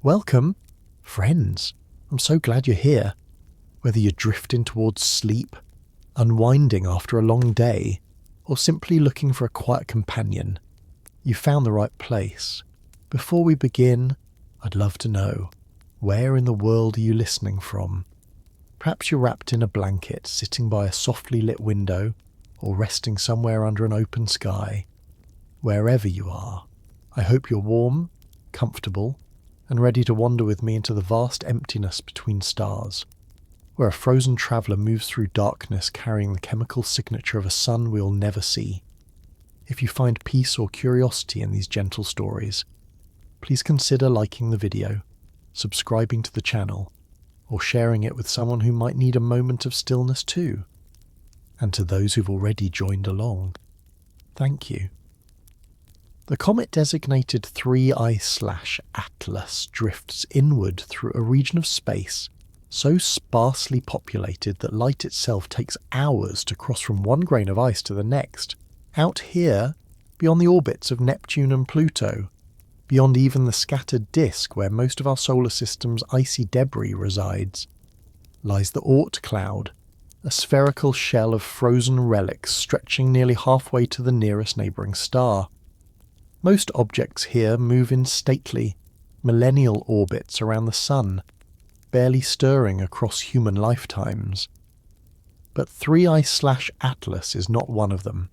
Welcome, friends. I'm so glad you're here. Whether you're drifting towards sleep, unwinding after a long day, or simply looking for a quiet companion, you found the right place. Before we begin, I'd love to know, where in the world are you listening from? Perhaps you're wrapped in a blanket, sitting by a softly lit window, or resting somewhere under an open sky. Wherever you are, I hope you're warm, comfortable, and ready to wander with me into the vast emptiness between stars, where a frozen traveller moves through darkness carrying the chemical signature of a sun we'll never see. If you find peace or curiosity in these gentle stories, please consider liking the video, subscribing to the channel, or sharing it with someone who might need a moment of stillness too. And to those who've already joined along, thank you. The comet designated 3I/Atlas drifts inward through a region of space so sparsely populated that light itself takes hours to cross from one grain of ice to the next. Out here, beyond the orbits of Neptune and Pluto, beyond even the scattered disk where most of our solar system's icy debris resides, lies the Oort cloud, a spherical shell of frozen relics stretching nearly halfway to the nearest neighbouring star. Most objects here move in stately, millennial orbits around the Sun, barely stirring across human lifetimes. But 3I/Atlas is not one of them.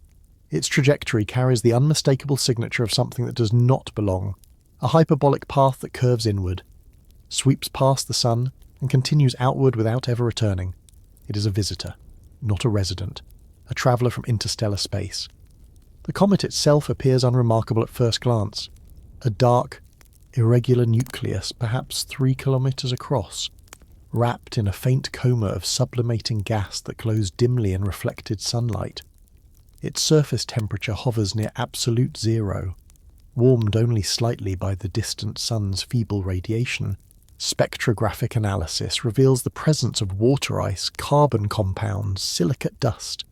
Its trajectory carries the unmistakable signature of something that does not belong, a hyperbolic path that curves inward, sweeps past the Sun, and continues outward without ever returning. It is a visitor, not a resident, a traveller from interstellar space. The comet itself appears unremarkable at first glance, a dark, irregular nucleus perhaps 3 kilometres across, wrapped in a faint coma of sublimating gas that glows dimly in reflected sunlight. Its surface temperature hovers near absolute zero, warmed only slightly by the distant sun's feeble radiation. Spectrographic analysis reveals the presence of water ice, carbon compounds, silicate dust,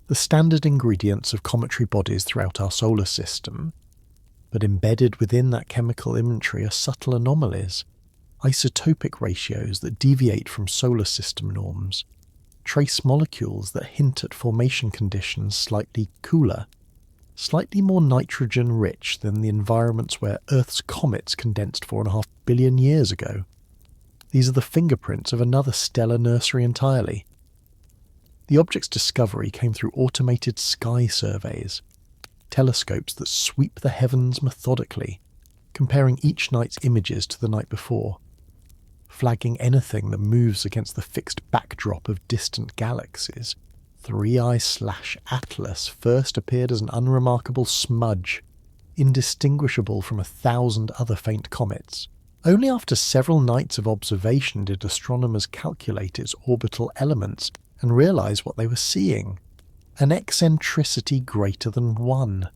the standard ingredients of cometary bodies throughout our solar system. But embedded within that chemical imagery are subtle anomalies, isotopic ratios that deviate from solar system norms, trace molecules that hint at formation conditions slightly cooler, slightly more nitrogen-rich than the environments where Earth's comets condensed 4.5 billion years ago. These are the fingerprints of another stellar nursery entirely. The object's discovery came through automated sky surveys, telescopes that sweep the heavens methodically, comparing each night's images to the night before, flagging anything that moves against the fixed backdrop of distant galaxies. 3I/Atlas first appeared as an unremarkable smudge, indistinguishable from 1,000 other faint comets. Only after several nights of observation did astronomers calculate its orbital elements and realize what they were seeing: an eccentricity greater than 1,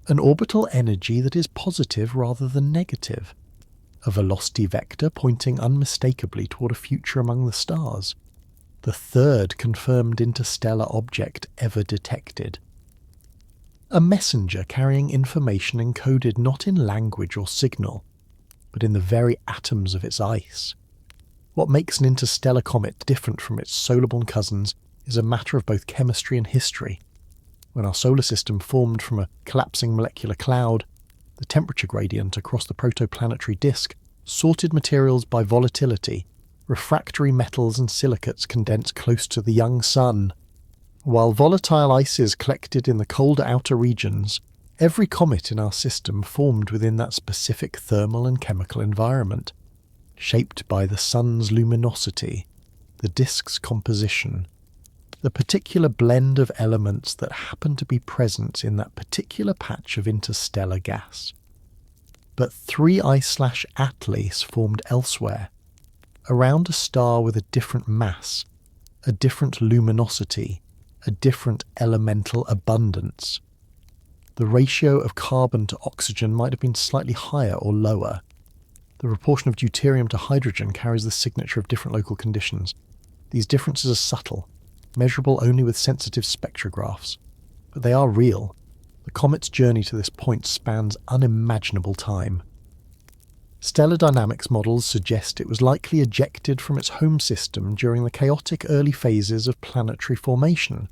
an orbital energy that is positive rather than negative, a velocity vector pointing unmistakably toward a future among the stars, the third confirmed interstellar object ever detected. A messenger carrying information encoded not in language or signal, but in the very atoms of its ice. What makes an interstellar comet different from its solar-born cousins is a matter of both chemistry and history. When our solar system formed from a collapsing molecular cloud, the temperature gradient across the protoplanetary disk sorted materials by volatility. Refractory metals and silicates condensed close to the young sun, while volatile ices collected in the colder outer regions. Every comet in our system formed within that specific thermal and chemical environment, shaped by the sun's luminosity, the disk's composition, the particular blend of elements that happen to be present in that particular patch of interstellar gas. But 3I/Atlas formed elsewhere, around a star with a different mass, a different luminosity, a different elemental abundance. The ratio of carbon to oxygen might have been slightly higher or lower. The proportion of deuterium to hydrogen carries the signature of different local conditions. These differences are subtle, measurable only with sensitive spectrographs, but they are real. The comet's journey to this point spans unimaginable time. Stellar dynamics models suggest it was likely ejected from its home system during the chaotic early phases of planetary formation,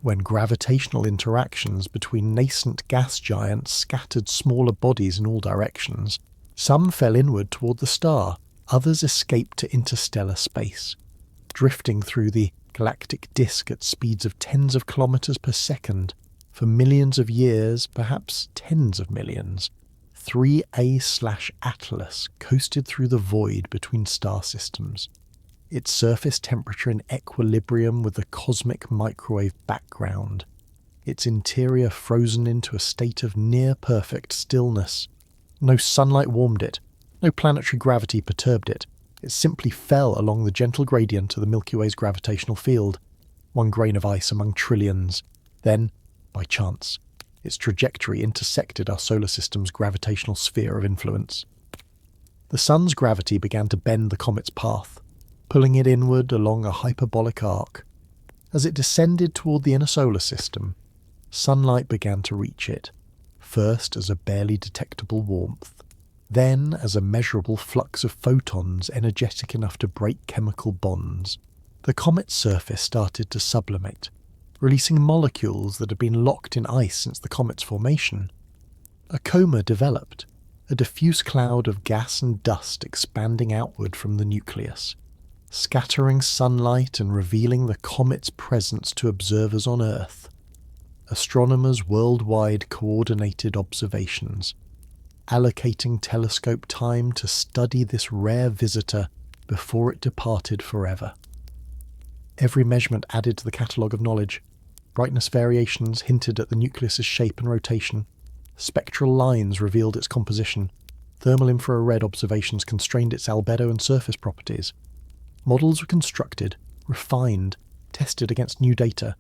when gravitational interactions between nascent gas giants scattered smaller bodies in all directions. Some fell inward toward the star, others escaped to interstellar space, drifting through the galactic disk at speeds of tens of kilometers per second for millions of years, perhaps tens of millions. 3A/Atlas coasted through the void between star systems, its surface temperature in equilibrium with the cosmic microwave background, its interior frozen into a state of near-perfect stillness. No sunlight warmed it, no planetary gravity perturbed it. It simply fell along the gentle gradient of the Milky Way's gravitational field, one grain of ice among trillions. Then, by chance, its trajectory intersected our solar system's gravitational sphere of influence. The sun's gravity began to bend the comet's path, pulling it inward along a hyperbolic arc. As it descended toward the inner solar system, sunlight began to reach it, first as a barely detectable warmth, then as a measurable flux of photons energetic enough to break chemical bonds. The comet's surface started to sublimate, releasing molecules that had been locked in ice since the comet's formation. A coma developed, a diffuse cloud of gas and dust expanding outward from the nucleus, scattering sunlight and revealing the comet's presence to observers on Earth. Astronomers worldwide coordinated observations, allocating telescope time to study this rare visitor before it departed forever. Every measurement added to the catalogue of knowledge. Brightness variations hinted at the nucleus's shape and rotation. Spectral lines revealed its composition. Thermal infrared observations constrained its albedo and surface properties. Models were constructed, refined, tested against new data.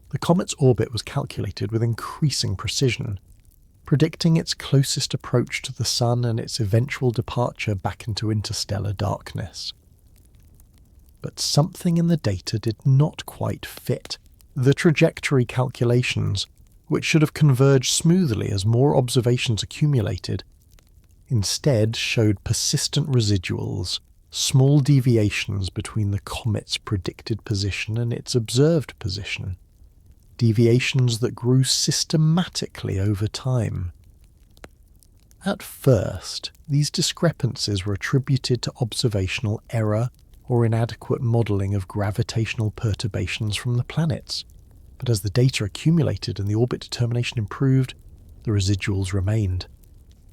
The comet's orbit was calculated with increasing precision, predicting its closest approach to the Sun and its eventual departure back into interstellar darkness. But something in the data did not quite fit. The trajectory calculations, which should have converged smoothly as more observations accumulated, instead showed persistent residuals, small deviations between the comet's predicted position and its observed position. Deviations that grew systematically over time. At first, these discrepancies were attributed to observational error or inadequate modelling of gravitational perturbations from the planets. But as the data accumulated and the orbit determination improved, the residuals remained.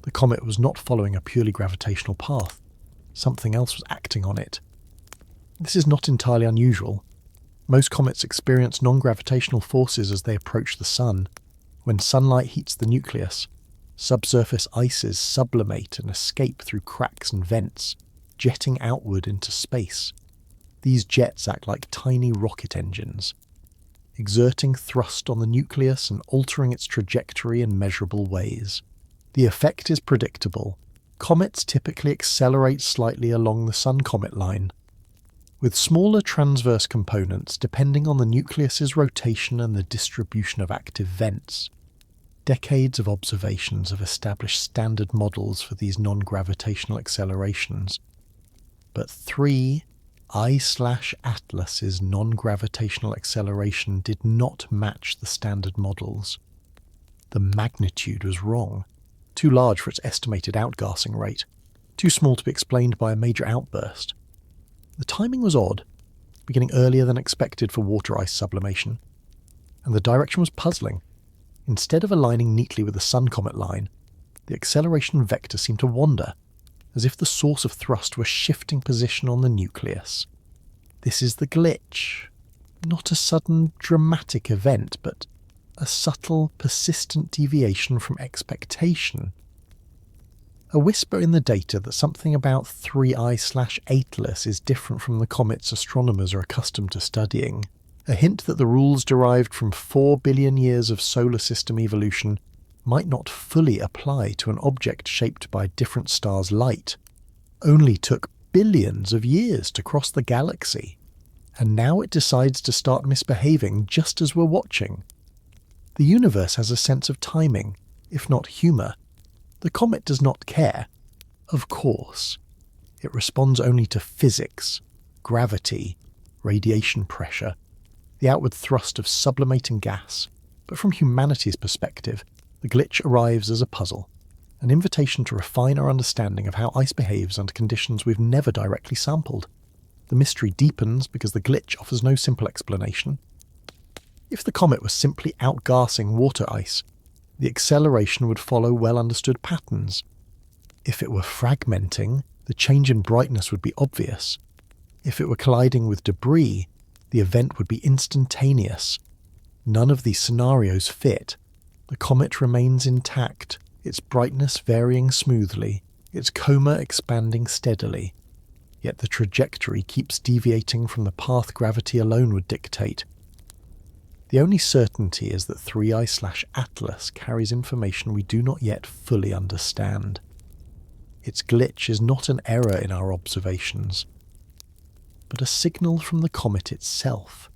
The comet was not following a purely gravitational path. Something else was acting on it. This is not entirely unusual. Most comets experience non-gravitational forces as they approach the Sun. When sunlight heats the nucleus, subsurface ices sublimate and escape through cracks and vents, jetting outward into space. These jets act like tiny rocket engines, exerting thrust on the nucleus and altering its trajectory in measurable ways. The effect is predictable. Comets typically accelerate slightly along the Sun-comet line, with smaller transverse components depending on the nucleus's rotation and the distribution of active vents. Decades of observations have established standard models for these non-gravitational accelerations, but 3I/Atlas's non-gravitational acceleration did not match the standard models. The magnitude was wrong, too large for its estimated outgassing rate, too small to be explained by a major outburst. The timing was odd, beginning earlier than expected for water ice sublimation, and the direction was puzzling. Instead of aligning neatly with the Sun-comet line, the acceleration vector seemed to wander, as if the source of thrust were shifting position on the nucleus. This is the glitch. Not a sudden, dramatic event, but a subtle, persistent deviation from expectation. A whisper in the data that something about 3I/Atlas is different from the comets astronomers are accustomed to studying. A hint that the rules derived from 4 billion years of solar system evolution might not fully apply to an object shaped by a different star's light. Only took billions of years to cross the galaxy, and now it decides to start misbehaving just as we're watching. The universe has a sense of timing, if not humour. The comet does not care. Of course, it responds only to physics, gravity, radiation pressure, the outward thrust of sublimating gas, but from humanity's perspective, the glitch arrives as a puzzle, an invitation to refine our understanding of how ice behaves under conditions we've never directly sampled. The mystery deepens because the glitch offers no simple explanation. If the comet was simply outgassing water ice, the acceleration would follow well-understood patterns. If it were fragmenting, the change in brightness would be obvious. If it were colliding with debris, the event would be instantaneous. None of these scenarios fit. The comet remains intact, its brightness varying smoothly, its coma expanding steadily. Yet the trajectory keeps deviating from the path gravity alone would dictate. The only certainty is that 3I/Atlas carries information we do not yet fully understand. Its glitch is not an error in our observations, but a signal from the comet itself.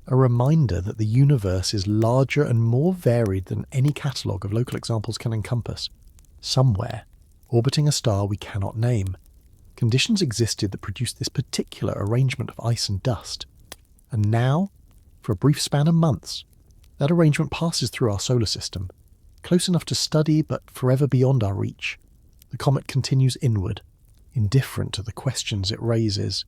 A reminder that the universe is larger and more varied than any catalogue of local examples can encompass. Somewhere, orbiting a star we cannot name, conditions existed that produced this particular arrangement of ice and dust. And now, for a brief span of months, that arrangement passes through our solar system, close enough to study but forever beyond our reach. The comet continues inward, indifferent to the questions it raises.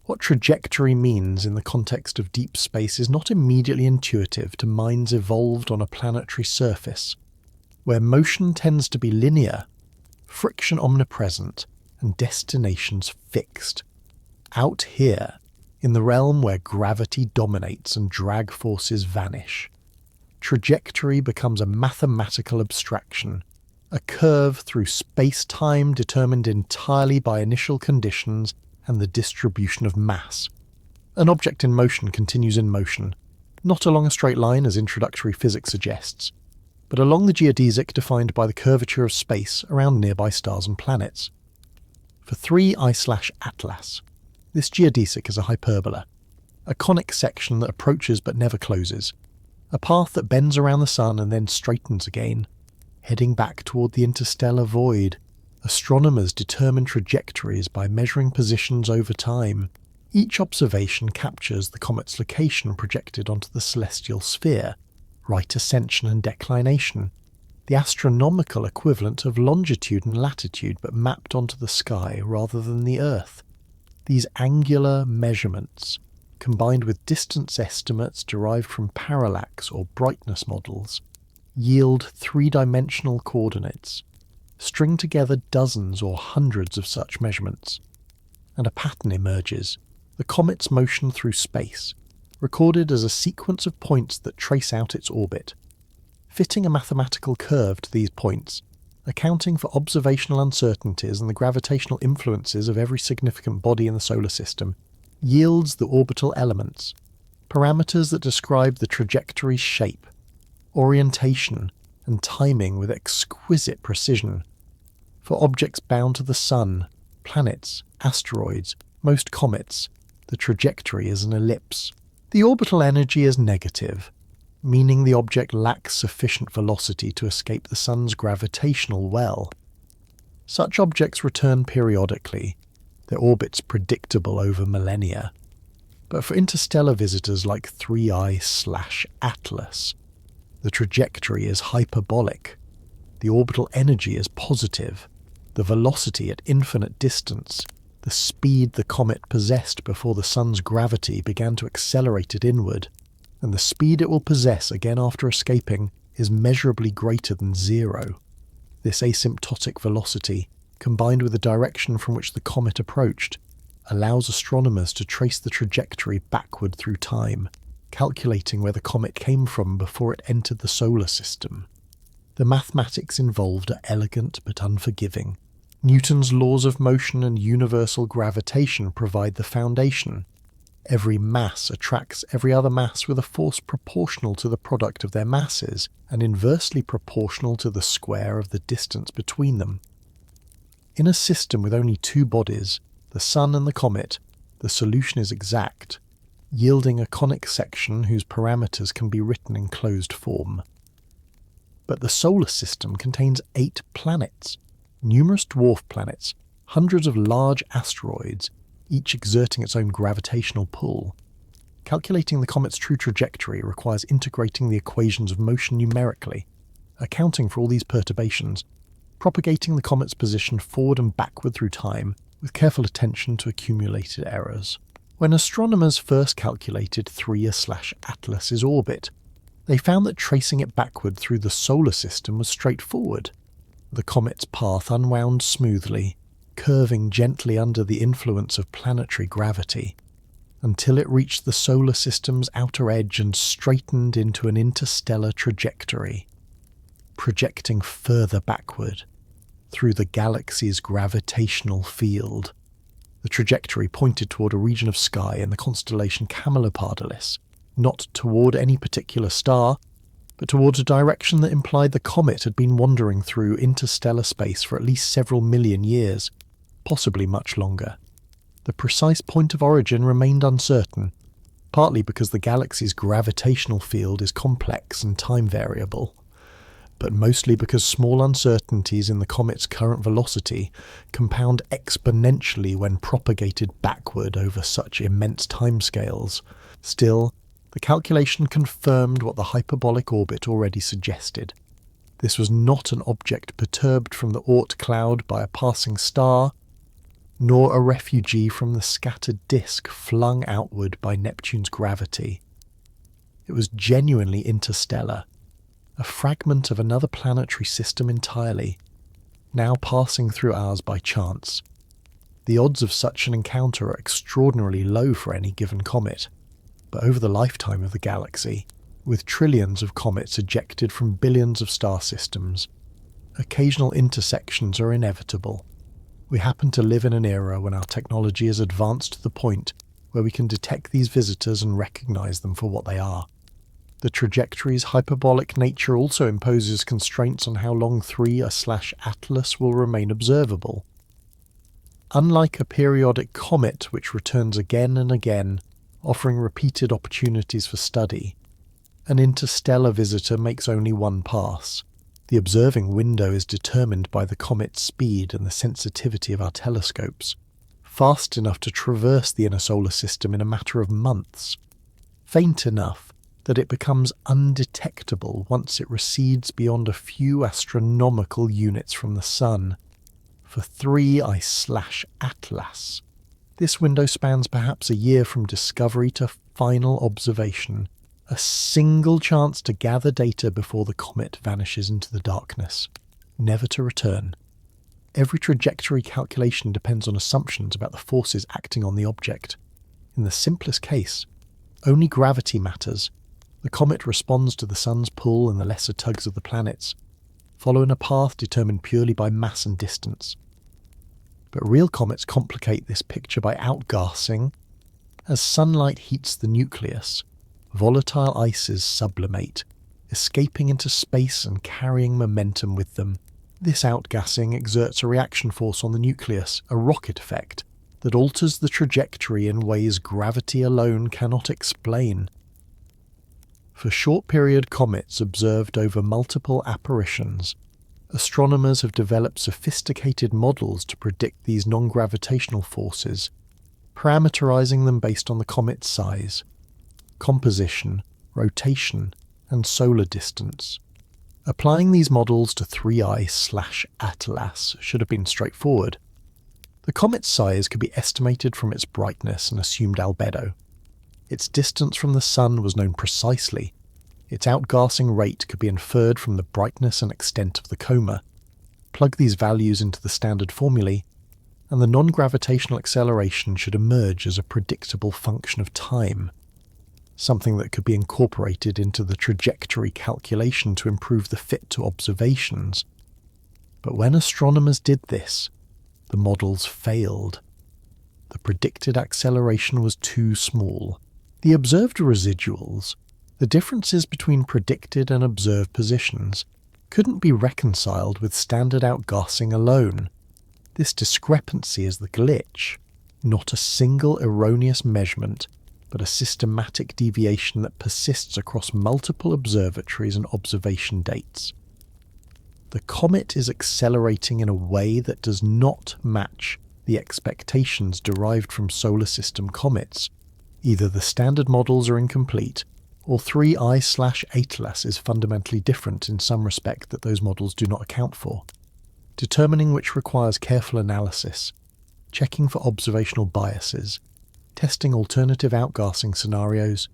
What trajectory means in the context of deep space is not immediately intuitive to minds evolved on a planetary surface, where motion tends to be linear, friction omnipresent, and destinations fixed. Out here, in the realm where gravity dominates and drag forces vanish, trajectory becomes a mathematical abstraction, a curve through space-time determined entirely by initial conditions and the distribution of mass. An object in motion continues in motion, not along a straight line as introductory physics suggests, but along the geodesic defined by the curvature of space around nearby stars and planets. For 3I/Atlas, this geodesic is a hyperbola, a conic section that approaches but never closes, a path that bends around the sun and then straightens again, heading back toward the interstellar void. Astronomers determine trajectories by measuring positions over time. Each observation captures the comet's location projected onto the celestial sphere, right ascension and declination, the astronomical equivalent of longitude and latitude but mapped onto the sky rather than the Earth. These angular measurements, combined with distance estimates derived from parallax or brightness models, yield three-dimensional coordinates. String together dozens or hundreds of such measurements, and a pattern emerges, the comet's motion through space, recorded as a sequence of points that trace out its orbit, fitting a mathematical curve to these points, accounting for observational uncertainties and the gravitational influences of every significant body in the solar system, yields the orbital elements, parameters that describe the trajectory's shape, orientation, and timing with exquisite precision. For objects bound to the Sun, planets, asteroids, most comets, the trajectory is an ellipse. The orbital energy is negative, meaning the object lacks sufficient velocity to escape the Sun's gravitational well. Such objects return periodically, their orbits predictable over millennia. But for interstellar visitors like 3I/Atlas, the trajectory is hyperbolic, the orbital energy is positive, the velocity at infinite distance, the speed the comet possessed before the Sun's gravity began to accelerate it inward, and the speed it will possess again after escaping is measurably greater than zero. This asymptotic velocity, combined with the direction from which the comet approached, allows astronomers to trace the trajectory backward through time, calculating where the comet came from before it entered the solar system. The mathematics involved are elegant but unforgiving. Newton's laws of motion and universal gravitation provide the foundation. Every mass attracts every other mass with a force proportional to the product of their masses and inversely proportional to the square of the distance between them. In a system with only two bodies, the Sun and the comet, the solution is exact, yielding a conic section whose parameters can be written in closed form. But the solar system contains 8 planets, numerous dwarf planets, hundreds of large asteroids, each exerting its own gravitational pull. Calculating the comet's true trajectory requires integrating the equations of motion numerically, accounting for all these perturbations, propagating the comet's position forward and backward through time, with careful attention to accumulated errors. When astronomers first calculated Theia/Atlas's orbit, they found that tracing it backward through the solar system was straightforward. The comet's path unwound smoothly, curving gently under the influence of planetary gravity, until it reached the solar system's outer edge and straightened into an interstellar trajectory, projecting further backward through the galaxy's gravitational field. The trajectory pointed toward a region of sky in the constellation Camelopardalis, not toward any particular star, but towards a direction that implied the comet had been wandering through interstellar space for at least several million years, possibly much longer. The precise point of origin remained uncertain, partly because the galaxy's gravitational field is complex and time variable, but mostly because small uncertainties in the comet's current velocity compound exponentially when propagated backward over such immense timescales. Still, the calculation confirmed what the hyperbolic orbit already suggested. This was not an object perturbed from the Oort cloud by a passing star, nor a refugee from the scattered disk flung outward by Neptune's gravity. It was genuinely interstellar, a fragment of another planetary system entirely, now passing through ours by chance. The odds of such an encounter are extraordinarily low for any given comet, but over the lifetime of the galaxy, with trillions of comets ejected from billions of star systems, occasional intersections are inevitable. We happen to live in an era when our technology has advanced to the point where we can detect these visitors and recognize them for what they are. The trajectory's hyperbolic nature also imposes constraints on how long Theia/Atlas will remain observable. Unlike a periodic comet which returns again and again, offering repeated opportunities for study, an interstellar visitor makes only one pass. The observing window is determined by the comet's speed and the sensitivity of our telescopes, fast enough to traverse the inner solar system in a matter of months, faint enough that it becomes undetectable once it recedes beyond a few astronomical units from the Sun. For Theia/Atlas, this window spans perhaps a year from discovery to final observation, a single chance to gather data before the comet vanishes into the darkness, never to return. Every trajectory calculation depends on assumptions about the forces acting on the object. In the simplest case, only gravity matters. The comet responds to the Sun's pull and the lesser tugs of the planets, following a path determined purely by mass and distance. But real comets complicate this picture by outgassing. As sunlight heats the nucleus, volatile ices sublimate, escaping into space and carrying momentum with them. This outgassing exerts a reaction force on the nucleus, a rocket effect, that alters the trajectory in ways gravity alone cannot explain. For short-period comets observed over multiple apparitions, astronomers have developed sophisticated models to predict these non-gravitational forces, parameterizing them based on the comet's size, composition, rotation, and solar distance. Applying these models to Theia/Atlas should have been straightforward. The comet's size could be estimated from its brightness and assumed albedo. Its distance from the Sun was known precisely. Its outgassing rate could be inferred from the brightness and extent of the coma. Plug these values into the standard formulae, and the non-gravitational acceleration should emerge as a predictable function of time, something that could be incorporated into the trajectory calculation to improve the fit to observations. But when astronomers did this, the models failed. The predicted acceleration was too small. The observed residuals, the differences between predicted and observed positions, couldn't be reconciled with standard outgassing alone. This discrepancy is the glitch, not a single erroneous measurement, but a systematic deviation that persists across multiple observatories and observation dates. the comet is accelerating in a way that does not match the expectations derived from solar system comets. Either the standard models are incomplete, or 3I/Atlas is fundamentally different in some respect that those models do not account for. Determining which requires careful analysis, checking for observational biases, testing alternative outgassing scenarios,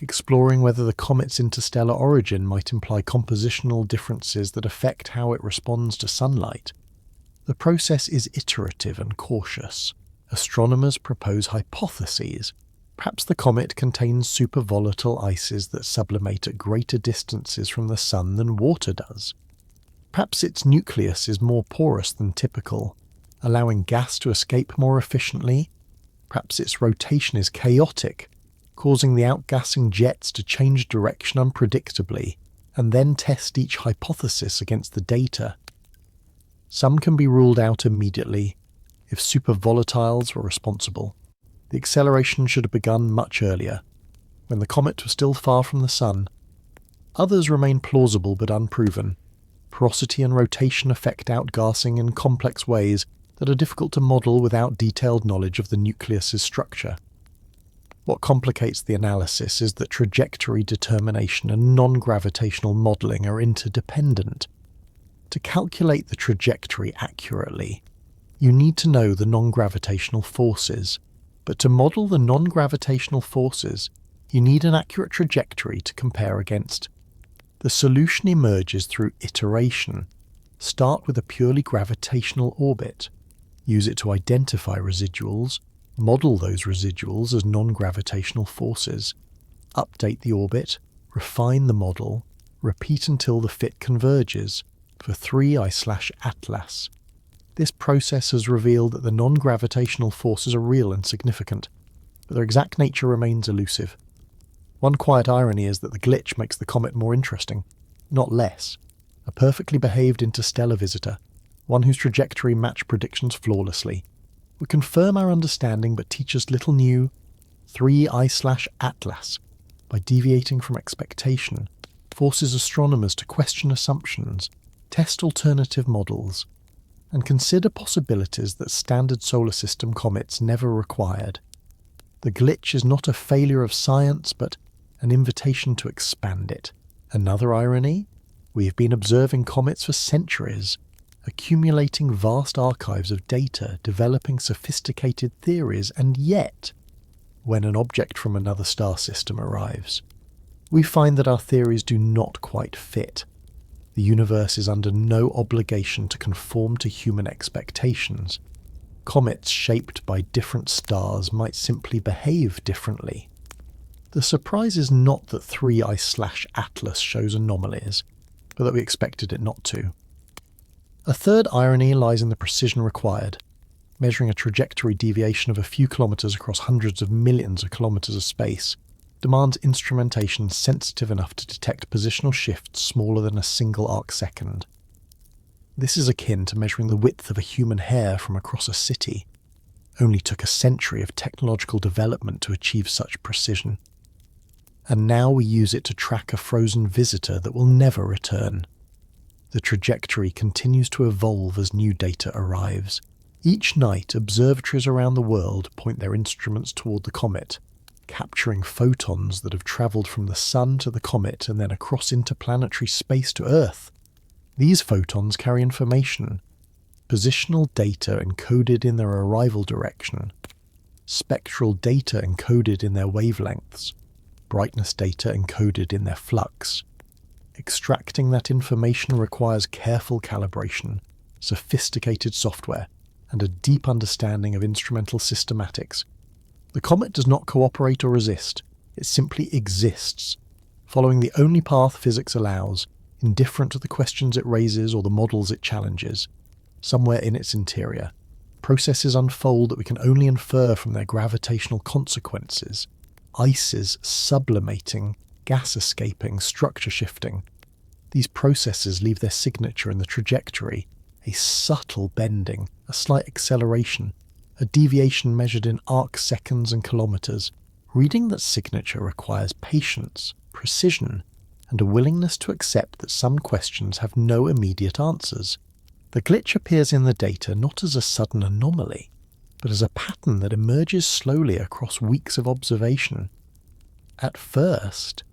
exploring whether the comet's interstellar origin might imply compositional differences that affect how it responds to sunlight. The process is iterative and cautious. Astronomers propose hypotheses. Perhaps the comet contains super-volatile ices that sublimate at greater distances from the Sun than water does. Perhaps its nucleus is more porous than typical, allowing gas to escape more efficiently. Perhaps its rotation is chaotic, causing the outgassing jets to change direction unpredictably, and then test each hypothesis against the data. Some can be ruled out immediately if supervolatiles were responsible. The acceleration should have begun much earlier, when the comet was still far from the Sun. Others remain plausible but unproven. Porosity and rotation affect outgassing in complex ways that are difficult to model without detailed knowledge of the nucleus's structure. What complicates the analysis is that trajectory determination and non-gravitational modelling are interdependent. To calculate the trajectory accurately, you need to know the non-gravitational forces, but to model the non-gravitational forces, you need an accurate trajectory to compare against. The solution emerges through iteration. Start with a purely gravitational orbit. Use it to identify residuals, model those residuals as non-gravitational forces, update the orbit, refine the model, repeat until the fit converges for 3I/Atlas. This process has revealed that the non-gravitational forces are real and significant, but their exact nature remains elusive. One quiet irony is that the glitch makes the comet more interesting, not less. A perfectly behaved interstellar visitor, one whose trajectory matched predictions flawlessly, would confirm our understanding but teach us little new 3I/Atlas. By deviating from expectation, forces astronomers to question assumptions, test alternative models, and consider possibilities that standard solar system comets never required. The glitch is not a failure of science, but an invitation to expand it. Another irony? We have been observing comets for centuries, accumulating vast archives of data, developing sophisticated theories, and yet, when an object from another star system arrives, we find that our theories do not quite fit. The universe is under no obligation to conform to human expectations. Comets shaped by different stars might simply behave differently. The surprise is not that 3I/Atlas shows anomalies, but that we expected it not to. A third irony lies in the precision required. Measuring a trajectory deviation of a few kilometres across hundreds of millions of kilometres of space demands instrumentation sensitive enough to detect positional shifts smaller than a single arc-second. This is akin to measuring the width of a human hair from across a city. Only took a century of technological development to achieve such precision. And now we use it to track a frozen visitor that will never return. The trajectory continues to evolve as new data arrives. Each night, observatories around the world point their instruments toward the comet, capturing photons that have travelled from the Sun to the comet and then across interplanetary space to Earth. These photons carry information, positional data encoded in their arrival direction, spectral data encoded in their wavelengths, brightness data encoded in their flux. Extracting that information requires careful calibration, sophisticated software, and a deep understanding of instrumental systematics. The comet does not cooperate or resist, it simply exists, following the only path physics allows, indifferent to the questions it raises or the models it challenges. Somewhere in its interior, processes unfold that we can only infer from their gravitational consequences. Ices sublimating, gas escaping, structure shifting. These processes leave their signature in the trajectory, a subtle bending, a slight acceleration, a deviation measured in arc-seconds and kilometres. Reading that signature requires patience, precision, and a willingness to accept that some questions have no immediate answers. The glitch appears in the data not as a sudden anomaly, but as a pattern that emerges slowly across weeks of observation. At first,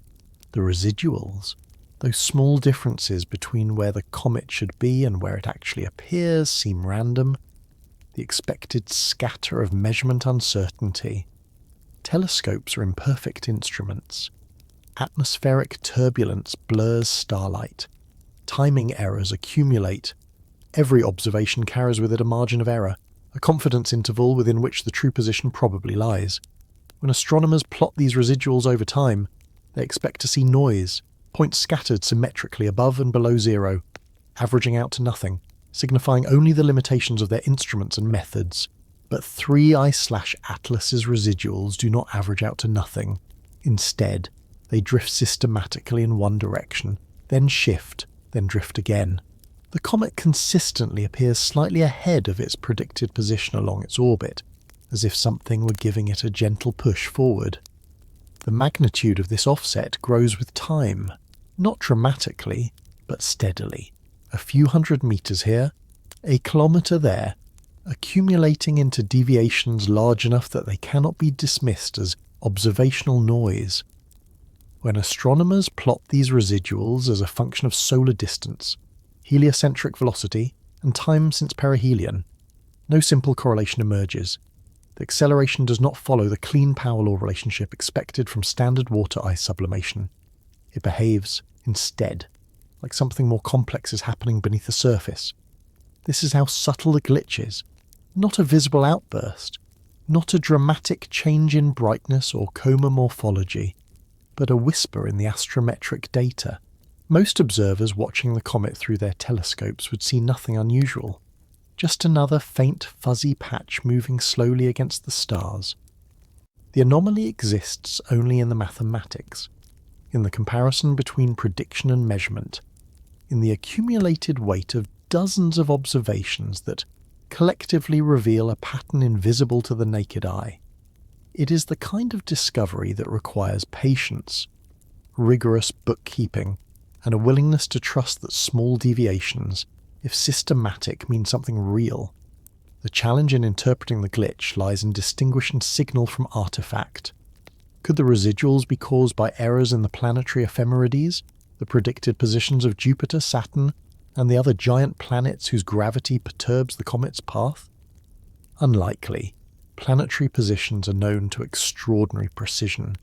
the residuals, those small differences between where the comet should be and where it actually appears, seem random. The expected scatter of measurement uncertainty. Telescopes are imperfect instruments. Atmospheric turbulence blurs starlight. Timing errors accumulate. Every observation carries with it a margin of error, a confidence interval within which the true position probably lies. When astronomers plot these residuals over time, they expect to see noise, points scattered symmetrically above and below zero, averaging out to nothing, signifying only the limitations of their instruments and methods. But 3I/Atlas's residuals do not average out to nothing. Instead, they drift systematically in one direction, then shift, then drift again. The comet consistently appears slightly ahead of its predicted position along its orbit, as if something were giving it a gentle push forward. The magnitude of this offset grows with time, not dramatically, but steadily. A few hundred meters here, a kilometer there, accumulating into deviations large enough that they cannot be dismissed as observational noise. When astronomers plot these residuals as a function of solar distance, heliocentric velocity, and time since perihelion, no simple correlation emerges. The acceleration does not follow the clean power law relationship expected from standard water ice sublimation. It behaves, instead, like something more complex is happening beneath the surface. This is how subtle the glitch is. Not a visible outburst, not a dramatic change in brightness or coma morphology, but a whisper in the astrometric data. Most observers watching the comet through their telescopes would see nothing unusual. Just another faint fuzzy patch moving slowly against the stars. The anomaly exists only in the mathematics, in the comparison between prediction and measurement, in the accumulated weight of dozens of observations that collectively reveal a pattern invisible to the naked eye. It is the kind of discovery that requires patience, rigorous bookkeeping, and a willingness to trust that small deviations, if systematic, mean something real. The challenge in interpreting the glitch lies in distinguishing signal from artifact. Could the residuals be caused by errors in the planetary ephemerides, the predicted positions of Jupiter, Saturn, and the other giant planets whose gravity perturbs the comet's path? Unlikely. Planetary positions are known to extraordinary precision,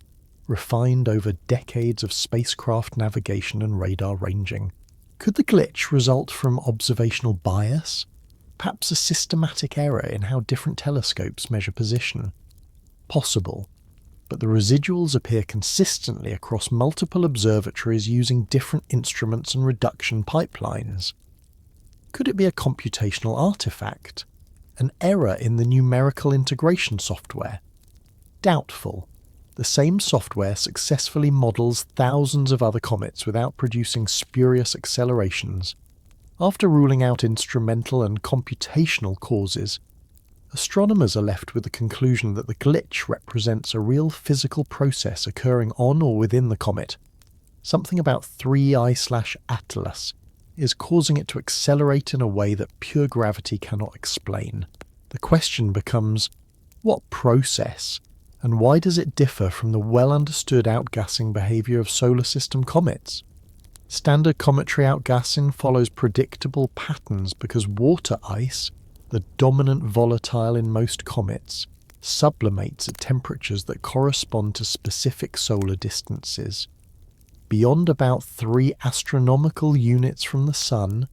refined over decades of spacecraft navigation and radar ranging. Could the glitch result from observational bias? Perhaps a systematic error in how different telescopes measure position? Possible, but the residuals appear consistently across multiple observatories using different instruments and reduction pipelines. Could it be a computational artifact? An error in the numerical integration software? Doubtful. The same software successfully models thousands of other comets without producing spurious accelerations. After ruling out instrumental and computational causes, astronomers are left with the conclusion that the glitch represents a real physical process occurring on or within the comet. Something about 3I/Atlas is causing it to accelerate in a way that pure gravity cannot explain. The question becomes, what process, and why does it differ from the well-understood outgassing behaviour of solar system comets? Standard cometary outgassing follows predictable patterns because water ice, the dominant volatile in most comets, sublimates at temperatures that correspond to specific solar distances. Beyond about 3 astronomical units from the Sun,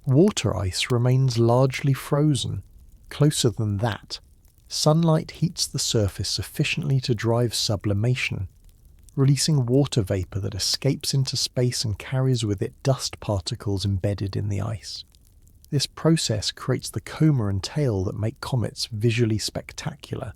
water ice remains largely frozen. Closer than that, sunlight heats the surface sufficiently to drive sublimation, releasing water vapour that escapes into space and carries with it dust particles embedded in the ice. This process creates the coma and tail that make comets visually spectacular.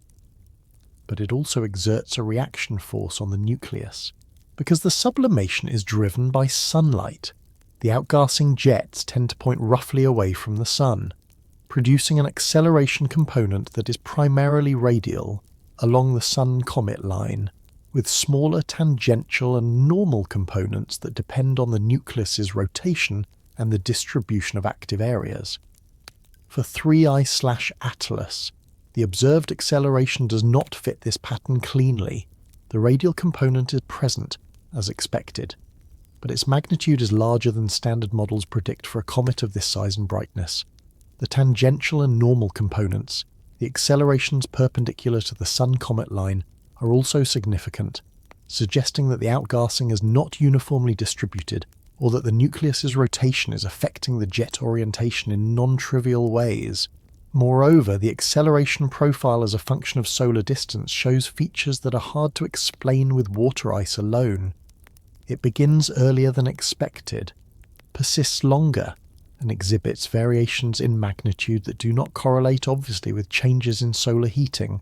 But it also exerts a reaction force on the nucleus, because the sublimation is driven by sunlight. The outgassing jets tend to point roughly away from the Sun, producing an acceleration component that is primarily radial along the Sun-comet line, with smaller tangential and normal components that depend on the nucleus's rotation and the distribution of active areas. For 3I/Atlas, the observed acceleration does not fit this pattern cleanly. The radial component is present, as expected, but its magnitude is larger than standard models predict for a comet of this size and brightness. The tangential and normal components, the accelerations perpendicular to the Sun-comet line, are also significant, suggesting that the outgassing is not uniformly distributed, or that the nucleus's rotation is affecting the jet orientation in non-trivial ways. Moreover, the acceleration profile as a function of solar distance shows features that are hard to explain with water ice alone. It begins earlier than expected, persists longer, and exhibits variations in magnitude that do not correlate obviously with changes in solar heating.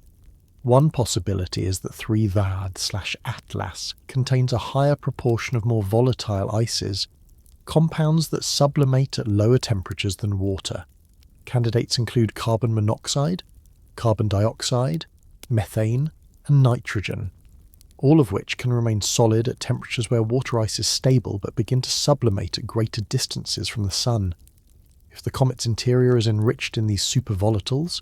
One possibility is that 3I/Atlas contains a higher proportion of more volatile ices, compounds that sublimate at lower temperatures than water. Candidates include carbon monoxide, carbon dioxide, methane, and nitrogen, all of which can remain solid at temperatures where water ice is stable but begin to sublimate at greater distances from the Sun. If the comet's interior is enriched in these supervolatiles,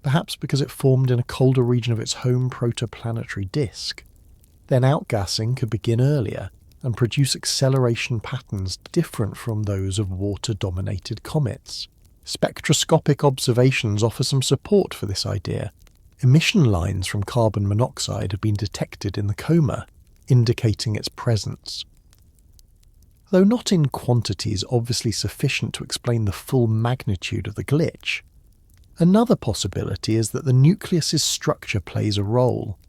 perhaps because it formed in a colder region of its home protoplanetary disk, then outgassing could begin earlier and produce acceleration patterns different from those of water-dominated comets. Spectroscopic observations offer some support for this idea. Emission lines from carbon monoxide have been detected in the coma, indicating its presence. Though not in quantities obviously sufficient to explain the full magnitude of the glitch, another possibility is that the nucleus's structure plays a role.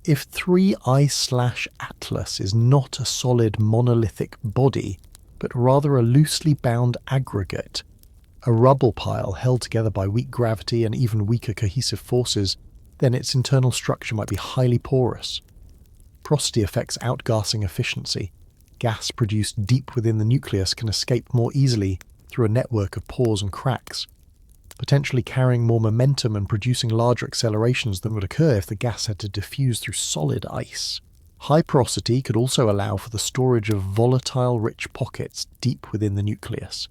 If 3I/Atlas is not a solid monolithic body, but rather a loosely bound aggregate, a rubble pile held together by weak gravity and even weaker cohesive forces, then its internal structure might be highly porous. Porosity affects outgassing efficiency. Gas produced deep within the nucleus can escape more easily through a network of pores and cracks, potentially carrying more momentum and producing larger accelerations than would occur if the gas had to diffuse through solid ice. High porosity could also allow for the storage of volatile-rich pockets deep within the nucleus,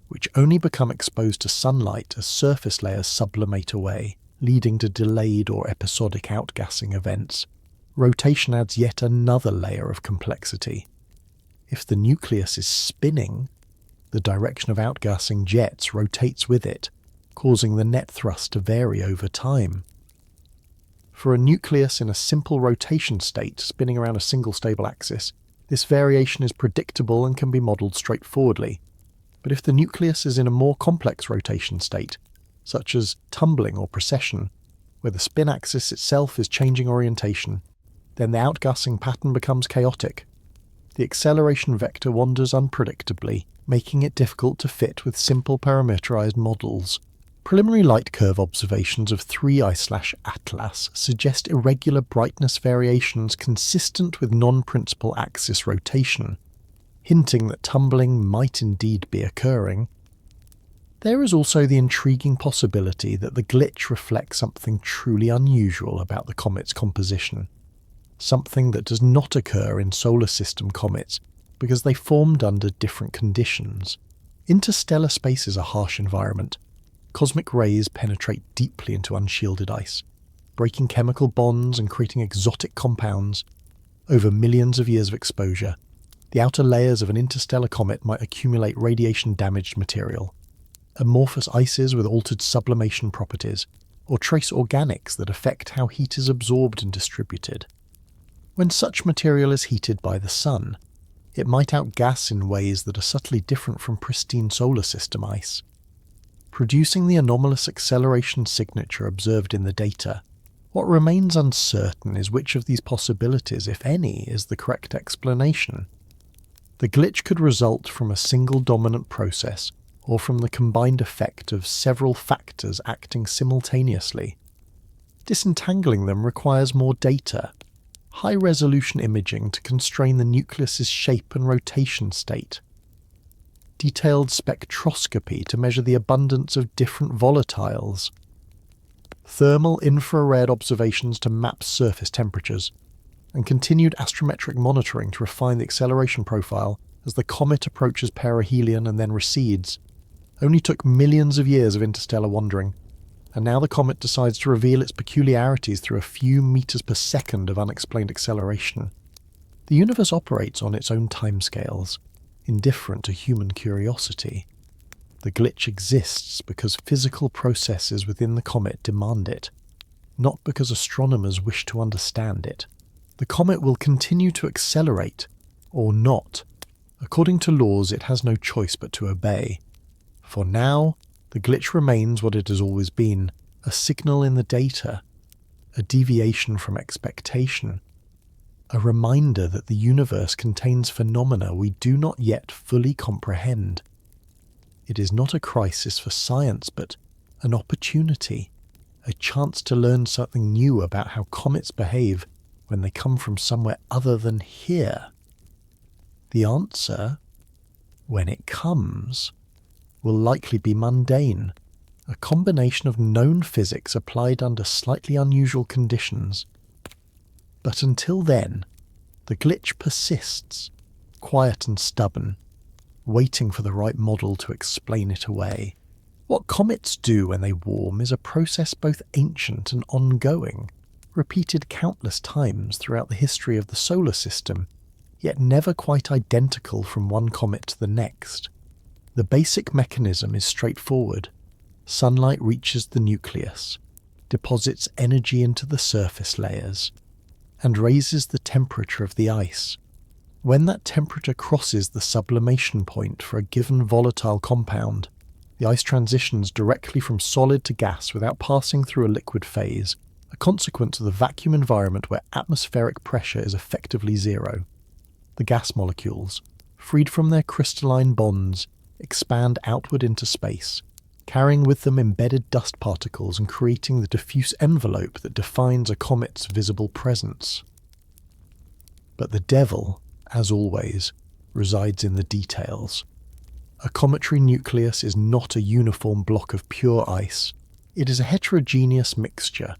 which only become exposed to sunlight as surface layers sublimate away, leading to delayed or episodic outgassing events. Rotation adds yet another layer of complexity. If the nucleus is spinning, the direction of outgassing jets rotates with it, causing the net thrust to vary over time. For a nucleus in a simple rotation state spinning around a single stable axis, this variation is predictable and can be modelled straightforwardly. But if the nucleus is in a more complex rotation state, such as tumbling or precession, where the spin axis itself is changing orientation, then the outgassing pattern becomes chaotic. The acceleration vector wanders unpredictably, making it difficult to fit with simple parameterized models. Preliminary light curve observations of 3I/Atlas suggest irregular brightness variations consistent with non-principal axis rotation, hinting that tumbling might indeed be occurring. There is also the intriguing possibility that the glitch reflects something truly unusual about the comet's composition, something that does not occur in solar system comets because they formed under different conditions. Interstellar space is a harsh environment. Cosmic rays penetrate deeply into unshielded ice, breaking chemical bonds and creating exotic compounds. Over millions of years of exposure, the outer layers of an interstellar comet might accumulate radiation-damaged material, amorphous ices with altered sublimation properties, or trace organics that affect how heat is absorbed and distributed. When such material is heated by the sun, it might outgas in ways that are subtly different from pristine solar system ice, producing the anomalous acceleration signature observed in the data. What remains uncertain is which of these possibilities, if any, is the correct explanation. The glitch could result from a single dominant process, or from the combined effect of several factors acting simultaneously. Disentangling them requires more data, high-resolution imaging to constrain the nucleus's shape and rotation state, detailed spectroscopy to measure the abundance of different volatiles, thermal infrared observations to map surface temperatures, and continued astrometric monitoring to refine the acceleration profile as the comet approaches perihelion and then recedes. Only took millions of years of interstellar wandering, and now the comet decides to reveal its peculiarities through a few meters per second of unexplained acceleration. The universe operates on its own timescales, indifferent to human curiosity. The glitch exists because physical processes within the comet demand it, not because astronomers wish to understand it. The comet will continue to accelerate, or not. According to laws, it has no choice but to obey. For now, the glitch remains what it has always been, a signal in the data, a deviation from expectation, a reminder that the universe contains phenomena we do not yet fully comprehend. It is not a crisis for science, but an opportunity, a chance to learn something new about how comets behave when they come from somewhere other than here. The answer, when it comes, will likely be mundane, a combination of known physics applied under slightly unusual conditions. But until then, the glitch persists, quiet and stubborn, waiting for the right model to explain it away. What comets do when they warm is a process both ancient and ongoing, repeated countless times throughout the history of the solar system, yet never quite identical from one comet to the next. The basic mechanism is straightforward. Sunlight reaches the nucleus, deposits energy into the surface layers, and raises the temperature of the ice. When that temperature crosses the sublimation point for a given volatile compound, the ice transitions directly from solid to gas without passing through a liquid phase, a consequence of the vacuum environment where atmospheric pressure is effectively zero. The gas molecules, freed from their crystalline bonds, expand outward into space, carrying with them embedded dust particles and creating the diffuse envelope that defines a comet's visible presence. But the devil, as always, resides in the details. A cometary nucleus is not a uniform block of pure ice. It is a heterogeneous mixture.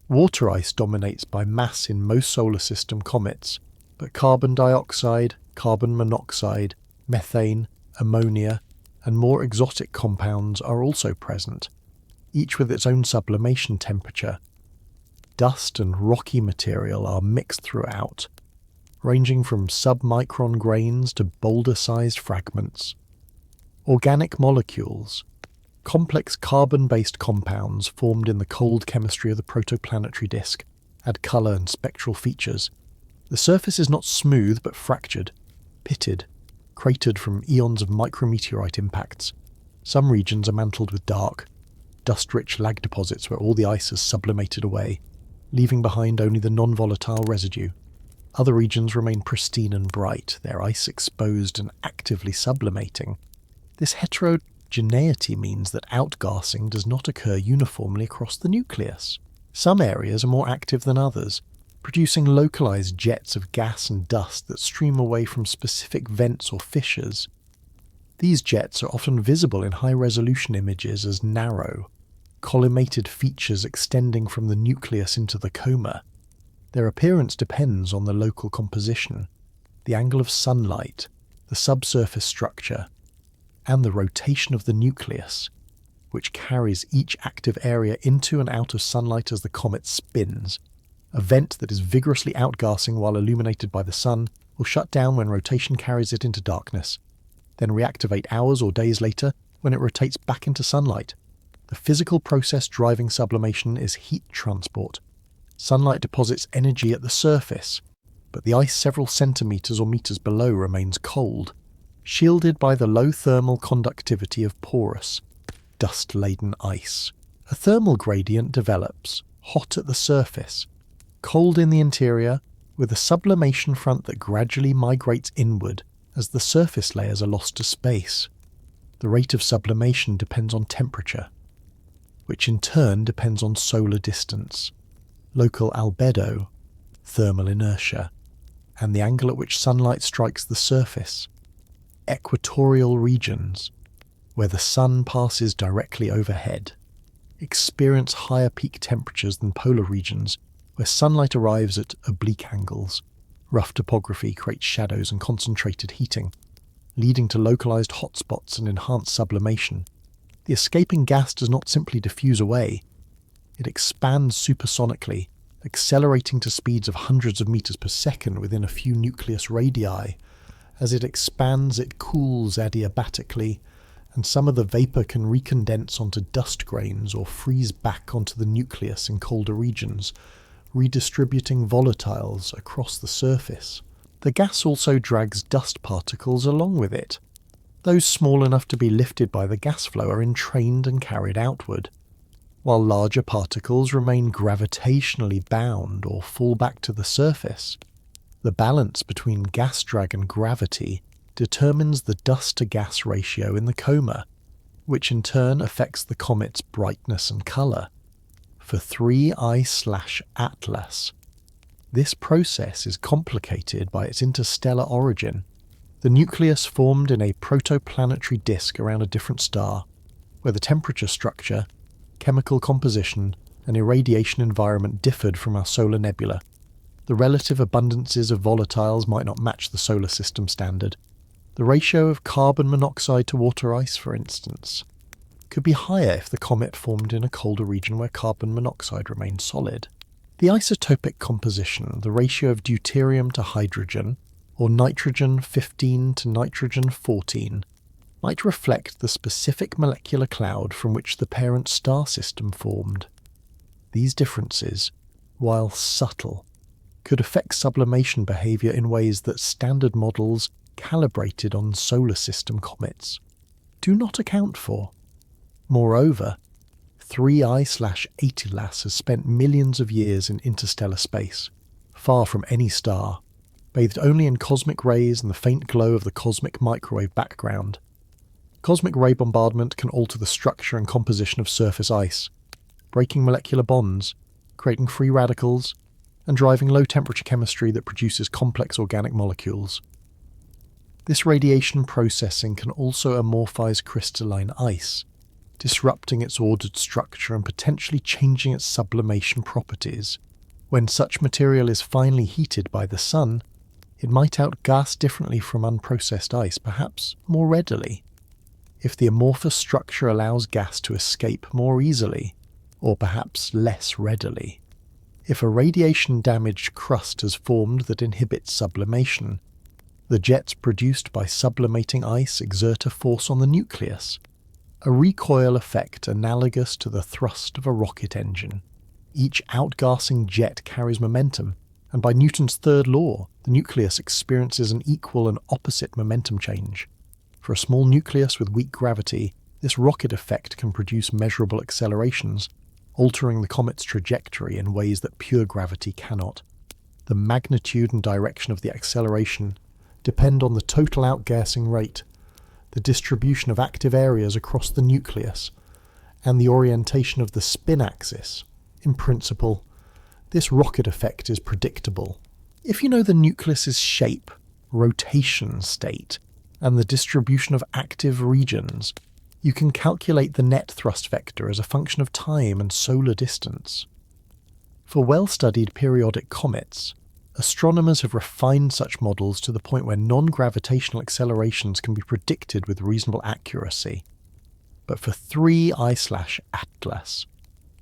Water ice dominates by mass in most solar system comets, but carbon dioxide, carbon monoxide, methane, ammonia, and more exotic compounds are also present, each with its own sublimation temperature. Dust and rocky material are mixed throughout, ranging from submicron grains to boulder-sized fragments. Organic molecules, complex carbon-based compounds formed in the cold chemistry of the protoplanetary disk, add colour and spectral features. The surface is not smooth but fractured, pitted, cratered from eons of micrometeorite impacts. Some regions are mantled with dark, dust-rich lag deposits where all the ice has sublimated away, leaving behind only the non-volatile residue. Other regions remain pristine and bright, their ice exposed and actively sublimating. This heterogeneity means that outgassing does not occur uniformly across the nucleus. Some areas are more active than others, producing localized jets of gas and dust that stream away from specific vents or fissures. These jets are often visible in high-resolution images as narrow, collimated features extending from the nucleus into the coma. Their appearance depends on the local composition, the angle of sunlight, the subsurface structure, and the rotation of the nucleus, which carries each active area into and out of sunlight as the comet spins. A vent that is vigorously outgassing while illuminated by the sun will shut down when rotation carries it into darkness, then reactivate hours or days later when it rotates back into sunlight. The physical process driving sublimation is heat transport. Sunlight deposits energy at the surface, but the ice several centimetres or metres below remains cold, shielded by the low thermal conductivity of porous, dust-laden ice. A thermal gradient develops, hot at the surface, cold in the interior, with a sublimation front that gradually migrates inward as the surface layers are lost to space. The rate of sublimation depends on temperature, which in turn depends on solar distance, local albedo, thermal inertia, and the angle at which sunlight strikes the surface. Equatorial regions, where the sun passes directly overhead, experience higher peak temperatures than polar regions, where sunlight arrives at oblique angles. Rough topography creates shadows and concentrated heating, leading to localized hotspots and enhanced sublimation. The escaping gas does not simply diffuse away, it expands supersonically, accelerating to speeds of hundreds of meters per second within a few nucleus radii. As it expands, it cools adiabatically, and some of the vapor can recondense onto dust grains or freeze back onto the nucleus in colder regions, redistributing volatiles across the surface. The gas also drags dust particles along with it. Those small enough to be lifted by the gas flow are entrained and carried outward, while larger particles remain gravitationally bound or fall back to the surface. The balance between gas drag and gravity determines the dust-to-gas ratio in the coma, which in turn affects the comet's brightness and colour. For 3I/Atlas, this process is complicated by its interstellar origin. The nucleus formed in a protoplanetary disk around a different star, where the temperature structure, chemical composition, and irradiation environment differed from our solar nebula. The relative abundances of volatiles might not match the solar system standard. The ratio of carbon monoxide to water ice, for instance, could be higher if the comet formed in a colder region where carbon monoxide remained solid. The isotopic composition, the ratio of deuterium to hydrogen, or nitrogen-15 to nitrogen-14, might reflect the specific molecular cloud from which the parent star system formed. These differences, while subtle, could affect sublimation behavior in ways that standard models calibrated on solar system comets do not account for. Moreover, 3I/Atlas has spent millions of years in interstellar space, far from any star, bathed only in cosmic rays and the faint glow of the cosmic microwave background. Cosmic ray bombardment can alter the structure and composition of surface ice, breaking molecular bonds, creating free radicals, and driving low-temperature chemistry that produces complex organic molecules. This radiation processing can also amorphize crystalline ice, disrupting its ordered structure and potentially changing its sublimation properties. When such material is finally heated by the sun, it might outgas differently from unprocessed ice, perhaps more readily, if the amorphous structure allows gas to escape more easily, or perhaps less readily. If a radiation-damaged crust has formed that inhibits sublimation, the jets produced by sublimating ice exert a force on the nucleus, a recoil effect analogous to the thrust of a rocket engine. Each outgassing jet carries momentum, and by Newton's third law, the nucleus experiences an equal and opposite momentum change. For a small nucleus with weak gravity, this rocket effect can produce measurable accelerations, altering the comet's trajectory in ways that pure gravity cannot. The magnitude and direction of the acceleration depend on the total outgassing rate, the distribution of active areas across the nucleus, and the orientation of the spin axis. In principle, this rocket effect is predictable. If you know the nucleus's shape, rotation state, and the distribution of active regions, you can calculate the net thrust vector as a function of time and solar distance. For well-studied periodic comets, astronomers have refined such models to the point where non-gravitational accelerations can be predicted with reasonable accuracy. But for 3I/Atlas,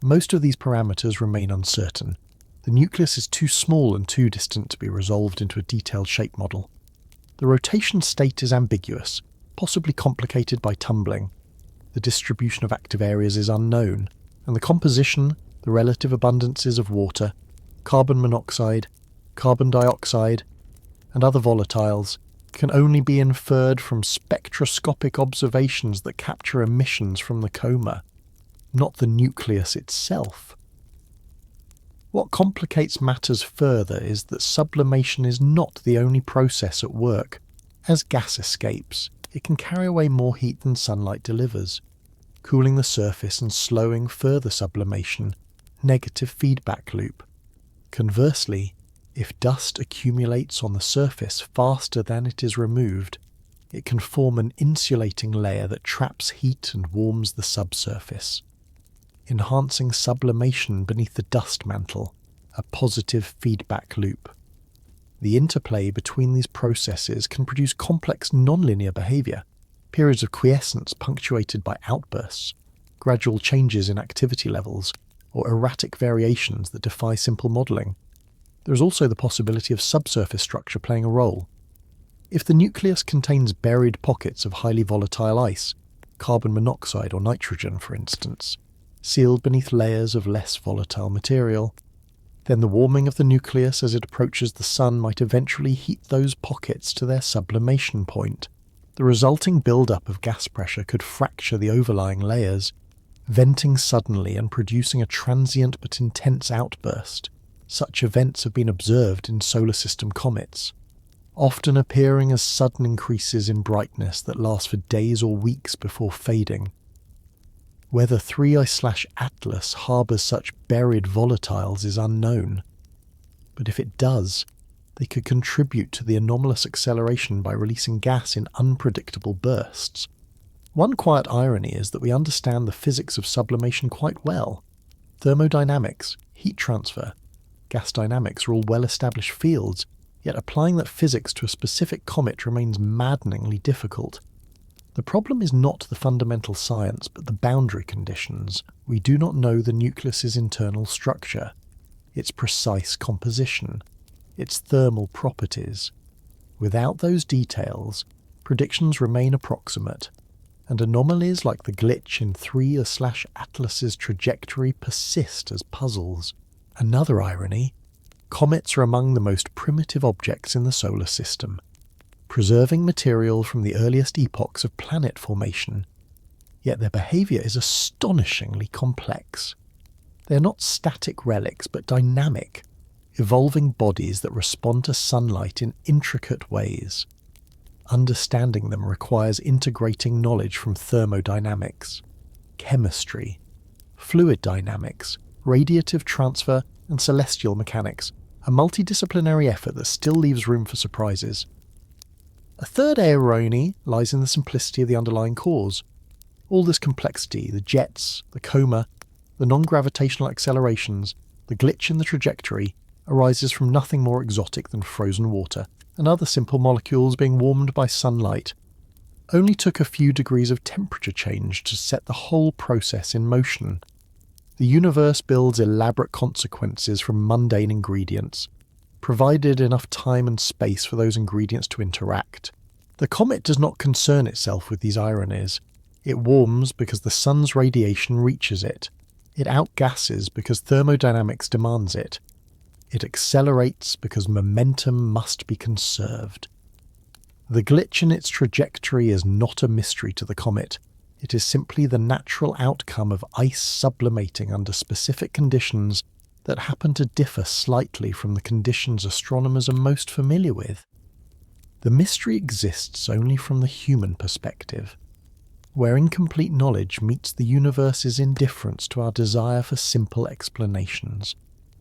most of these parameters remain uncertain. The nucleus is too small and too distant to be resolved into a detailed shape model. The rotation state is ambiguous, possibly complicated by tumbling. The distribution of active areas is unknown, and the composition, the relative abundances of water, carbon monoxide, carbon dioxide, and other volatiles can only be inferred from spectroscopic observations that capture emissions from the coma, not the nucleus itself. What complicates matters further is that sublimation is not the only process at work. As gas escapes, it can carry away more heat than sunlight delivers, cooling the surface and slowing further sublimation, negative feedback loop. Conversely, if dust accumulates on the surface faster than it is removed, it can form an insulating layer that traps heat and warms the subsurface, enhancing sublimation beneath the dust mantle, a positive feedback loop. The interplay between these processes can produce complex nonlinear behavior, periods of quiescence punctuated by outbursts, gradual changes in activity levels, or erratic variations that defy simple modelling. There is also the possibility of subsurface structure playing a role. If the nucleus contains buried pockets of highly volatile ice, carbon monoxide or nitrogen for instance, sealed beneath layers of less volatile material, then the warming of the nucleus as it approaches the sun might eventually heat those pockets to their sublimation point. The resulting build-up of gas pressure could fracture the overlying layers, venting suddenly and producing a transient but intense outburst. Such events have been observed in solar system comets, often appearing as sudden increases in brightness that last for days or weeks before fading. Whether 3I/Atlas harbours such buried volatiles is unknown, but if it does, they could contribute to the anomalous acceleration by releasing gas in unpredictable bursts. One quiet irony is that we understand the physics of sublimation quite well. Thermodynamics, heat transfer, gas dynamics are all well-established fields, yet applying that physics to a specific comet remains maddeningly difficult. The problem is not the fundamental science, but the boundary conditions. We do not know the nucleus's internal structure, its precise composition, its thermal properties. Without those details, predictions remain approximate, and anomalies like the glitch in 3I/Atlas's trajectory persist as puzzles. Another irony: comets are among the most primitive objects in the solar system, preserving material from the earliest epochs of planet formation, yet their behaviour is astonishingly complex. They are not static relics, but dynamic, evolving bodies that respond to sunlight in intricate ways. Understanding them requires integrating knowledge from thermodynamics, chemistry, fluid dynamics, radiative transfer, and celestial mechanics, a multidisciplinary effort that still leaves room for surprises. A third irony lies in the simplicity of the underlying cause. All this complexity, the jets, the coma, the non-gravitational accelerations, the glitch in the trajectory, arises from nothing more exotic than frozen water and other simple molecules being warmed by sunlight. Only took a few degrees of temperature change to set the whole process in motion. The universe builds elaborate consequences from mundane ingredients, provided enough time and space for those ingredients to interact. The comet does not concern itself with these ironies. It warms because the sun's radiation reaches it. It outgasses because thermodynamics demands it. It accelerates because momentum must be conserved. The glitch in its trajectory is not a mystery to the comet. It is simply the natural outcome of ice sublimating under specific conditions that happen to differ slightly from the conditions astronomers are most familiar with. The mystery exists only from the human perspective, where incomplete knowledge meets the universe's indifference to our desire for simple explanations.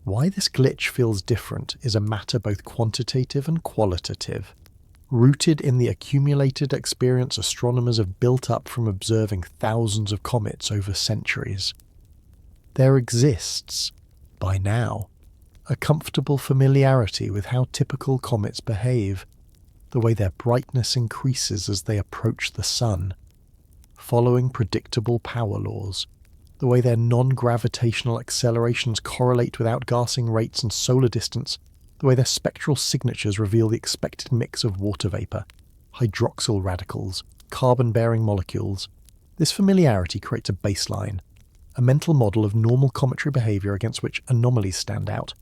Why this glitch feels different is a matter both quantitative and qualitative, rooted in the accumulated experience astronomers have built up from observing thousands of comets over centuries. There exists, by now, a comfortable familiarity with how typical comets behave, the way their brightness increases as they approach the sun, following predictable power laws, the way their non-gravitational accelerations correlate with outgassing rates and solar distance, the way their spectral signatures reveal the expected mix of water vapour, hydroxyl radicals, carbon-bearing molecules. This familiarity creates a baseline, a mental model of normal cometary behaviour against which anomalies stand out.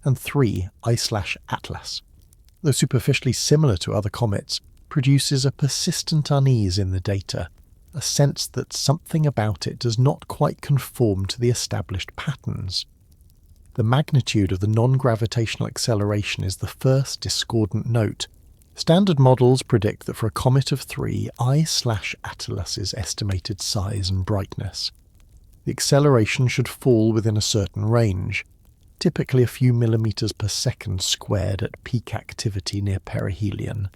And 3I/Atlas, though superficially similar to other comets, produces a persistent unease in the data, a sense that something about it does not quite conform to the established patterns. The magnitude of the non-gravitational acceleration is the first discordant note. Standard models predict that for a comet of 3I/Atlas's estimated size and brightness, the acceleration should fall within a certain range, typically a few millimeters per second squared at peak activity near Perihelion.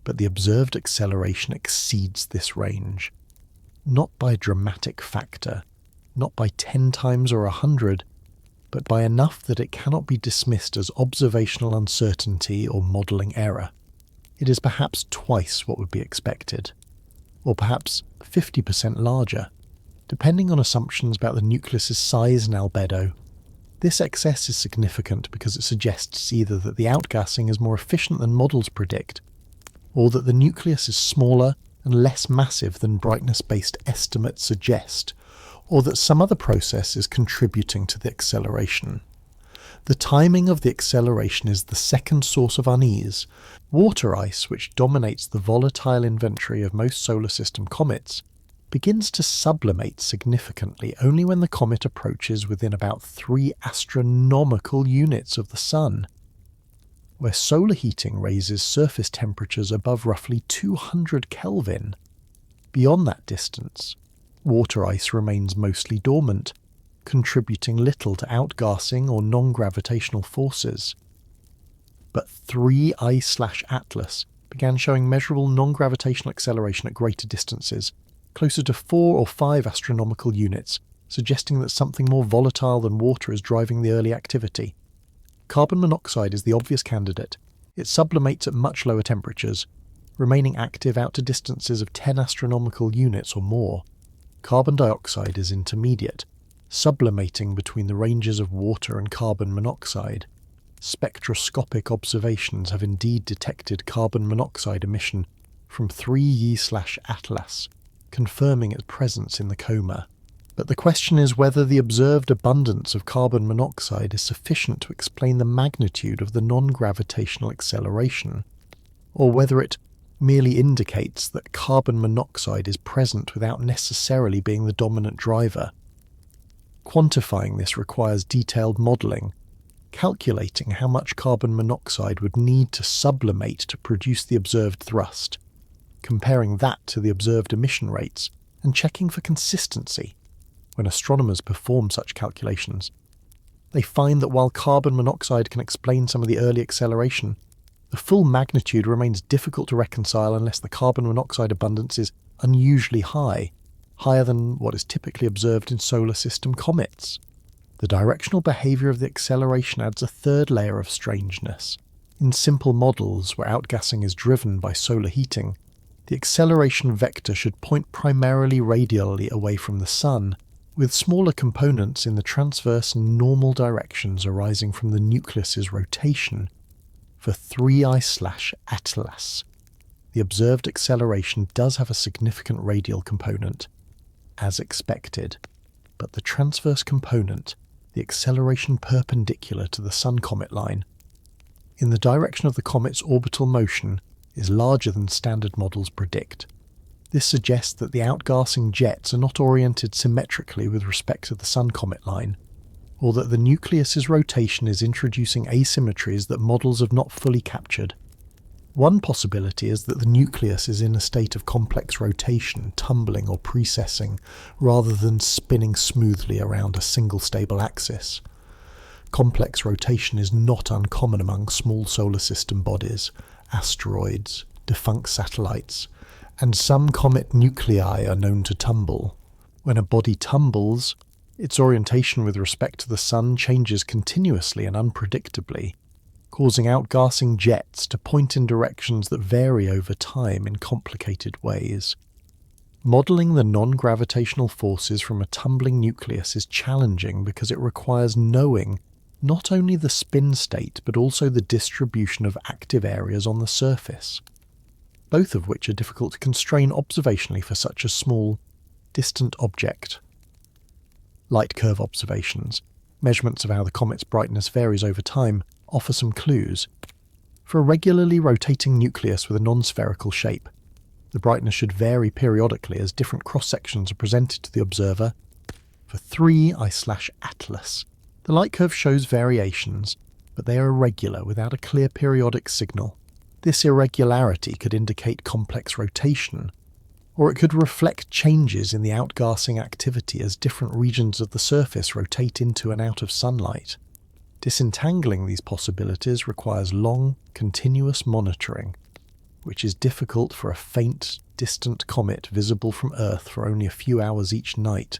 But the observed acceleration exceeds this range, not by a dramatic factor, not by 10 times or 100, but by enough that it cannot be dismissed as observational uncertainty or modelling error. It is perhaps twice what would be expected, or perhaps 50% larger, depending on assumptions about the nucleus's size and albedo. This excess is significant because it suggests either that the outgassing is more efficient than models predict, or that the nucleus is smaller and less massive than brightness-based estimates suggest, or that some other process is contributing to the acceleration. The timing of the acceleration is the second source of unease. Water ice, which dominates the volatile inventory of most solar system comets, begins to sublimate significantly only when the comet approaches within about 3 astronomical units of the Sun, where solar heating raises surface temperatures above roughly 200 Kelvin. Beyond that distance, water ice remains mostly dormant, contributing little to outgassing or non-gravitational forces. But 3I/Atlas began showing measurable non-gravitational acceleration at greater distances, closer to 4 or 5 astronomical units, suggesting that something more volatile than water is driving the early activity. Carbon monoxide is the obvious candidate. It sublimates at much lower temperatures, remaining active out to distances of 10 astronomical units or more. Carbon dioxide is intermediate, sublimating between the ranges of water and carbon monoxide. Spectroscopic observations have indeed detected carbon monoxide emission from 3I/Atlas, confirming its presence in the coma. But the question is whether the observed abundance of carbon monoxide is sufficient to explain the magnitude of the non-gravitational acceleration, or whether it merely indicates that carbon monoxide is present without necessarily being the dominant driver. Quantifying this requires detailed modelling, calculating how much carbon monoxide would need to sublimate to produce the observed thrust, comparing that to the observed emission rates, and checking for consistency. When astronomers perform such calculations, they find that while carbon monoxide can explain some of the early acceleration, the full magnitude remains difficult to reconcile unless the carbon monoxide abundance is unusually high, higher than what is typically observed in solar system comets. The directional behaviour of the acceleration adds a third layer of strangeness. In simple models where outgassing is driven by solar heating, the acceleration vector should point primarily radially away from the Sun, with smaller components in the transverse and normal directions arising from the nucleus's rotation. For 3I/Atlas, the observed acceleration does have a significant radial component, as expected, but the transverse component, the acceleration perpendicular to the Sun-comet line, in the direction of the comet's orbital motion, is larger than standard models predict. This suggests that the outgassing jets are not oriented symmetrically with respect to the Sun-comet line, or that the nucleus's rotation is introducing asymmetries that models have not fully captured. One possibility is that the nucleus is in a state of complex rotation, tumbling or precessing, rather than spinning smoothly around a single stable axis. Complex rotation is not uncommon among small solar system bodies, asteroids, defunct satellites, and some comet nuclei are known to tumble. When a body tumbles, its orientation with respect to the Sun changes continuously and unpredictably, causing outgassing jets to point in directions that vary over time in complicated ways. Modelling the non-gravitational forces from a tumbling nucleus is challenging because it requires knowing not only the spin state but also the distribution of active areas on the surface, both of which are difficult to constrain observationally for such a small, distant object. Light curve observations, measurements of how the comet's brightness varies over time, offer some clues. For a regularly rotating nucleus with a non-spherical shape, the brightness should vary periodically as different cross-sections are presented to the observer. For 3I/Atlas, the light curve shows variations, but they are irregular without a clear periodic signal. This irregularity could indicate complex rotation, or it could reflect changes in the outgassing activity as different regions of the surface rotate into and out of sunlight. Disentangling these possibilities requires long, continuous monitoring, which is difficult for a faint, distant comet visible from Earth for only a few hours each night.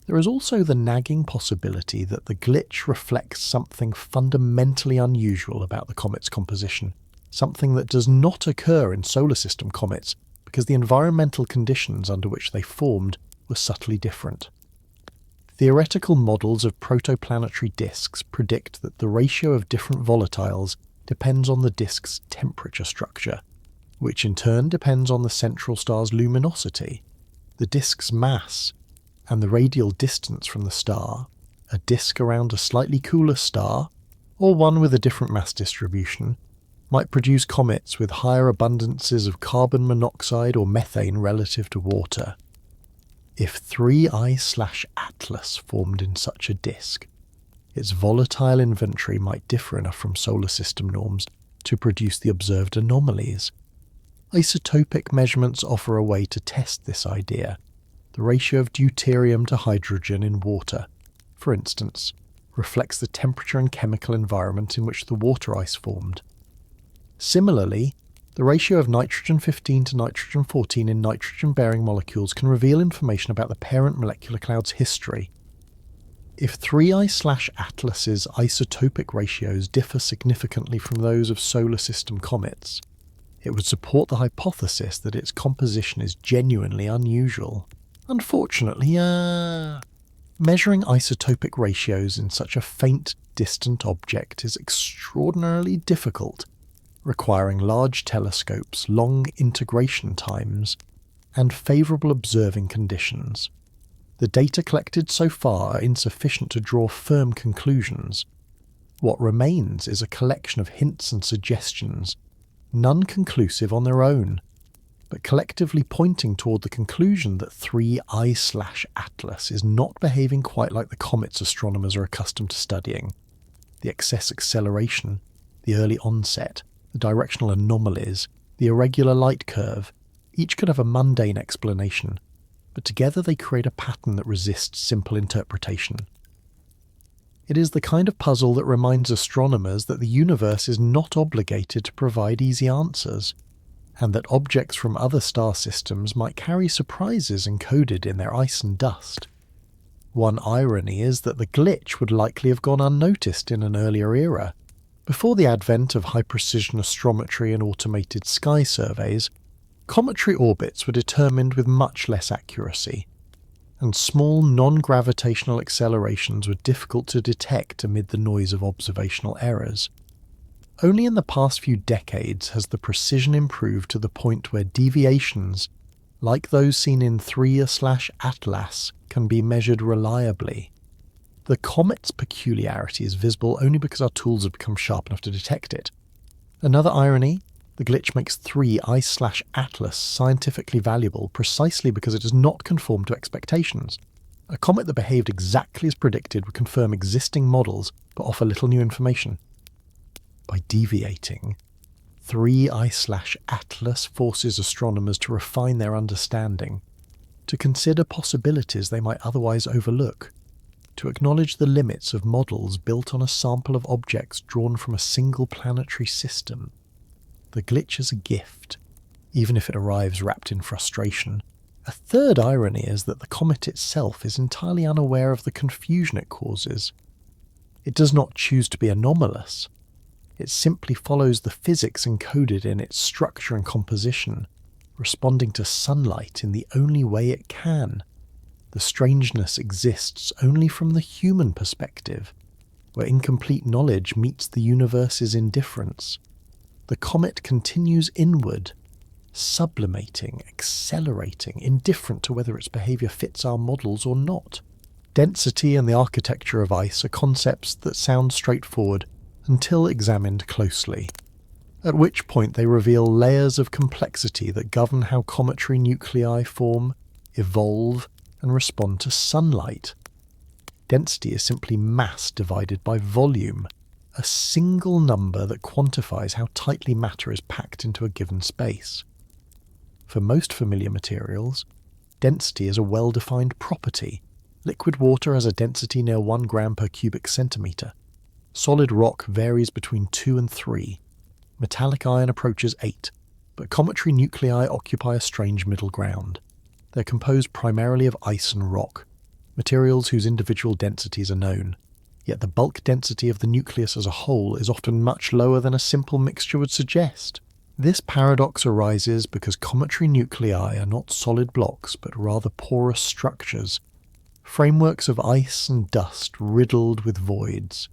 There is also the nagging possibility that the glitch reflects something fundamentally unusual about the comet's composition, something that does not occur in solar system comets because the environmental conditions under which they formed were subtly different. Theoretical models of protoplanetary disks predict that the ratio of different volatiles depends on the disk's temperature structure, which in turn depends on the central star's luminosity, the disk's mass, and the radial distance from the star. A disk around a slightly cooler star, or one with a different mass distribution, might produce comets with higher abundances of carbon monoxide or methane relative to water. If 3I/Atlas formed in such a disk, its volatile inventory might differ enough from solar system norms to produce the observed anomalies. Isotopic measurements offer a way to test this idea. The ratio of deuterium to hydrogen in water, for instance, reflects the temperature and chemical environment in which the water ice formed. Similarly, the ratio of nitrogen-15 to nitrogen-14 in nitrogen-bearing molecules can reveal information about the parent molecular cloud's history. If 3I/Atlas's isotopic ratios differ significantly from those of solar system comets, it would support the hypothesis that its composition is genuinely unusual. Unfortunately, measuring isotopic ratios in such a faint, distant object is extraordinarily difficult, requiring large telescopes, long integration times, and favourable observing conditions. The data collected so far are insufficient to draw firm conclusions. What remains is a collection of hints and suggestions, none conclusive on their own, but collectively pointing toward the conclusion that 3I/Atlas is not behaving quite like the comets astronomers are accustomed to studying. The excess acceleration, the early onset, the directional anomalies, the irregular light curve, each could have a mundane explanation, but together they create a pattern that resists simple interpretation. It is the kind of puzzle that reminds astronomers that the universe is not obligated to provide easy answers, and that objects from other star systems might carry surprises encoded in their ice and dust. One irony is that the glitch would likely have gone unnoticed in an earlier era. Before the advent of high-precision astrometry and automated sky surveys, cometary orbits were determined with much less accuracy, and small non-gravitational accelerations were difficult to detect amid the noise of observational errors. Only in the past few decades has the precision improved to the point where deviations, like those seen in 3I/Atlas, can be measured reliably. The comet's peculiarity is visible only because our tools have become sharp enough to detect it. Another irony, the glitch makes 3I/Atlas scientifically valuable precisely because it does not conform to expectations. A comet that behaved exactly as predicted would confirm existing models but offer little new information. By deviating, 3I/Atlas forces astronomers to refine their understanding, to consider possibilities they might otherwise overlook, to acknowledge the limits of models built on a sample of objects drawn from a single planetary system. The glitch is a gift, even if it arrives wrapped in frustration. A third irony is that the comet itself is entirely unaware of the confusion it causes. It does not choose to be anomalous. It simply follows the physics encoded in its structure and composition, responding to sunlight in the only way it can. The strangeness exists only from the human perspective, where incomplete knowledge meets the universe's indifference. The comet continues inward, sublimating, accelerating, indifferent to whether its behaviour fits our models or not. Density and the architecture of ice are concepts that sound straightforward until examined closely, at which point they reveal layers of complexity that govern how cometary nuclei form, evolve, and respond to sunlight. Density is simply mass divided by volume, a single number that quantifies how tightly matter is packed into a given space. For most familiar materials, density is a well-defined property. Liquid water has a density near 1 gram per cubic centimetre. Solid rock varies between 2 and 3. Metallic iron approaches 8, but cometary nuclei occupy a strange middle ground. They're composed primarily of ice and rock. materials whose individual densities are known, yet the bulk density of the nucleus as a whole is often much lower than a simple mixture would suggest. This paradox arises because cometary nuclei are not solid blocks but rather porous structures, frameworks of ice and dust riddled with voids,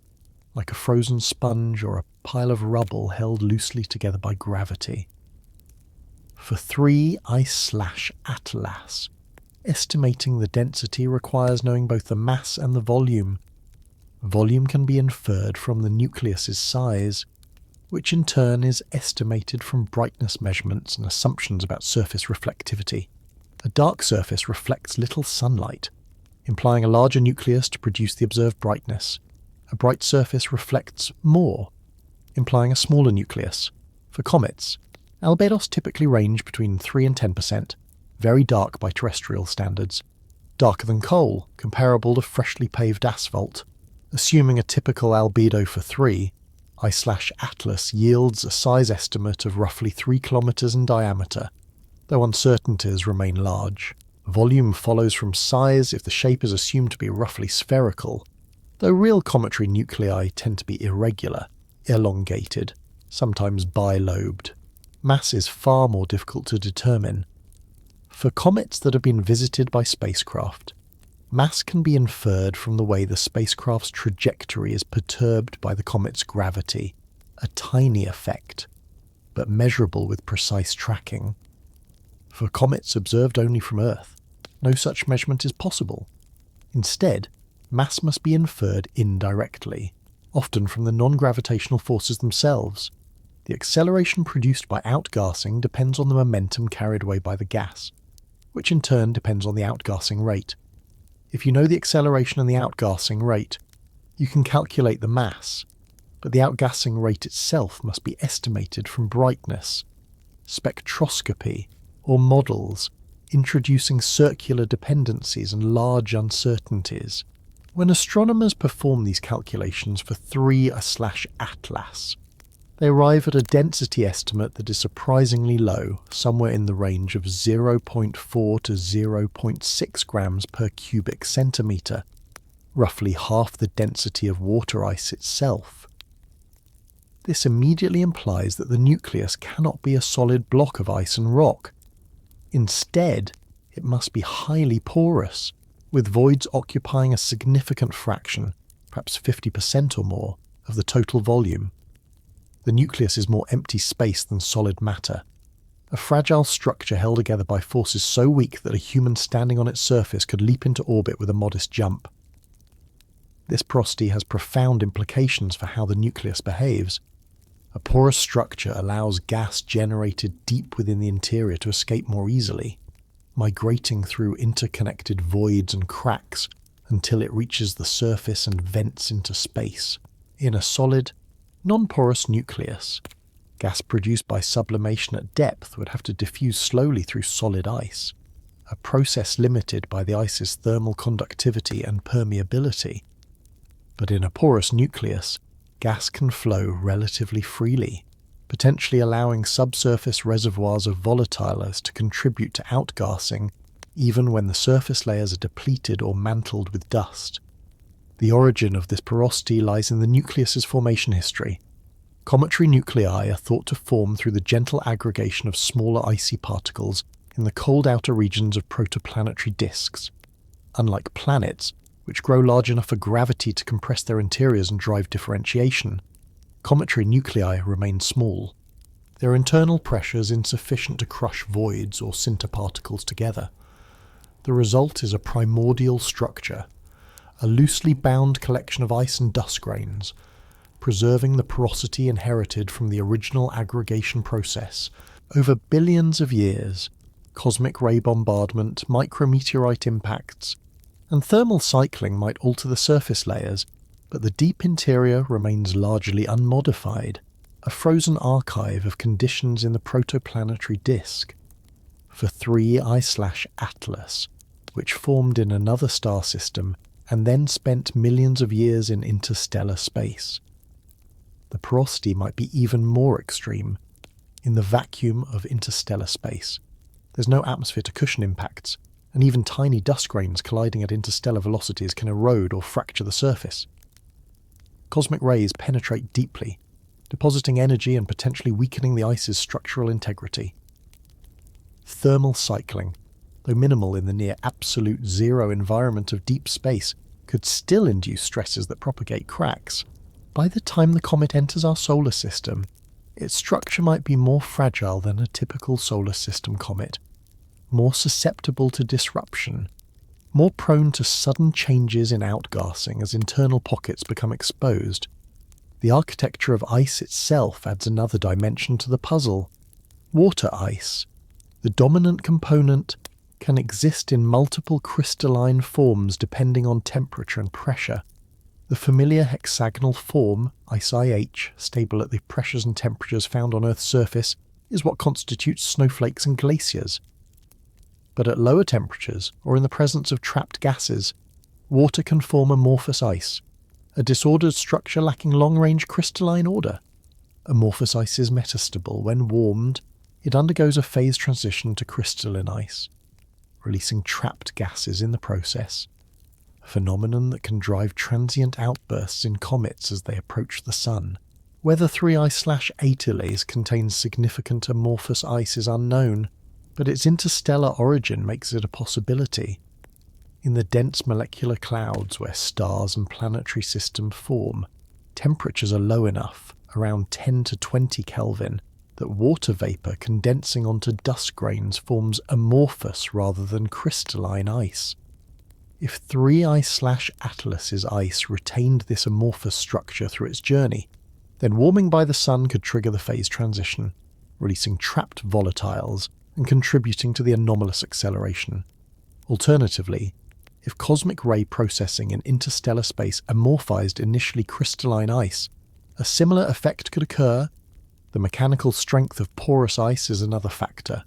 like a frozen sponge or a pile of rubble held loosely together by gravity. For 3I/Atlas, estimating the density requires knowing both the mass and the volume. Volume can be inferred from the nucleus's size, which in turn is estimated from brightness measurements and assumptions about surface reflectivity. A dark surface reflects little sunlight, implying a larger nucleus to produce the observed brightness. A bright surface reflects more, implying a smaller nucleus. For comets, albedos typically range between 3 and 10%, very dark by terrestrial standards, darker than coal, comparable to freshly paved asphalt. Assuming a typical albedo for 3I/Atlas yields a size estimate of roughly 3 kilometers in diameter, though uncertainties remain large. Volume follows from size if the shape is assumed to be roughly spherical, though real cometary nuclei tend to be irregular, elongated, sometimes bilobed. Mass is far more difficult to determine. For comets that have been visited by spacecraft, mass can be inferred from the way the spacecraft's trajectory is perturbed by the comet's gravity, a tiny effect, but measurable with precise tracking. For comets observed only from Earth, no such measurement is possible. Instead, mass must be inferred indirectly, often from the non-gravitational forces themselves. The acceleration produced by outgassing depends on the momentum carried away by the gas, which in turn depends on the outgassing rate. If you know the acceleration and the outgassing rate, you can calculate the mass, but the outgassing rate itself must be estimated from brightness, spectroscopy, or models, introducing circular dependencies and large uncertainties. When astronomers perform these calculations for 3I/Atlas, they arrive at a density estimate that is surprisingly low, somewhere in the range of 0.4 to 0.6 grams per cubic centimetre, roughly half the density of water ice itself. This immediately implies that the nucleus cannot be a solid block of ice and rock. Instead, it must be highly porous, with voids occupying a significant fraction, perhaps 50% or more, of the total volume. The nucleus is more empty space than solid matter, a fragile structure held together by forces so weak that a human standing on its surface could leap into orbit with a modest jump. This porosity has profound implications for how the nucleus behaves. A porous structure allows gas generated deep within the interior to escape more easily, migrating through interconnected voids and cracks until it reaches the surface and vents into space. In a solid, non-porous nucleus, gas produced by sublimation at depth would have to diffuse slowly through solid ice, a process limited by the ice's thermal conductivity and permeability. But in a porous nucleus, gas can flow relatively freely, potentially allowing subsurface reservoirs of volatiles to contribute to outgassing even when the surface layers are depleted or mantled with dust. The origin of this porosity lies in the nucleus's formation history. Cometary nuclei are thought to form through the gentle aggregation of smaller icy particles in the cold outer regions of protoplanetary disks. Unlike planets, which grow large enough for gravity to compress their interiors and drive differentiation, cometary nuclei remain small. Their internal pressure is insufficient to crush voids or sinter particles together. The result is a primordial structure, a loosely bound collection of ice and dust grains, preserving the porosity inherited from the original aggregation process. Over billions of years, cosmic ray bombardment, micrometeorite impacts, and thermal cycling might alter the surface layers, but the deep interior remains largely unmodified, a frozen archive of conditions in the protoplanetary disk. For 3I/Atlas, which formed in another star system and then spent millions of years in interstellar space, the porosity might be even more extreme. In the vacuum of interstellar space, there's no atmosphere to cushion impacts, and even tiny dust grains colliding at interstellar velocities can erode or fracture the surface. Cosmic rays penetrate deeply, depositing energy and potentially weakening the ice's structural integrity. Thermal cycling, though minimal in the near absolute zero environment of deep space, could still induce stresses that propagate cracks. By the time the comet enters our solar system, its structure might be more fragile than a typical solar system comet, more susceptible to disruption, more prone to sudden changes in outgassing as internal pockets become exposed. The architecture of ice itself adds another dimension to the puzzle. Water ice, the dominant component, can exist in multiple crystalline forms depending on temperature and pressure. The familiar hexagonal form, ice IH, stable at the pressures and temperatures found on Earth's surface, is what constitutes snowflakes and glaciers. But at lower temperatures, or in the presence of trapped gases, water can form amorphous ice, a disordered structure lacking long-range crystalline order. Amorphous ice is metastable. When warmed, it undergoes a phase transition to crystalline ice, releasing trapped gases in the process, a phenomenon that can drive transient outbursts in comets as they approach the Sun. Whether 3I/Ateles contains significant amorphous ice is unknown, but its interstellar origin makes it a possibility. In the dense molecular clouds where stars and planetary systems form, temperatures are low enough, around 10 to 20 Kelvin, that water vapour condensing onto dust grains forms amorphous rather than crystalline ice. If 3I/Ateles' ice retained this amorphous structure through its journey, then warming by the Sun could trigger the phase transition, releasing trapped volatiles and contributing to the anomalous acceleration. Alternatively, if cosmic ray processing in interstellar space amorphized initially crystalline ice, a similar effect could occur. The mechanical strength of porous ice is another factor.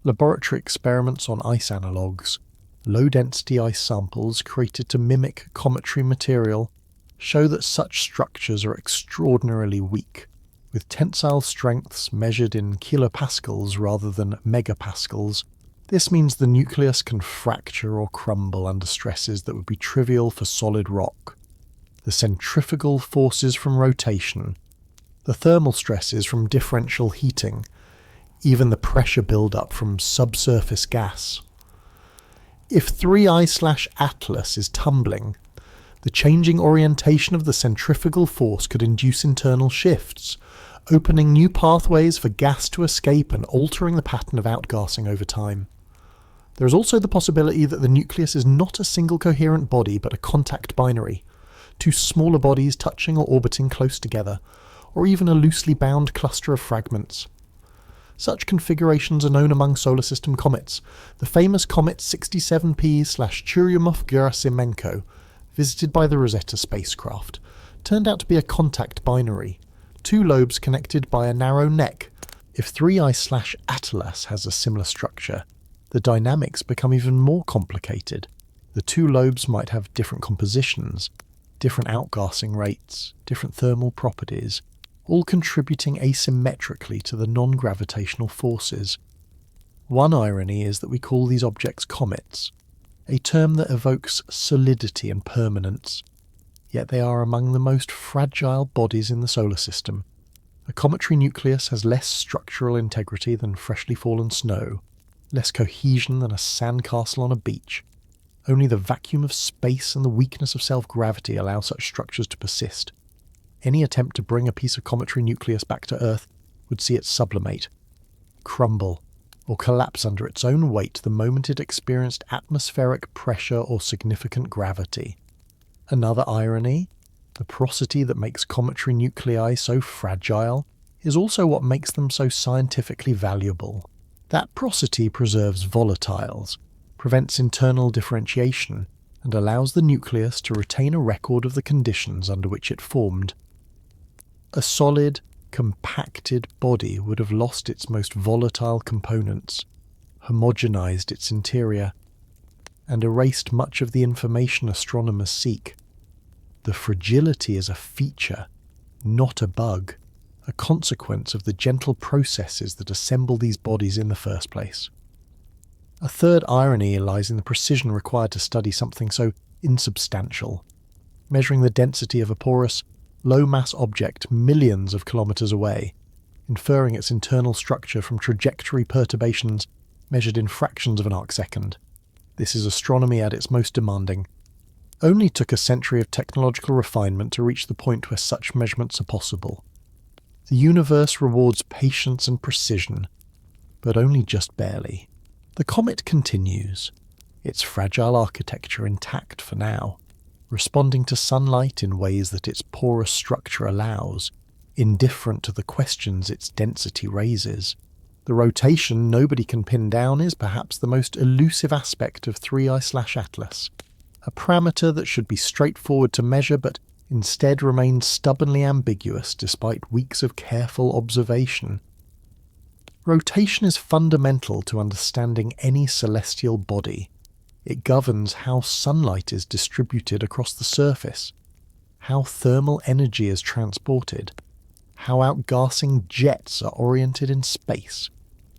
Laboratory experiments on ice analogues, low-density ice samples created to mimic cometary material, show that such structures are extraordinarily weak, with tensile strengths measured in kilopascals rather than megapascals. This means the nucleus can fracture or crumble under stresses that would be trivial for solid rock. The centrifugal forces from rotation, the thermal stresses from differential heating, even the pressure build-up from subsurface gas. If 3I/Ateles is tumbling, the changing orientation of the centrifugal force could induce internal shifts, opening new pathways for gas to escape and altering the pattern of outgassing over time. There is also the possibility that the nucleus is not a single coherent body but a contact binary, two smaller bodies touching or orbiting close together, or even a loosely bound cluster of fragments. Such configurations are known among solar system comets. The famous comet 67P/Churyumov-Gerasimenko, visited by the Rosetta spacecraft, turned out to be a contact binary, two lobes connected by a narrow neck. If 3I/Ateles has a similar structure, the dynamics become even more complicated. The two lobes might have different compositions, different outgassing rates, different thermal properties, all contributing asymmetrically to the non-gravitational forces. One irony is that we call these objects comets, a term that evokes solidity and permanence, yet they are among the most fragile bodies in the solar system. A cometary nucleus has less structural integrity than freshly fallen snow, less cohesion than a sandcastle on a beach. Only the vacuum of space and the weakness of self-gravity allow such structures to persist. Any attempt to bring a piece of cometary nucleus back to Earth would see it sublimate, crumble, or collapse under its own weight the moment it experienced atmospheric pressure or significant gravity. Another irony, the porosity that makes cometary nuclei so fragile, is also what makes them so scientifically valuable. That porosity preserves volatiles, prevents internal differentiation, and allows the nucleus to retain a record of the conditions under which it formed. A solid, compacted body would have lost its most volatile components, homogenized its interior, and erased much of the information astronomers seek. The fragility is a feature, not a bug, a consequence of the gentle processes that assemble these bodies in the first place. A third irony lies in the precision required to study something so insubstantial. Measuring the density of a porous, low-mass object millions of kilometres away, inferring its internal structure from trajectory perturbations measured in fractions of an arcsecond. This is astronomy at its most demanding. Only took a century of technological refinement to reach the point where such measurements are possible. The universe rewards patience and precision, but only just barely. The comet continues, its fragile architecture intact for now, responding to sunlight in ways that its porous structure allows, indifferent to the questions its density raises. The rotation nobody can pin down is perhaps the most elusive aspect of 3I/Atlas, a parameter that should be straightforward to measure but instead remains stubbornly ambiguous despite weeks of careful observation. Rotation is fundamental to understanding any celestial body. It governs how sunlight is distributed across the surface, how thermal energy is transported, how outgassing jets are oriented in space.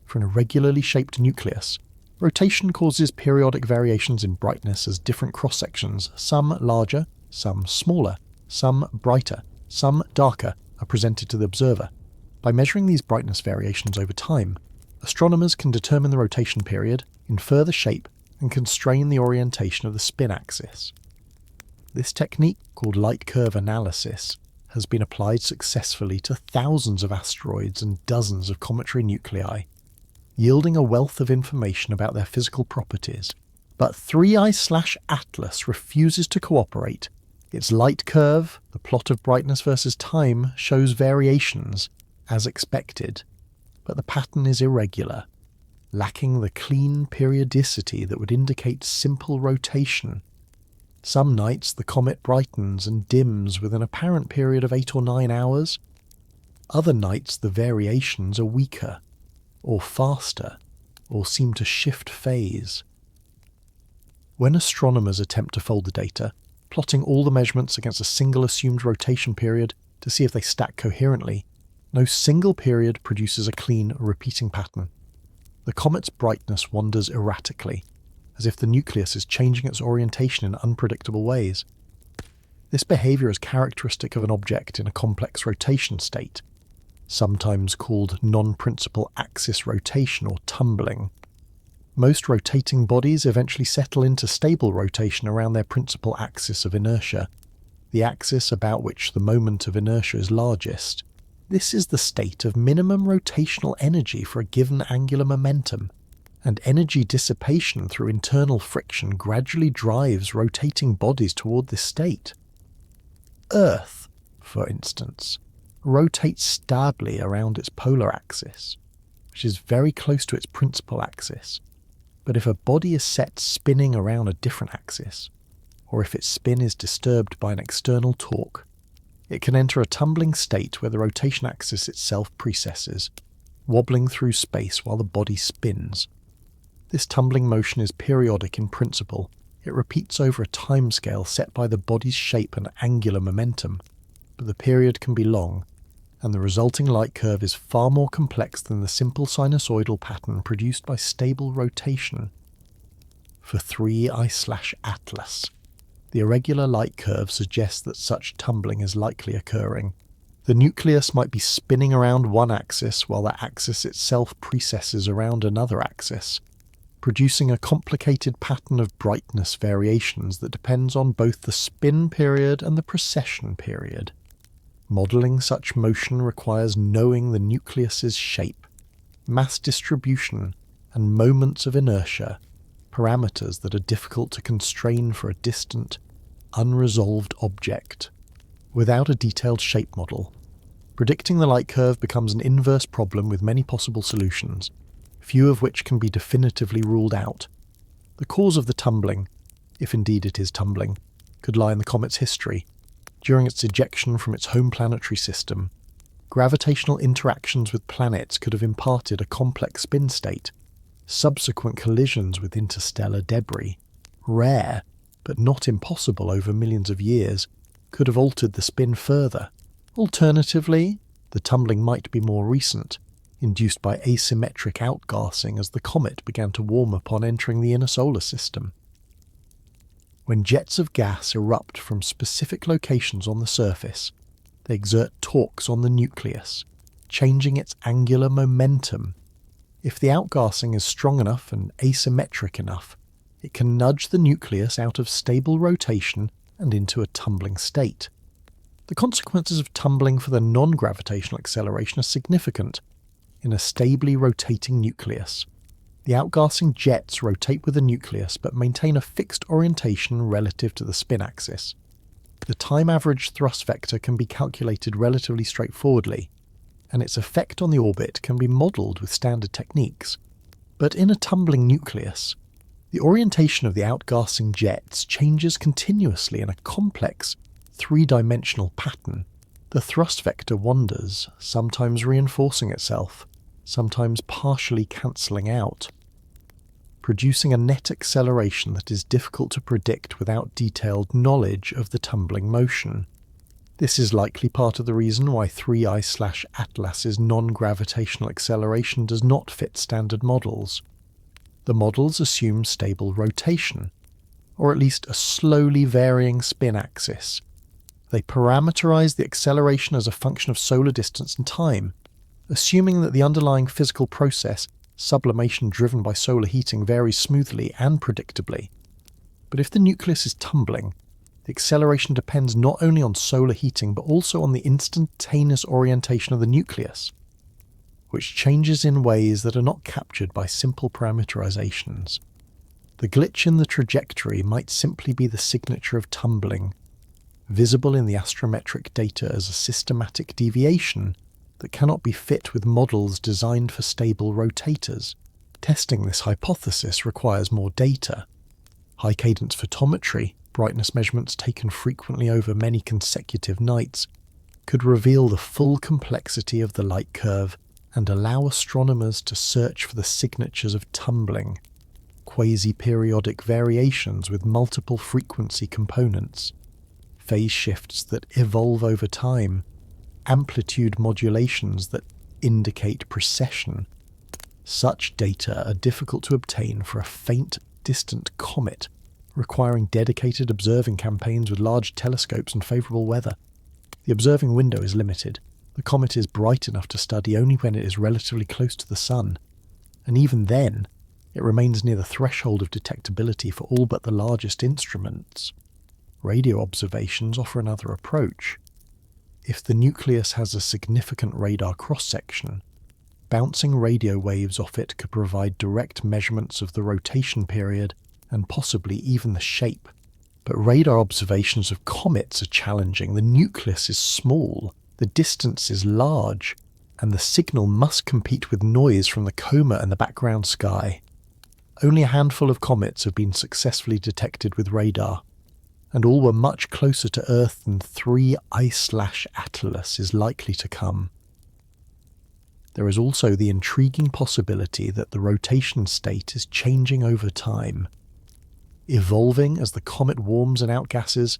For an irregularly shaped nucleus, rotation causes periodic variations in brightness as different cross-sections, some larger, some smaller, some brighter, some darker, are presented to the observer. By measuring these brightness variations over time, astronomers can determine the rotation period, infer the shape, and constrain the orientation of the spin axis. This technique, called light curve analysis, has been applied successfully to thousands of asteroids and dozens of cometary nuclei, yielding a wealth of information about their physical properties. But 3I/Atlas refuses to cooperate. Its light curve, the plot of brightness versus time, shows variations, as expected, but the pattern is irregular, lacking the clean periodicity that would indicate simple rotation. Some nights the comet brightens and dims with an apparent period of 8 or 9 hours. Other nights the variations are weaker, or faster, or seem to shift phase. When astronomers attempt to fold the data, plotting all the measurements against a single assumed rotation period to see if they stack coherently, no single period produces a clean, repeating pattern. The comet's brightness wanders erratically, as if the nucleus is changing its orientation in unpredictable ways. This behaviour is characteristic of an object in a complex rotation state, sometimes called non-principal axis rotation or tumbling. Most rotating bodies eventually settle into stable rotation around their principal axis of inertia, the axis about which the moment of inertia is largest. This is the state of minimum rotational energy for a given angular momentum, and energy dissipation through internal friction gradually drives rotating bodies toward this state. Earth, for instance, rotates stably around its polar axis, which is very close to its principal axis. But if a body is set spinning around a different axis, or if its spin is disturbed by an external torque, it can enter a tumbling state where the rotation axis itself precesses, wobbling through space while the body spins. This tumbling motion is periodic in principle. It repeats over a timescale set by the body's shape and angular momentum, but the period can be long, and the resulting light curve is far more complex than the simple sinusoidal pattern produced by stable rotation. For 3I/Atlas, the irregular light curve suggests that such tumbling is likely occurring. The nucleus might be spinning around one axis while the axis itself precesses around another axis, producing a complicated pattern of brightness variations that depends on both the spin period and the precession period. Modelling such motion requires knowing the nucleus's shape, mass distribution, and moments of inertia, parameters that are difficult to constrain for a distant, unresolved object. Without a detailed shape model, predicting the light curve becomes an inverse problem with many possible solutions, few of which can be definitively ruled out. The cause of the tumbling, if indeed it is tumbling, could lie in the comet's history. During its ejection from its home planetary system, gravitational interactions with planets could have imparted a complex spin state. Subsequent collisions with interstellar debris, rare but not impossible over millions of years, could have altered the spin further. Alternatively, the tumbling might be more recent, induced by asymmetric outgassing as the comet began to warm upon entering the inner solar system. When jets of gas erupt from specific locations on the surface, they exert torques on the nucleus, changing its angular momentum. If the outgassing is strong enough and asymmetric enough, it can nudge the nucleus out of stable rotation and into a tumbling state. The consequences of tumbling for the non-gravitational acceleration are significant. In a stably rotating nucleus, the outgassing jets rotate with the nucleus but maintain a fixed orientation relative to the spin axis. The time-averaged thrust vector can be calculated relatively straightforwardly, and its effect on the orbit can be modelled with standard techniques. But in a tumbling nucleus, the orientation of the outgassing jets changes continuously in a complex, three-dimensional pattern. The thrust vector wanders, sometimes reinforcing itself, sometimes partially cancelling out, producing a net acceleration that is difficult to predict without detailed knowledge of the tumbling motion. This is likely part of the reason why 3I/Atlas's non-gravitational acceleration does not fit standard models. The models assume stable rotation, or at least a slowly varying spin axis. They parameterize the acceleration as a function of solar distance and time, assuming that the underlying physical process, sublimation driven by solar heating, varies smoothly and predictably. But if the nucleus is tumbling, the acceleration depends not only on solar heating but also on the instantaneous orientation of the nucleus, which changes in ways that are not captured by simple parameterizations. The glitch in the trajectory might simply be the signature of tumbling, visible in the astrometric data as a systematic deviation that cannot be fit with models designed for stable rotators. Testing this hypothesis requires more data. High-cadence photometry, brightness measurements taken frequently over many consecutive nights, could reveal the full complexity of the light curve and allow astronomers to search for the signatures of tumbling, quasi-periodic variations with multiple frequency components, phase shifts that evolve over time, amplitude modulations that indicate precession. Such data are difficult to obtain for a faint, distant comet, requiring dedicated observing campaigns with large telescopes and favourable weather. The observing window is limited. The comet is bright enough to study only when it is relatively close to the Sun, and even then, it remains near the threshold of detectability for all but the largest instruments. Radio observations offer another approach. If the nucleus has a significant radar cross-section, bouncing radio waves off it could provide direct measurements of the rotation period and possibly even the shape. But radar observations of comets are challenging. The nucleus is small, the distance is large, and the signal must compete with noise from the coma and the background sky. Only a handful of comets have been successfully detected with radar, and all were much closer to Earth than 3I/Atlas is likely to come. There is also the intriguing possibility that the rotation state is changing over time, evolving as the comet warms and outgasses.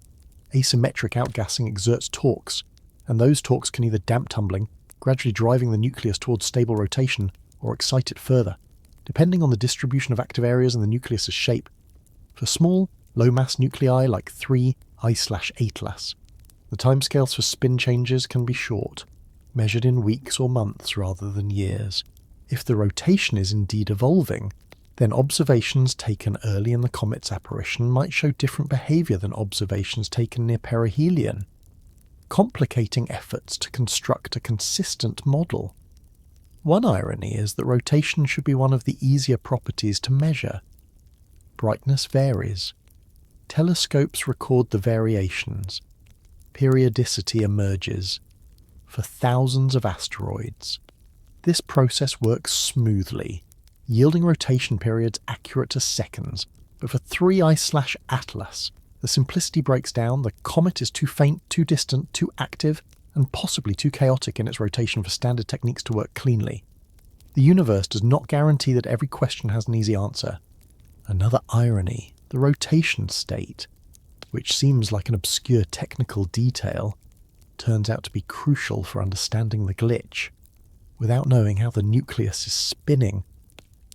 Asymmetric outgassing exerts torques, and those torques can either damp tumbling, gradually driving the nucleus towards stable rotation, or excite it further, depending on the distribution of active areas and the nucleus's shape. For small, low-mass nuclei like 3I/Atlas, the timescales for spin changes can be short, measured in weeks or months rather than years. If the rotation is indeed evolving, then observations taken early in the comet's apparition might show different behaviour than observations taken near Perihelion, complicating efforts to construct a consistent model. One irony is that rotation should be one of the easier properties to measure. Brightness varies. Telescopes record the variations. Periodicity emerges. For thousands of asteroids, this process works smoothly, yielding rotation periods accurate to seconds. But for 3I/Atlas, the simplicity breaks down. The comet is too faint, too distant, too active, and possibly too chaotic in its rotation for standard techniques to work cleanly. The universe does not guarantee that every question has an easy answer. Another irony, the rotation state, which seems like an obscure technical detail, turns out to be crucial for understanding the glitch. without knowing how the nucleus is spinning.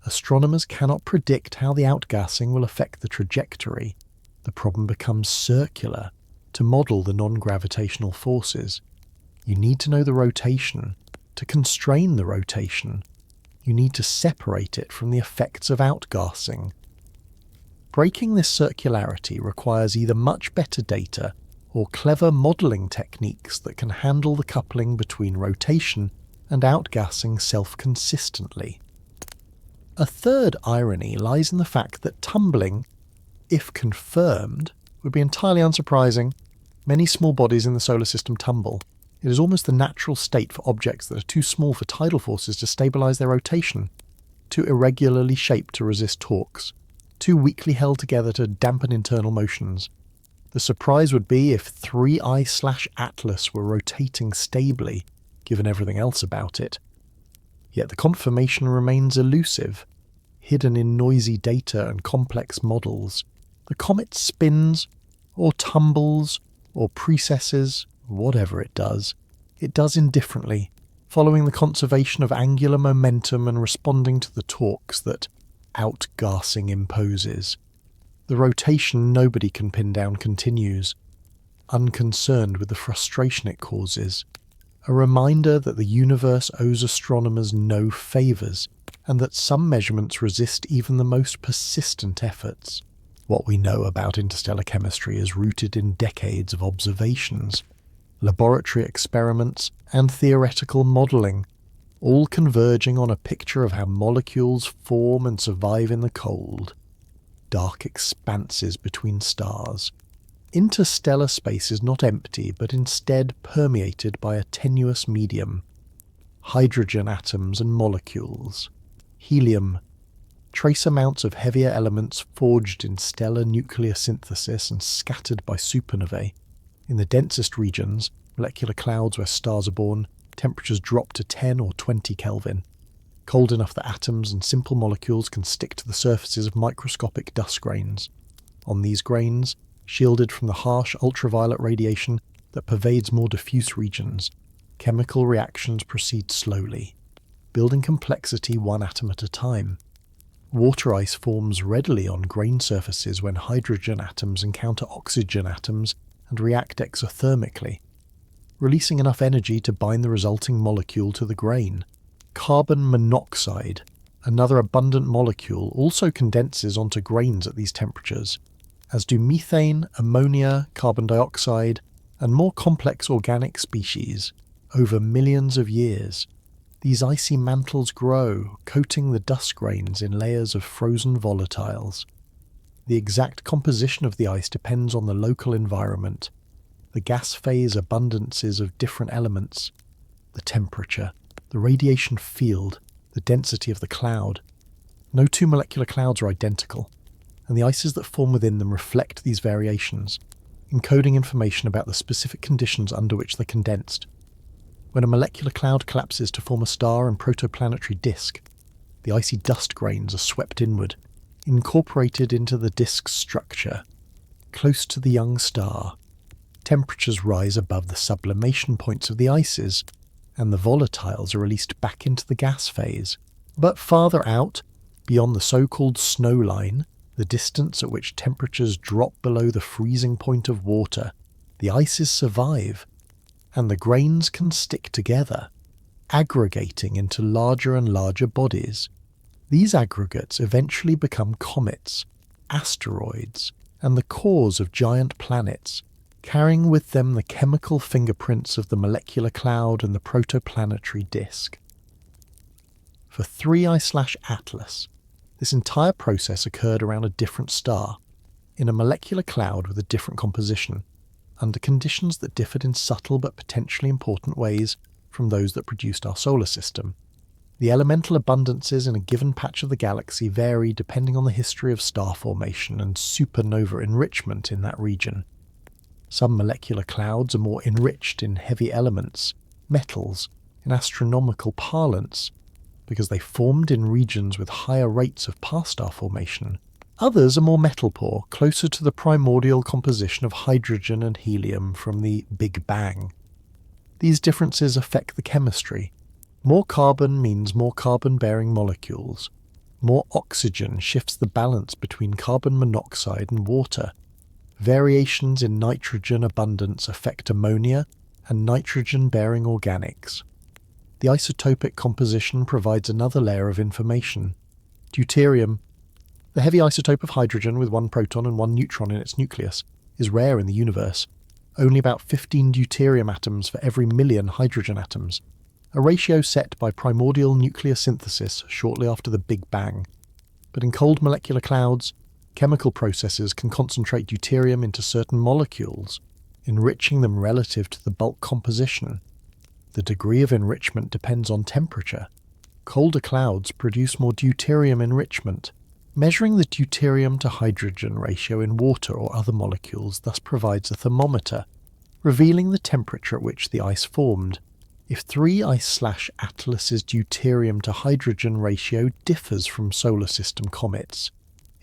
Astronomers cannot predict how the outgassing will affect the trajectory. The problem becomes circular. To model the non-gravitational forces, you need to know the rotation. To constrain the rotation, you need to separate it from the effects of outgassing. Breaking this circularity requires either much better data or clever modelling techniques that can handle the coupling between rotation and outgassing self-consistently. A third irony lies in the fact that tumbling, if confirmed, would be entirely unsurprising. Many small bodies in the solar system tumble. It is almost the natural state for objects that are too small for tidal forces to stabilise their rotation, too irregularly shaped to resist torques, too weakly held together to dampen internal motions. The surprise would be if 3I/Atlas were rotating stably, given everything else about it. Yet the confirmation remains elusive, hidden in noisy data and complex models. The comet spins, or tumbles, or precesses, whatever it does indifferently, following the conservation of angular momentum and responding to the torques that outgassing imposes. The rotation nobody can pin down continues, unconcerned with the frustration it causes. A reminder that the universe owes astronomers no favours, and that some measurements resist even the most persistent efforts. What we know about interstellar chemistry is rooted in decades of observations, laboratory experiments, and theoretical modelling, all converging on a picture of how molecules form and survive in the cold, dark expanses between stars. Interstellar space is not empty, but instead permeated by a tenuous medium. Hydrogen atoms and molecules. Helium. Trace amounts of heavier elements forged in stellar nuclear synthesis and scattered by supernovae. In the densest regions, molecular clouds where stars are born, temperatures drop to 10 or 20 Kelvin. Cold enough that atoms and simple molecules can stick to the surfaces of microscopic dust grains. On these grains, shielded from the harsh ultraviolet radiation that pervades more diffuse regions, chemical reactions proceed slowly, building complexity one atom at a time. Water ice forms readily on grain surfaces when hydrogen atoms encounter oxygen atoms and react exothermically, releasing enough energy to bind the resulting molecule to the grain. Carbon monoxide, another abundant molecule, also condenses onto grains at these temperatures, as do methane, ammonia, carbon dioxide, and more complex organic species. Over millions of years, these icy mantles grow, coating the dust grains in layers of frozen volatiles. The exact composition of the ice depends on the local environment, the gas phase abundances of different elements, the temperature, the radiation field, the density of the cloud. No two molecular clouds are identical, and the ices that form within them reflect these variations, encoding information about the specific conditions under which they're condensed. When a molecular cloud collapses to form a star and protoplanetary disk, the icy dust grains are swept inward, incorporated into the disk's structure. Close to the young star, temperatures rise above the sublimation points of the ices, and the volatiles are released back into the gas phase. But farther out, beyond the so-called snow line, the distance at which temperatures drop below the freezing point of water, the ices survive, and the grains can stick together, aggregating into larger and larger bodies. These aggregates eventually become comets, asteroids, and the cores of giant planets, carrying with them the chemical fingerprints of the molecular cloud and the protoplanetary disk. For 3I/Atlas, this entire process occurred around a different star, in a molecular cloud with a different composition, under conditions that differed in subtle but potentially important ways from those that produced our solar system. The elemental abundances in a given patch of the galaxy vary depending on the history of star formation and supernova enrichment in that region. Some molecular clouds are more enriched in heavy elements, metals, in astronomical parlance, because they formed in regions with higher rates of past star formation. Others are more metal-poor, closer to the primordial composition of hydrogen and helium from the Big Bang. These differences affect the chemistry, More carbon means more carbon-bearing molecules. More oxygen shifts the balance between carbon monoxide and water. Variations in nitrogen abundance affect ammonia and nitrogen-bearing organics. The isotopic composition provides another layer of information. Deuterium, the heavy isotope of hydrogen with 1 proton and 1 neutron in its nucleus, is rare in the universe. Only about 15 deuterium atoms for every million hydrogen atoms, a ratio set by primordial nuclear synthesis shortly after the Big Bang. But in cold molecular clouds, chemical processes can concentrate deuterium into certain molecules, enriching them relative to the bulk composition. The degree of enrichment depends on temperature. Colder clouds produce more deuterium enrichment. Measuring the deuterium to hydrogen ratio in water or other molecules thus provides a thermometer, revealing the temperature at which the ice formed. If 3I/Atlas's deuterium to hydrogen ratio differs from solar system comets,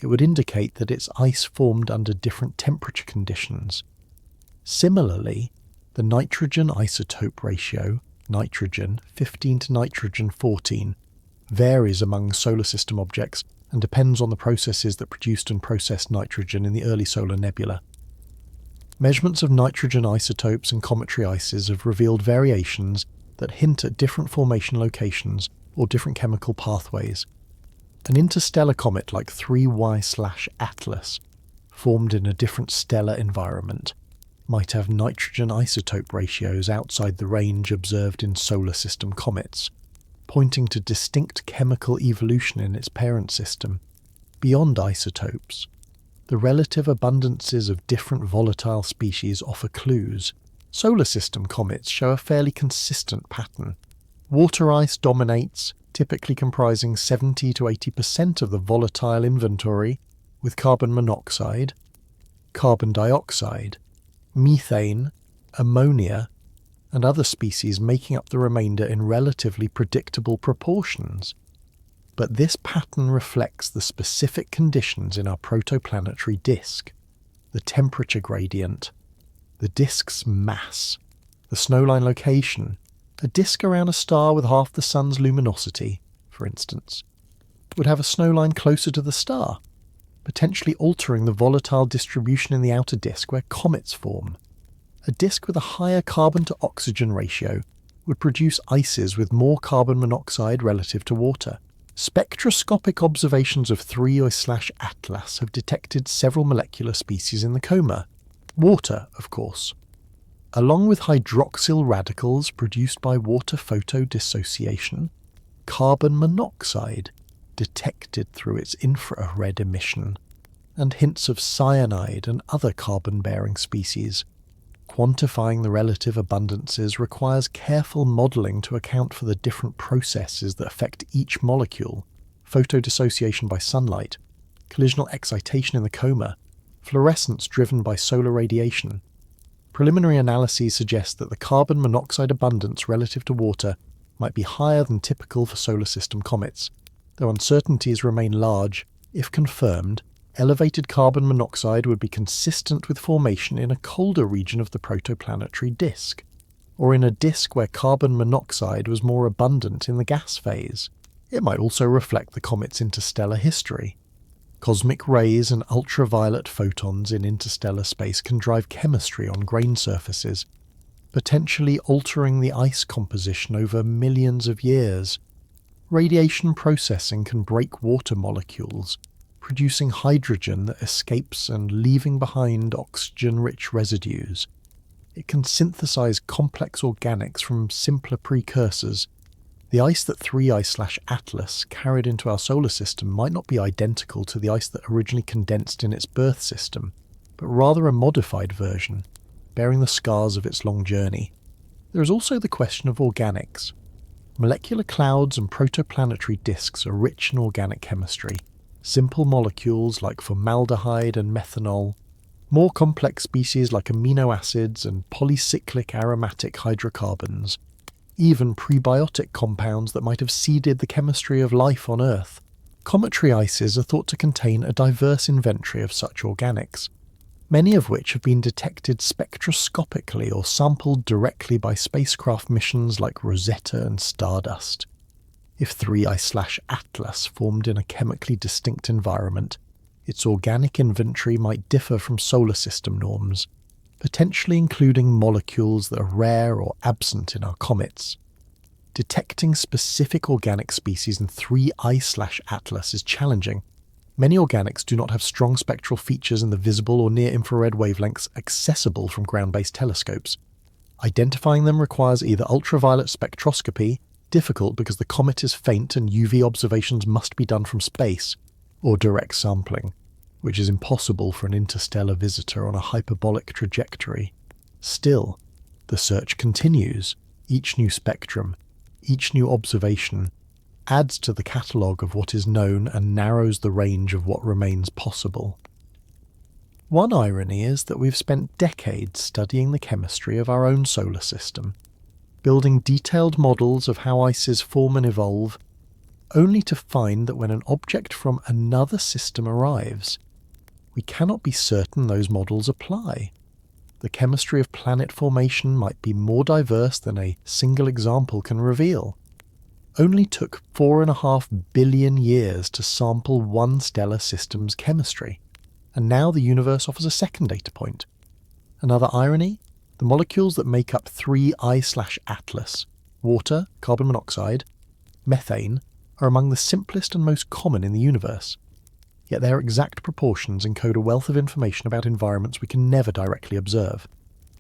it would indicate that its ice formed under different temperature conditions. Similarly, the nitrogen isotope ratio, nitrogen 15 to nitrogen 14, varies among solar system objects and depends on the processes that produced and processed nitrogen in the early solar nebula. Measurements of nitrogen isotopes and cometary ices have revealed variations that hint at different formation locations or different chemical pathways. An interstellar comet like 3Y/Atlas, formed in a different stellar environment, might have nitrogen isotope ratios outside the range observed in solar system comets, pointing to distinct chemical evolution in its parent system. Beyond isotopes, the relative abundances of different volatile species offer clues. Solar system comets show a fairly consistent pattern. Water ice dominates, typically comprising 70 to 80% of the volatile inventory, with carbon monoxide, carbon dioxide, methane, ammonia, and other species making up the remainder in relatively predictable proportions. But this pattern reflects the specific conditions in our protoplanetary disk: the temperature gradient, the disk's mass, the snowline location. A disk around a star with half the sun's luminosity, for instance, would have a snowline closer to the star, potentially altering the volatile distribution in the outer disk where comets form. A disk with a higher carbon-to-oxygen ratio would produce ices with more carbon monoxide relative to water. Spectroscopic observations of 3I/Atlas have detected several molecular species in the coma. Water, of course, along with hydroxyl radicals produced by water photodissociation, carbon monoxide, detected through its infrared emission, and hints of cyanide and other carbon-bearing species. Quantifying the relative abundances requires careful modelling to account for the different processes that affect each molecule: photodissociation by sunlight, collisional excitation in the coma, fluorescence driven by solar radiation. Preliminary analyses suggest that the carbon monoxide abundance relative to water might be higher than typical for solar system comets. Though uncertainties remain large, if confirmed, elevated carbon monoxide would be consistent with formation in a colder region of the protoplanetary disk, or in a disk where carbon monoxide was more abundant in the gas phase. It might also reflect the comet's interstellar history. Cosmic rays and ultraviolet photons in interstellar space can drive chemistry on grain surfaces, potentially altering the ice composition over millions of years. Radiation processing can break water molecules, producing hydrogen that escapes and leaving behind oxygen-rich residues. It can synthesize complex organics from simpler precursors. The ice that 3I/Atlas carried into our solar system might not be identical to the ice that originally condensed in its birth system, but rather a modified version, bearing the scars of its long journey. There is also the question of organics. Molecular clouds and protoplanetary disks are rich in organic chemistry. Simple molecules like formaldehyde and methanol, more complex species like amino acids and polycyclic aromatic hydrocarbons, even prebiotic compounds that might have seeded the chemistry of life on Earth. Cometary ices are thought to contain a diverse inventory of such organics. many of which have been detected spectroscopically or sampled directly by spacecraft missions like Rosetta and Stardust. If 3I/Atlas formed in a chemically distinct environment, its organic inventory might differ from solar system norms, potentially including molecules that are rare or absent in our comets. Detecting specific organic species in 3I/Atlas is challenging. Many organics do not have strong spectral features in the visible or near-infrared wavelengths accessible from ground-based telescopes. Identifying them requires either ultraviolet spectroscopy, difficult because the comet is faint and UV observations must be done from space, or direct sampling, which is impossible for an interstellar visitor on a hyperbolic trajectory. Still, the search continues. Each new spectrum, each new observation, adds to the catalogue of what is known and narrows the range of what remains possible. One irony is that we've spent decades studying the chemistry of our own solar system, building detailed models of how ices form and evolve, only to find that when an object from another system arrives, we cannot be certain those models apply. The chemistry of planet formation might be more diverse than a single example can reveal. Only took 4.5 billion years to sample one stellar system's chemistry, and now the universe offers a second data point. Another irony? The molecules that make up 3I/Atlas, water, carbon monoxide, methane, are among the simplest and most common in the universe. Yet their exact proportions encode a wealth of information about environments we can never directly observe.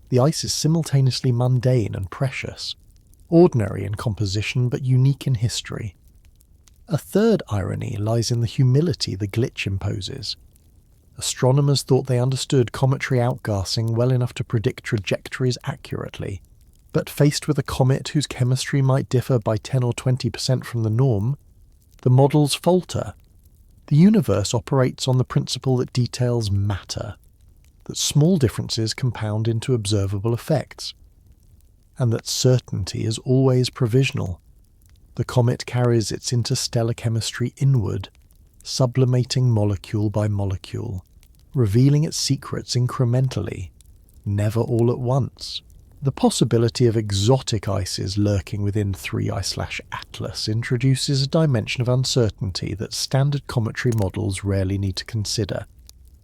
The ice is simultaneously mundane and precious, ordinary in composition but unique in history. A third irony lies in the humility the glitch imposes. Astronomers thought they understood cometary outgassing well enough to predict trajectories accurately, but faced with a comet whose chemistry might differ by 10 or 20% from the norm, the models falter. The universe operates on the principle that details matter, that small differences compound into observable effects, and that certainty is always provisional. The comet carries its interstellar chemistry inward, sublimating molecule by molecule, revealing its secrets incrementally, never all at once. The possibility of exotic ices lurking within 3I/Atlas introduces a dimension of uncertainty that standard cometary models rarely need to consider.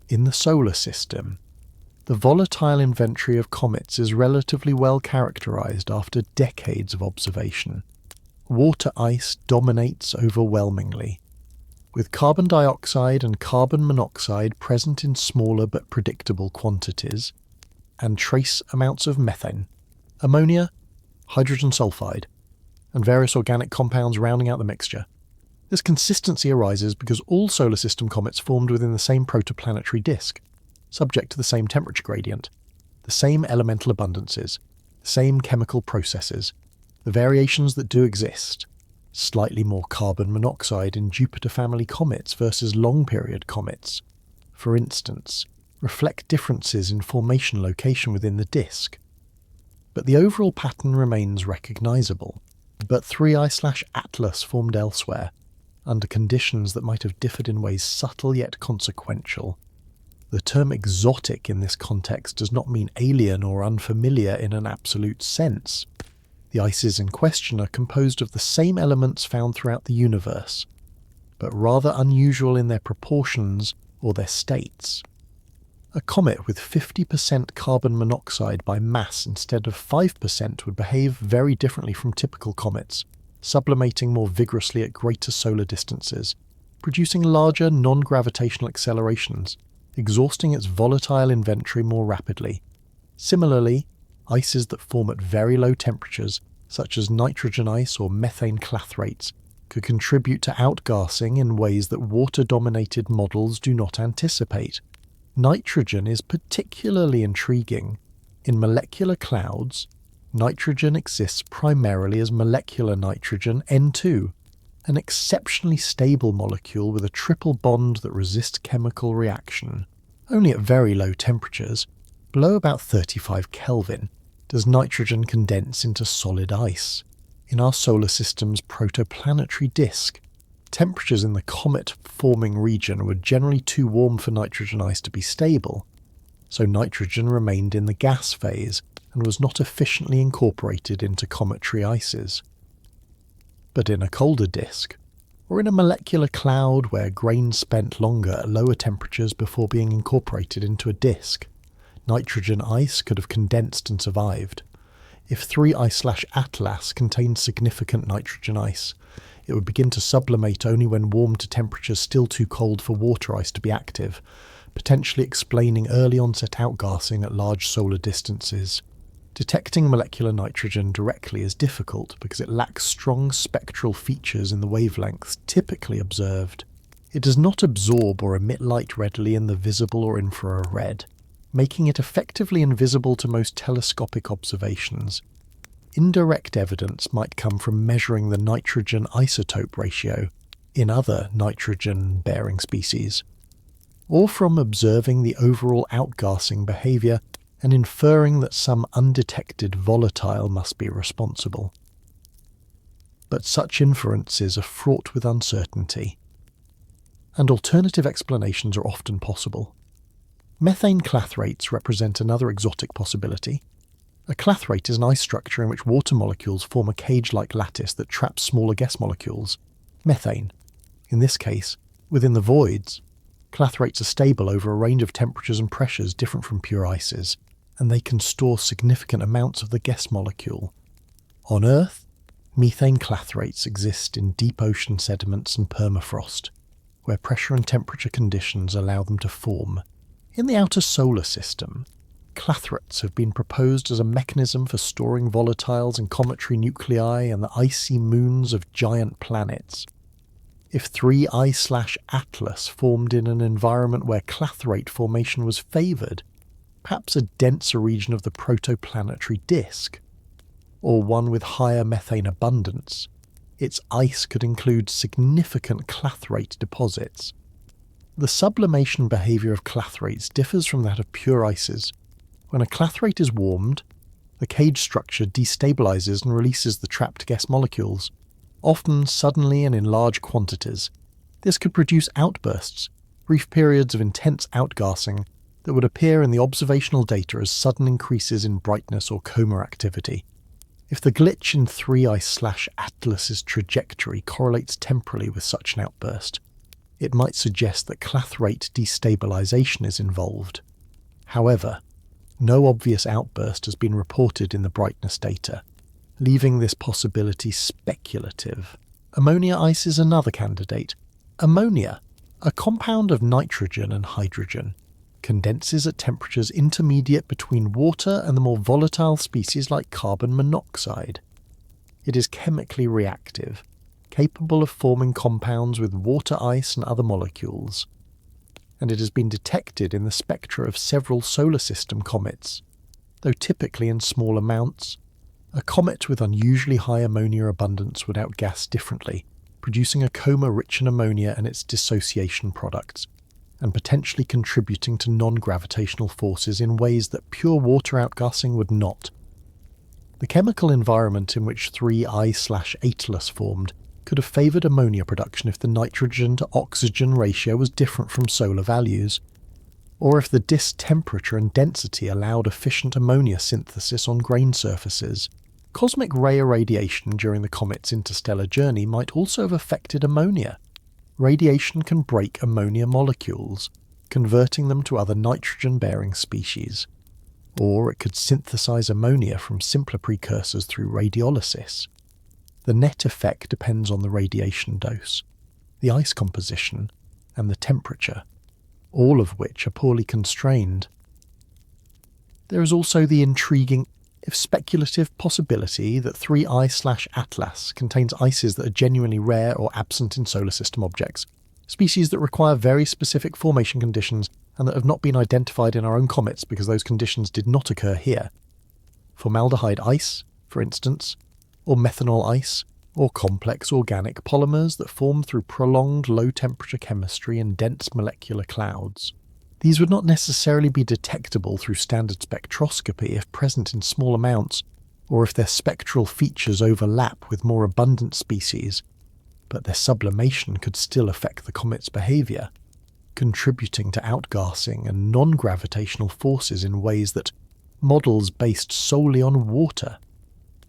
In the solar system, the volatile inventory of comets is relatively well characterized after decades of observation. Water ice dominates overwhelmingly, with carbon dioxide and carbon monoxide present in smaller but predictable quantities, and trace amounts of methane, ammonia, hydrogen sulfide, and various organic compounds rounding out the mixture. This consistency arises because all solar system comets formed within the same protoplanetary disk, subject to the same temperature gradient, the same elemental abundances, the same chemical processes. The variations that do exist, slightly more carbon monoxide in Jupiter family comets versus long-period comets, for instance, reflect differences in formation location within the disk. But the overall pattern remains recognizable. But 3I/Atlas formed elsewhere, under conditions that might have differed in ways subtle yet consequential. The term exotic in this context does not mean alien or unfamiliar in an absolute sense. The ices in question are composed of the same elements found throughout the universe, but rather unusual in their proportions or their states. A comet with 50% carbon monoxide by mass instead of 5% would behave very differently from typical comets, sublimating more vigorously at greater solar distances, producing larger non-gravitational accelerations, exhausting its volatile inventory more rapidly. Similarly, ices that form at very low temperatures, such as nitrogen ice or methane clathrates, could contribute to outgassing in ways that water-dominated models do not anticipate. Nitrogen is particularly intriguing. In molecular clouds, nitrogen exists primarily as molecular nitrogen N2, an exceptionally stable molecule with a triple bond that resists chemical reaction. Only at very low temperatures, below about 35 Kelvin, does nitrogen condense into solid ice. In our solar system's protoplanetary disk, temperatures in the comet-forming region were generally too warm for nitrogen ice to be stable, so nitrogen remained in the gas phase and was not efficiently incorporated into cometary ices. But in a colder disk, or in a molecular cloud where grains spent longer at lower temperatures before being incorporated into a disk, nitrogen ice could have condensed and survived. If 3I/Atlas contained significant nitrogen ice, it would begin to sublimate only when warmed to temperatures still too cold for water ice to be active, potentially explaining early onset outgassing at large solar distances. Detecting molecular nitrogen directly is difficult because it lacks strong spectral features in the wavelengths typically observed. It does not absorb or emit light readily in the visible or infrared, making it effectively invisible to most telescopic observations. Indirect evidence might come from measuring the nitrogen isotope ratio in other nitrogen-bearing species, or from observing the overall outgassing behaviour and inferring that some undetected volatile must be responsible. But such inferences are fraught with uncertainty, and alternative explanations are often possible. Methane clathrates represent another exotic possibility. A clathrate is an ice structure in which water molecules form a cage-like lattice that traps smaller gas molecules, methane. In this case, within the voids, clathrates are stable over a range of temperatures and pressures different from pure ices, and they can store significant amounts of the gas molecule. On Earth, methane clathrates exist in deep ocean sediments and permafrost, where pressure and temperature conditions allow them to form. In the outer solar system, clathrates have been proposed as a mechanism for storing volatiles in cometary nuclei and the icy moons of giant planets. If 3I/Atlas formed in an environment where clathrate formation was favoured, perhaps a denser region of the protoplanetary disk, or one with higher methane abundance, its ice could include significant clathrate deposits. The sublimation behaviour of clathrates differs from that of pure ices. When a clathrate is warmed, the cage structure destabilises and releases the trapped gas molecules, often suddenly and in large quantities. This could produce outbursts, brief periods of intense outgassing that would appear in the observational data as sudden increases in brightness or coma activity. If the glitch in 3I/Atlas's trajectory correlates temporally with such an outburst, it might suggest that clathrate destabilisation is involved. However, no obvious outburst has been reported in the brightness data, leaving this possibility speculative. Ammonia ice is another candidate. Ammonia, a compound of nitrogen and hydrogen, condenses at temperatures intermediate between water and the more volatile species like carbon monoxide. It is chemically reactive, capable of forming compounds with water ice and other molecules, and it has been detected in the spectra of several solar system comets, though typically in small amounts. A comet with unusually high ammonia abundance would outgas differently, producing a coma rich in ammonia and its dissociation products, and potentially contributing to non-gravitational forces in ways that pure water outgassing would not. The chemical environment in which 3I/Atlas formed could have favoured ammonia production if the nitrogen to oxygen ratio was different from solar values, or if the disk temperature and density allowed efficient ammonia synthesis on grain surfaces. Cosmic ray irradiation during the comet's interstellar journey might also have affected ammonia. Radiation can break ammonia molecules, converting them to other nitrogen-bearing species, or it could synthesize ammonia from simpler precursors through radiolysis. The net effect depends on the radiation dose, the ice composition, and the temperature, all of which are poorly constrained. There is also the intriguing, if speculative, possibility that 3I/Atlas contains ices that are genuinely rare or absent in solar system objects, species that require very specific formation conditions and that have not been identified in our own comets because those conditions did not occur here. Formaldehyde ice, for instance, or methanol ice, or complex organic polymers that form through prolonged low-temperature chemistry in dense molecular clouds. These would not necessarily be detectable through standard spectroscopy if present in small amounts, or if their spectral features overlap with more abundant species, but their sublimation could still affect the comet's behaviour. contributing to outgassing and non-gravitational forces in ways that models based solely on water,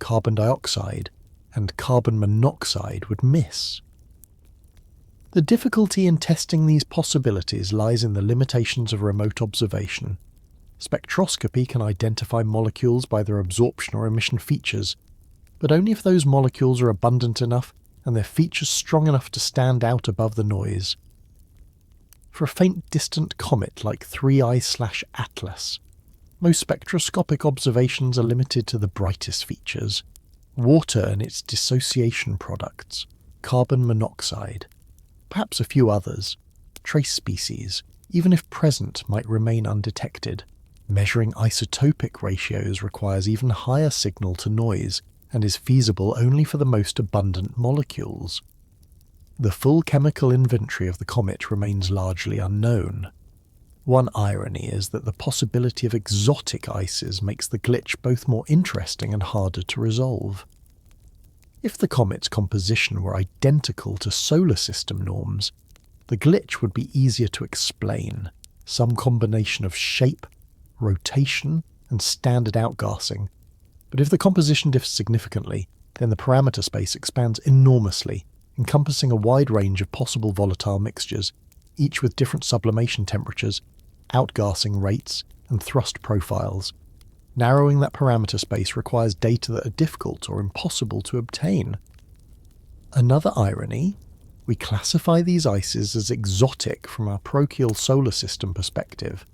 carbon dioxide, and carbon monoxide would miss. The difficulty in testing these possibilities lies in the limitations of remote observation. Spectroscopy can identify molecules by their absorption or emission features, but only if those molecules are abundant enough and their features strong enough to stand out above the noise. For a faint distant comet like 3I/Atlas, most spectroscopic observations are limited to the brightest features: water and its dissociation products, carbon monoxide. Perhaps a few others, trace species, even if present, might remain undetected. Measuring isotopic ratios requires even higher signal to noise and is feasible only for the most abundant molecules. The full chemical inventory of the comet remains largely unknown. One irony is that the possibility of exotic ices makes the glitch both more interesting and harder to resolve. If the comet's composition were identical to solar system norms, the glitch would be easier to explain, some combination of shape, rotation, and standard outgassing. But if the composition differs significantly, then the parameter space expands enormously, encompassing a wide range of possible volatile mixtures, each with different sublimation temperatures, outgassing rates, and thrust profiles. Narrowing that parameter space requires data that are difficult or impossible to obtain. Another irony: we classify these ices as exotic from our parochial solar system perspective.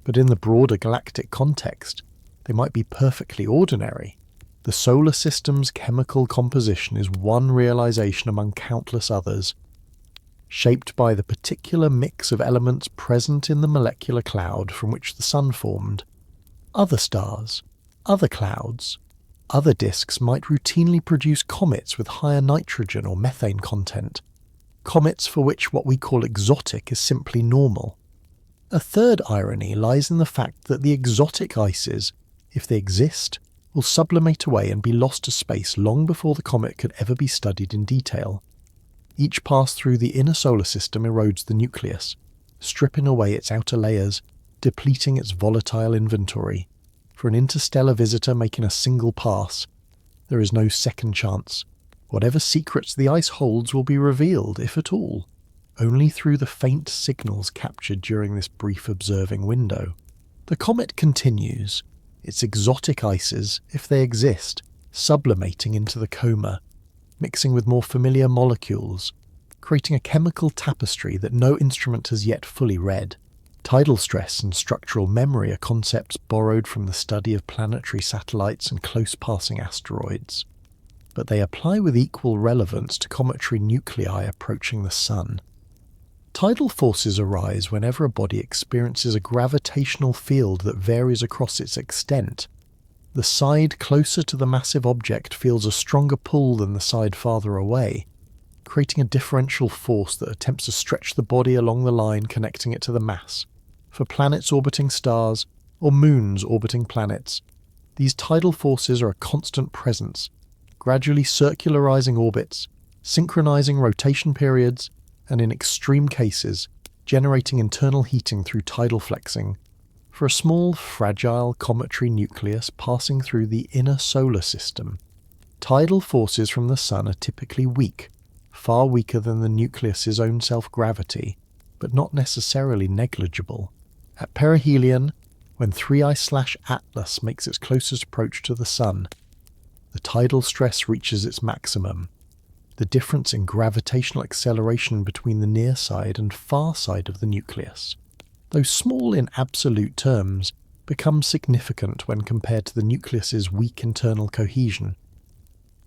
But in the broader galactic context, they might be perfectly ordinary. The solar system's chemical composition is one realization among countless others, shaped by the particular mix of elements present in the molecular cloud from which the Sun formed. Other stars, other clouds, other disks might routinely produce comets with higher nitrogen or methane content, comets for which what we call exotic is simply normal. A third irony lies in the fact that the exotic ices, if they exist, will sublimate away and be lost to space long before the comet could ever be studied in detail. Each pass through the inner solar system erodes the nucleus, stripping away its outer layers, depleting its volatile inventory. For an interstellar visitor making a single pass, there is no second chance. Whatever secrets the ice holds will be revealed, if at all, only through the faint signals captured during this brief observing window. The comet continues, its exotic ices, if they exist, sublimating into the coma, mixing with more familiar molecules, creating a chemical tapestry that no instrument has yet fully read. Tidal stress and structural memory are concepts borrowed from the study of planetary satellites and close-passing asteroids, but they apply with equal relevance to cometary nuclei approaching the Sun. Tidal forces arise whenever a body experiences a gravitational field that varies across its extent. The side closer to the massive object feels a stronger pull than the side farther away, creating a differential force that attempts to stretch the body along the line connecting it to the mass. For planets orbiting stars, or moons orbiting planets, these tidal forces are a constant presence, gradually circularizing orbits, synchronizing rotation periods, and in extreme cases, generating internal heating through tidal flexing. For a small, fragile cometary nucleus passing through the inner solar system, tidal forces from the Sun are typically weak, far weaker than the nucleus's own self-gravity, but not necessarily negligible. At Perihelion, when 3I/Atlas makes its closest approach to the Sun, the tidal stress reaches its maximum. The difference in gravitational acceleration between the near side and far side of the nucleus, though small in absolute terms, becomes significant when compared to the nucleus's weak internal cohesion.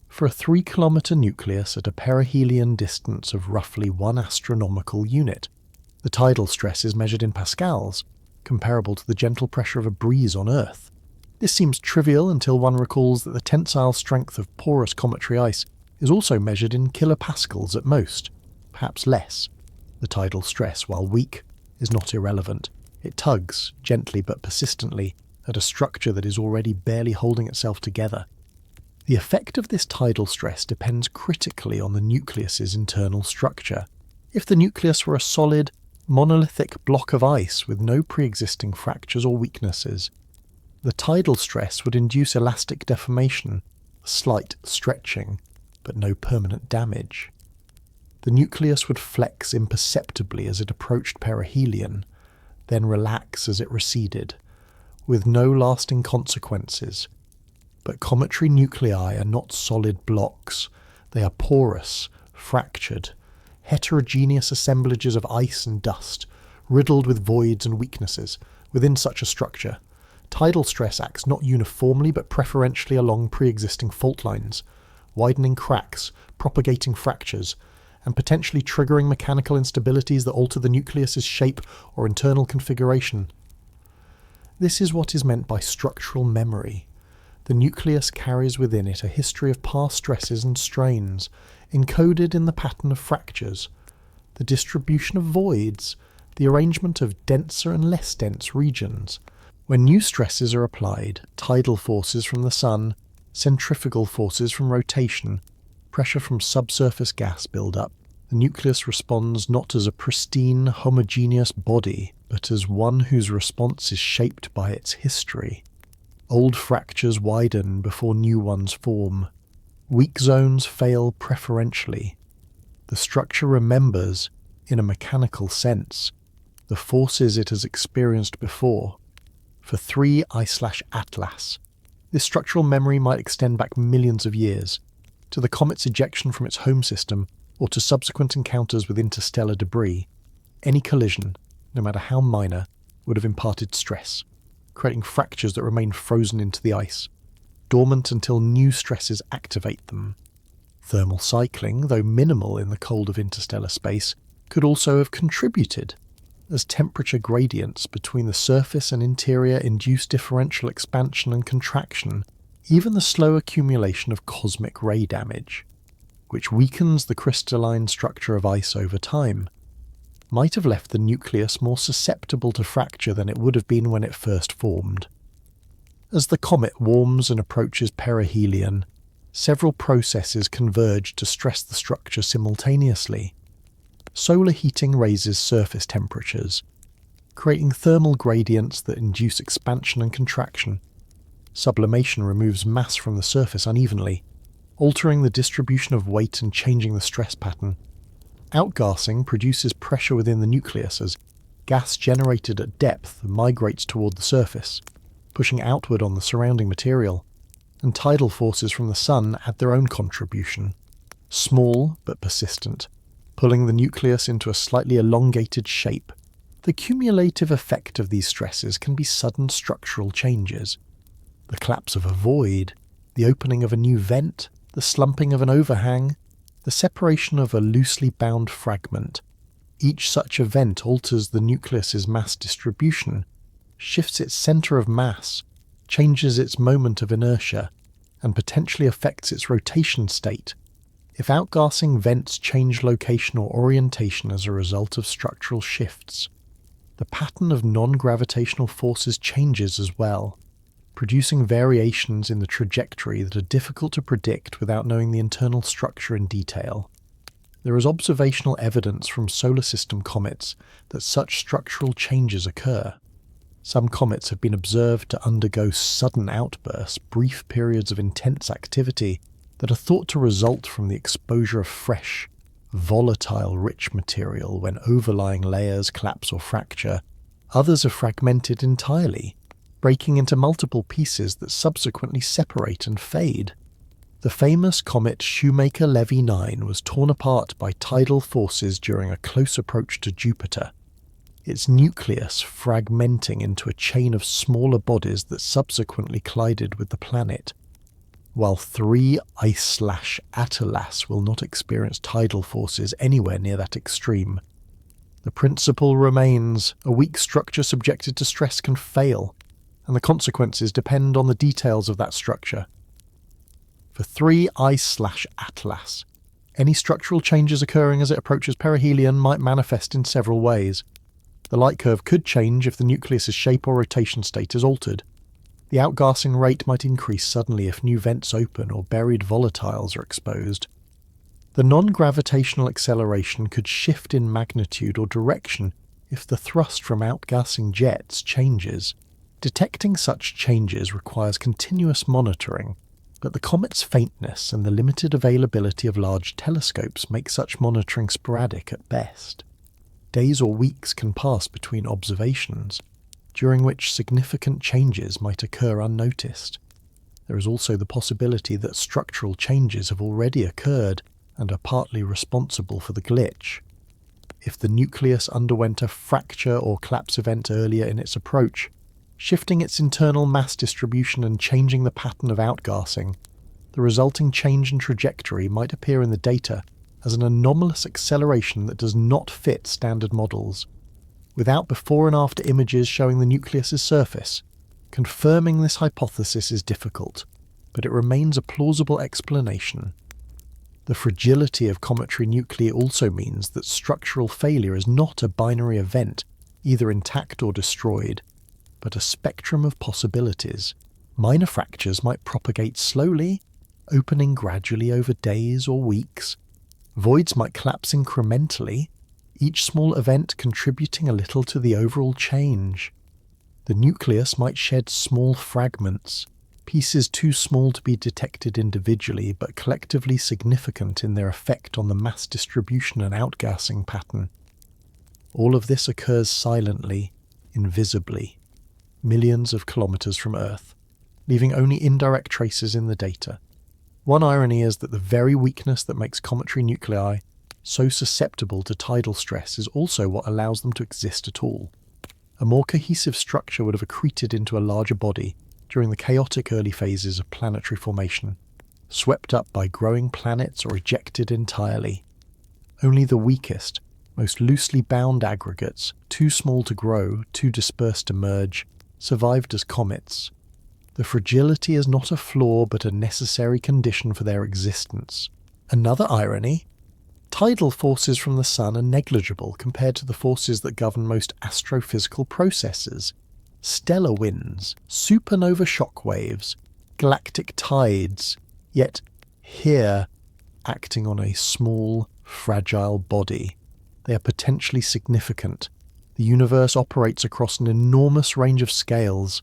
For a 3-kilometre nucleus at a perihelion distance of roughly 1 astronomical unit, the tidal stress is measured in pascals, comparable to the gentle pressure of a breeze on Earth. This seems trivial until one recalls that the tensile strength of porous cometary ice is also measured in kilopascals at most, perhaps less. The tidal stress, while weak, is not irrelevant. It tugs, gently but persistently, at a structure that is already barely holding itself together. The effect of this tidal stress depends critically on the nucleus's internal structure. If the nucleus were a solid, monolithic block of ice with no pre-existing fractures or weaknesses. The tidal stress would induce elastic deformation, slight stretching, but no permanent damage. The nucleus would flex imperceptibly as it approached perihelion, then relax as it receded, with no lasting consequences. But cometary nuclei are not solid blocks. They are porous, fractured, heterogeneous assemblages of ice and dust, riddled with voids and weaknesses. Within such a structure, tidal stress acts not uniformly but preferentially along pre-existing fault lines, widening cracks, propagating fractures, and potentially triggering mechanical instabilities that alter the nucleus's shape or internal configuration. This is what is meant by structural memory. The nucleus carries within it a history of past stresses and strains, encoded in the pattern of fractures, the distribution of voids, the arrangement of denser and less dense regions. When new stresses are applied, tidal forces from the sun, centrifugal forces from rotation, pressure from subsurface gas build-up, the nucleus responds not as a pristine, homogeneous body, but as one whose response is shaped by its history. Old fractures widen before new ones form. Weak zones fail preferentially. The structure remembers, in a mechanical sense, the forces it has experienced before. For 3I/Atlas, this structural memory might extend back millions of years, to the comet's ejection from its home system, or to subsequent encounters with interstellar debris. Any collision, no matter how minor, would have imparted stress, creating fractures that remain frozen into the ice, dormant until new stresses activate them. Thermal cycling, though minimal in the cold of interstellar space, could also have contributed, as temperature gradients between the surface and interior induce differential expansion and contraction, even the slow accumulation of cosmic ray damage, which weakens the crystalline structure of ice over time, might have left the nucleus more susceptible to fracture than it would have been when it first formed. As the comet warms and approaches perihelion, several processes converge to stress the structure simultaneously. Solar heating raises surface temperatures, creating thermal gradients that induce expansion and contraction. Sublimation removes mass from the surface unevenly, altering the distribution of weight and changing the stress pattern. Outgassing produces pressure within the nucleus as gas generated at depth migrates toward the surface, pushing outward on the surrounding material, and tidal forces from the sun add their own contribution, small but persistent, pulling the nucleus into a slightly elongated shape. The cumulative effect of these stresses can be sudden structural changes. The collapse of a void, the opening of a new vent, the slumping of an overhang, the separation of a loosely bound fragment. Each such event alters the nucleus's mass distribution, shifts its center of mass, changes its moment of inertia, and potentially affects its rotation state. If outgassing vents change location or orientation as a result of structural shifts, the pattern of non-gravitational forces changes as well, producing variations in the trajectory that are difficult to predict without knowing the internal structure in detail. There is observational evidence from solar system comets that such structural changes occur. Some comets have been observed to undergo sudden outbursts, brief periods of intense activity that are thought to result from the exposure of fresh, volatile rich material when overlying layers collapse or fracture. Others are fragmented entirely, breaking into multiple pieces that subsequently separate and fade. The famous comet Shoemaker-Levy 9 was torn apart by tidal forces during a close approach to Jupiter, its nucleus fragmenting into a chain of smaller bodies that subsequently collided with the planet. While 3I/Atlas will not experience tidal forces anywhere near that extreme, the principle remains: a weak structure subjected to stress can fail, and the consequences depend on the details of that structure. For 3I/Atlas, any structural changes occurring as it approaches perihelion might manifest in several ways. The light curve could change if the nucleus's shape or rotation state is altered. The outgassing rate might increase suddenly if new vents open or buried volatiles are exposed. The non-gravitational acceleration could shift in magnitude or direction if the thrust from outgassing jets changes. Detecting such changes requires continuous monitoring, but the comet's faintness and the limited availability of large telescopes make such monitoring sporadic at best. Days or weeks can pass between observations, during which significant changes might occur unnoticed. There is also the possibility that structural changes have already occurred and are partly responsible for the glitch. If the nucleus underwent a fracture or collapse event earlier in its approach, shifting its internal mass distribution and changing the pattern of outgassing, the resulting change in trajectory might appear in the data as an anomalous acceleration that does not fit standard models. Without before and after images showing the nucleus's surface, confirming this hypothesis is difficult, but it remains a plausible explanation. The fragility of cometary nuclei also means that structural failure is not a binary event, either intact or destroyed, but a spectrum of possibilities. Minor fractures might propagate slowly, opening gradually over days or weeks. Voids might collapse incrementally, each small event contributing a little to the overall change. The nucleus might shed small fragments, pieces too small to be detected individually but collectively significant in their effect on the mass distribution and outgassing pattern. All of this occurs silently, invisibly, millions of kilometers from Earth, leaving only indirect traces in the data. One irony is that the very weakness that makes cometary nuclei so susceptible to tidal stress is also what allows them to exist at all. A more cohesive structure would have accreted into a larger body during the chaotic early phases of planetary formation, swept up by growing planets or ejected entirely. Only the weakest, most loosely bound aggregates, too small to grow, too dispersed to merge, survived as comets. The fragility is not a flaw but a necessary condition for their existence. Another irony: tidal forces from the Sun are negligible compared to the forces that govern most astrophysical processes. Stellar winds, supernova shock waves, galactic tides, yet here, acting on a small, fragile body, they are potentially significant. The universe operates across an enormous range of scales,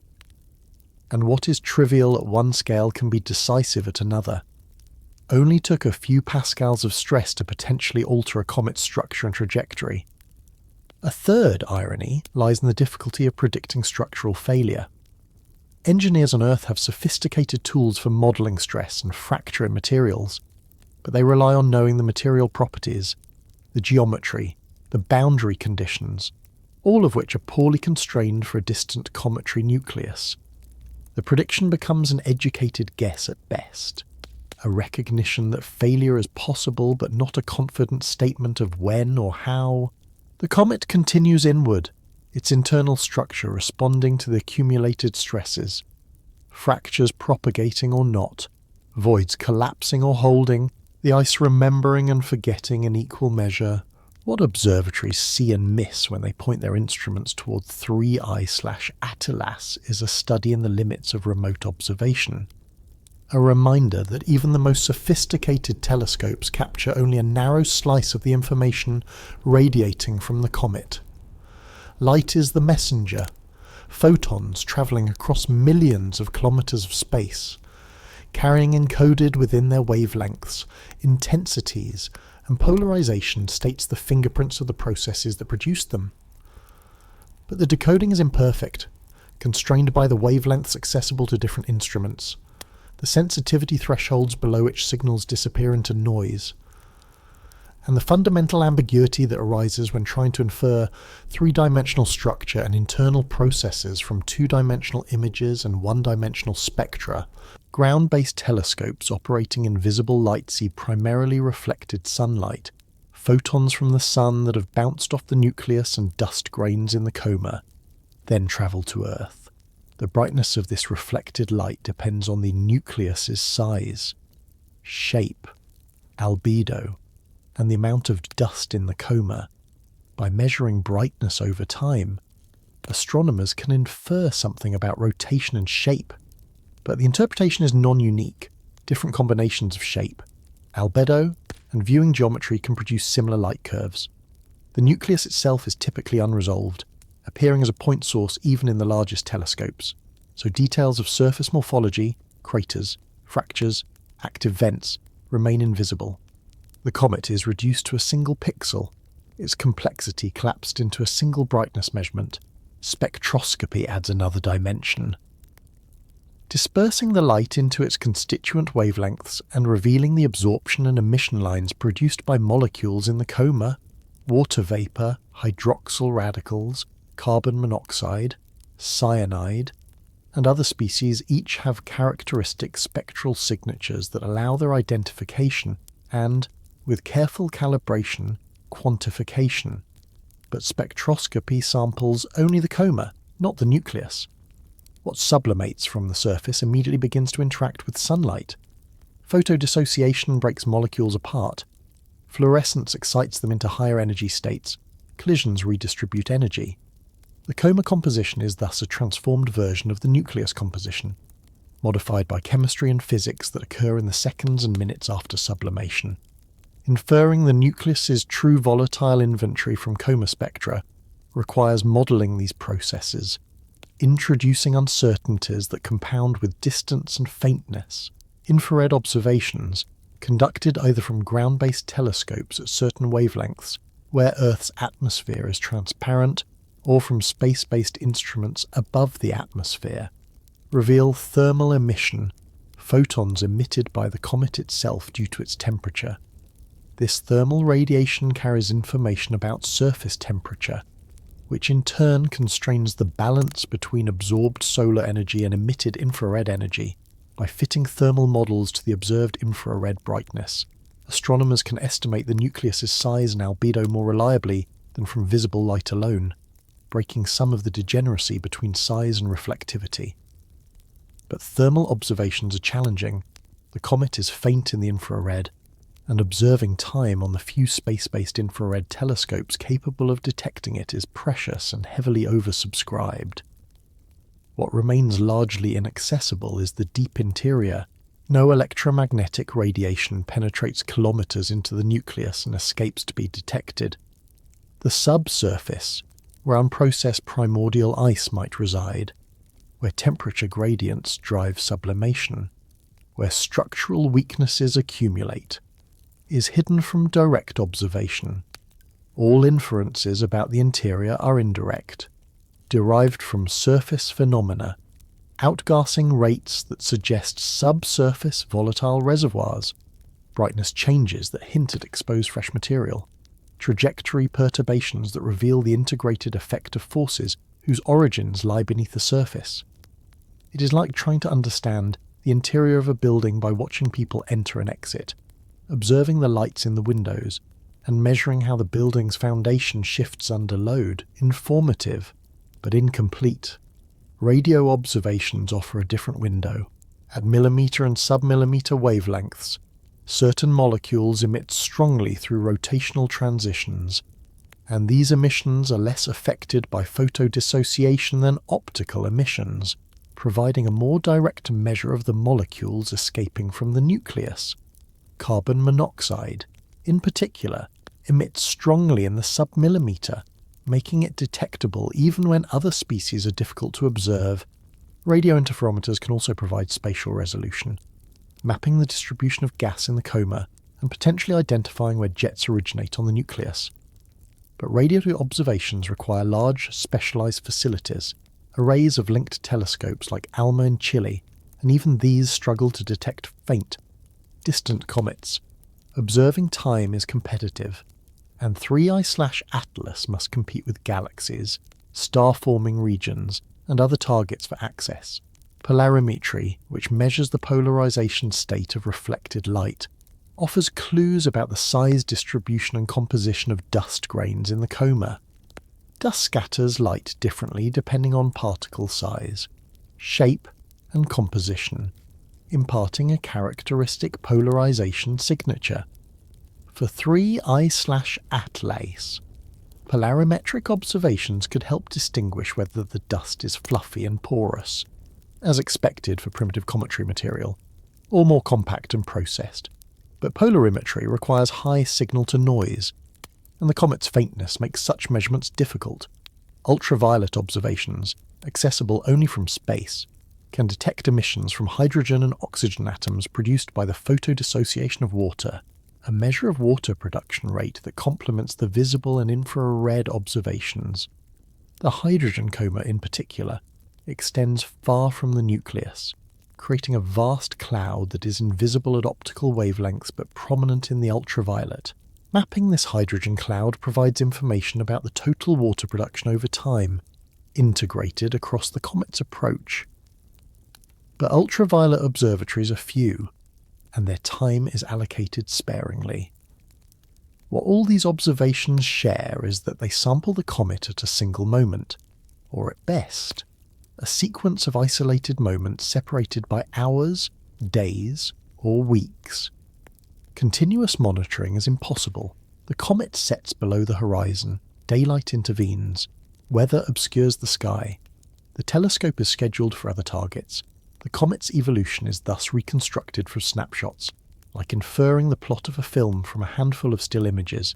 and what is trivial at one scale can be decisive at another. Only took a few pascals of stress to potentially alter a comet's structure and trajectory. A third irony lies in the difficulty of predicting structural failure. Engineers on Earth have sophisticated tools for modelling stress and fracture in materials, but they rely on knowing the material properties, the geometry, the boundary conditions, all of which are poorly constrained for a distant cometary nucleus. The prediction becomes an educated guess at best, a recognition that failure is possible but not a confident statement of when or how. The comet continues inward, its internal structure responding to the accumulated stresses, fractures propagating or not, voids collapsing or holding, the ice remembering and forgetting in equal measure. What observatories see and miss when they point their instruments toward 3I/Atlas is a study in the limits of remote observation. A reminder that even the most sophisticated telescopes capture only a narrow slice of the information radiating from the comet. Light is the messenger, photons travelling across millions of kilometres of space, carrying encoded within their wavelengths, intensities, and polarization states the fingerprints of the processes that produced them. But the decoding is imperfect, constrained by the wavelengths accessible to different instruments, the sensitivity thresholds below which signals disappear into noise, and the fundamental ambiguity that arises when trying to infer three-dimensional structure and internal processes from two-dimensional images and one-dimensional spectra. Ground-based telescopes operating in visible light see primarily reflected sunlight, photons from the sun that have bounced off the nucleus and dust grains in the coma, then travel to Earth. The brightness of this reflected light depends on the nucleus's size, shape, albedo, and the amount of dust in the coma. By measuring brightness over time, astronomers can infer something about rotation and shape, but the interpretation is non-unique. Different combinations of shape, albedo, and viewing geometry can produce similar light curves. The nucleus itself is typically unresolved, appearing as a point source even in the largest telescopes, so details of surface morphology, craters, fractures, active vents remain invisible. The comet is reduced to a single pixel, its complexity collapsed into a single brightness measurement. Spectroscopy adds another dimension. Dispersing the light into its constituent wavelengths and revealing the absorption and emission lines produced by molecules in the coma, water vapour, hydroxyl radicals, carbon monoxide, cyanide, and other species each have characteristic spectral signatures that allow their identification and, with careful calibration, quantification. But spectroscopy samples only the coma, not the nucleus. What sublimates from the surface immediately begins to interact with sunlight. Photodissociation breaks molecules apart. Fluorescence excites them into higher energy states. Collisions redistribute energy. The coma composition is thus a transformed version of the nucleus composition, modified by chemistry and physics that occur in the seconds and minutes after sublimation. Inferring the nucleus's true volatile inventory from coma spectra requires modelling these processes, introducing uncertainties that compound with distance and faintness. Infrared observations, conducted either from ground-based telescopes at certain wavelengths, where Earth's atmosphere is transparent, or from space-based instruments above the atmosphere, reveal thermal emission, photons emitted by the comet itself due to its temperature. This thermal radiation carries information about surface temperature, which in turn constrains the balance between absorbed solar energy and emitted infrared energy. By fitting thermal models to the observed infrared brightness, astronomers can estimate the nucleus's size and albedo more reliably than from visible light alone, breaking some of the degeneracy between size and reflectivity. But thermal observations are challenging. The comet is faint in the infrared, and observing time on the few space-based infrared telescopes capable of detecting it is precious and heavily oversubscribed. What remains largely inaccessible is the deep interior. No electromagnetic radiation penetrates kilometres into the nucleus and escapes to be detected. The subsurface, where unprocessed primordial ice might reside, where temperature gradients drive sublimation, where structural weaknesses accumulate, is hidden from direct observation. All inferences about the interior are indirect, derived from surface phenomena, outgassing rates that suggest subsurface volatile reservoirs, brightness changes that hint at exposed fresh material, trajectory perturbations that reveal the integrated effect of forces whose origins lie beneath the surface. It is like trying to understand the interior of a building by watching people enter and exit, observing the lights in the windows, and measuring how the building's foundation shifts under load. Informative, but incomplete. Radio observations offer a different window. At millimetre and submillimetre wavelengths, certain molecules emit strongly through rotational transitions, and these emissions are less affected by photodissociation than optical emissions, providing a more direct measure of the molecules escaping from the nucleus. Carbon monoxide, in particular, emits strongly in the submillimetre, making it detectable even when other species are difficult to observe. Radio interferometers can also provide spatial resolution, mapping the distribution of gas in the coma and potentially identifying where jets originate on the nucleus. But radio observations require large, specialised facilities, arrays of linked telescopes like ALMA in Chile, and even these struggle to detect faint, distant comets. Observing time is competitive, and 3I/Atlas must compete with galaxies, star-forming regions, and other targets for access. Polarimetry, which measures the polarization state of reflected light, offers clues about the size distribution and composition of dust grains in the coma. Dust scatters light differently depending on particle size, shape, and composition, imparting a characteristic polarization signature. For 3I/Atlas, polarimetric observations could help distinguish whether the dust is fluffy and porous, as expected for primitive cometary material, or more compact and processed. But polarimetry requires high signal-to-noise, and the comet's faintness makes such measurements difficult. Ultraviolet observations, accessible only from space, can detect emissions from hydrogen and oxygen atoms produced by the photodissociation of water, a measure of water production rate that complements the visible and infrared observations. The hydrogen coma, in particular, extends far from the nucleus, creating a vast cloud that is invisible at optical wavelengths but prominent in the ultraviolet. Mapping this hydrogen cloud provides information about the total water production over time, integrated across the comet's approach. But ultraviolet observatories are few, and their time is allocated sparingly. What all these observations share is that they sample the comet at a single moment, or at best, a sequence of isolated moments separated by hours, days, or weeks. Continuous monitoring is impossible. The comet sets below the horizon, daylight intervenes, weather obscures the sky. The telescope is scheduled for other targets. The comet's evolution is thus reconstructed from snapshots, like inferring the plot of a film from a handful of still images.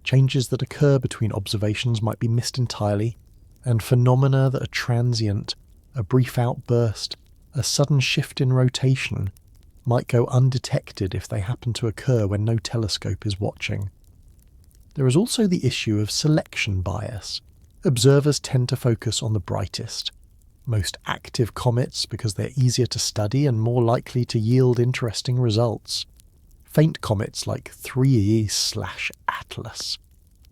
Changes that occur between observations might be missed entirely, and phenomena that are transient, a brief outburst, a sudden shift in rotation, might go undetected if they happen to occur when no telescope is watching. There is also the issue of selection bias. Observers tend to focus on the brightest, most active comets because they're easier to study and more likely to yield interesting results. Faint comets like 3E/Atlas,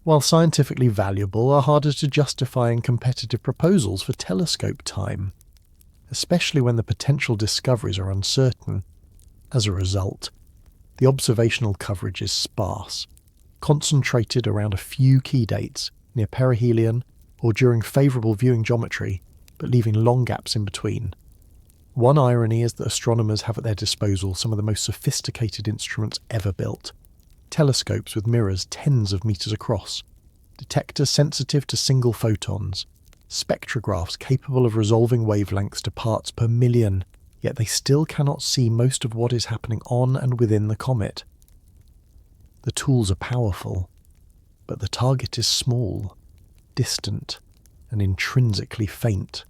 while scientifically valuable, are harder to justify in competitive proposals for telescope time, especially when the potential discoveries are uncertain. As a result, the observational coverage is sparse, concentrated around a few key dates near perihelion or during favourable viewing geometry, but leaving long gaps in between. One irony is that astronomers have at their disposal some of the most sophisticated instruments ever built. Telescopes with mirrors tens of meters across, detectors sensitive to single photons, spectrographs capable of resolving wavelengths to parts per million, yet they still cannot see most of what is happening on and within the comet. The tools are powerful, but the target is small, distant, and intrinsically faint.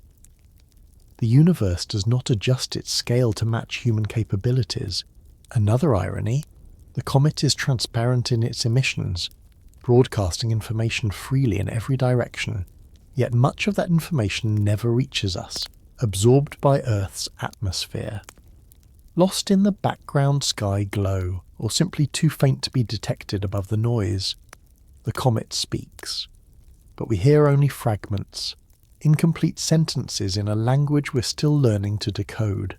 The universe does not adjust its scale to match human capabilities. Another irony, the comet is transparent in its emissions, broadcasting information freely in every direction, yet much of that information never reaches us, absorbed by Earth's atmosphere. Lost in the background sky glow, or simply too faint to be detected above the noise, the comet speaks. But we hear only fragments, incomplete sentences in a language we're still learning to decode.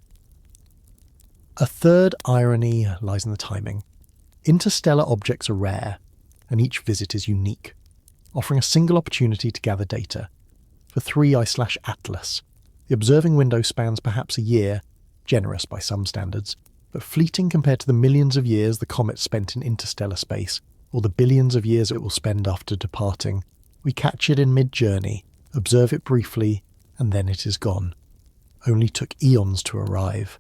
A third irony lies in the timing. Interstellar objects are rare, and each visit is unique, offering a single opportunity to gather data. For 3I/Atlas, the observing window spans perhaps a year, generous by some standards, but fleeting compared to the millions of years the comet spent in interstellar space, or the billions of years it will spend after departing. We catch it in mid-journey, observe it briefly, and then it is gone. Only took eons to arrive,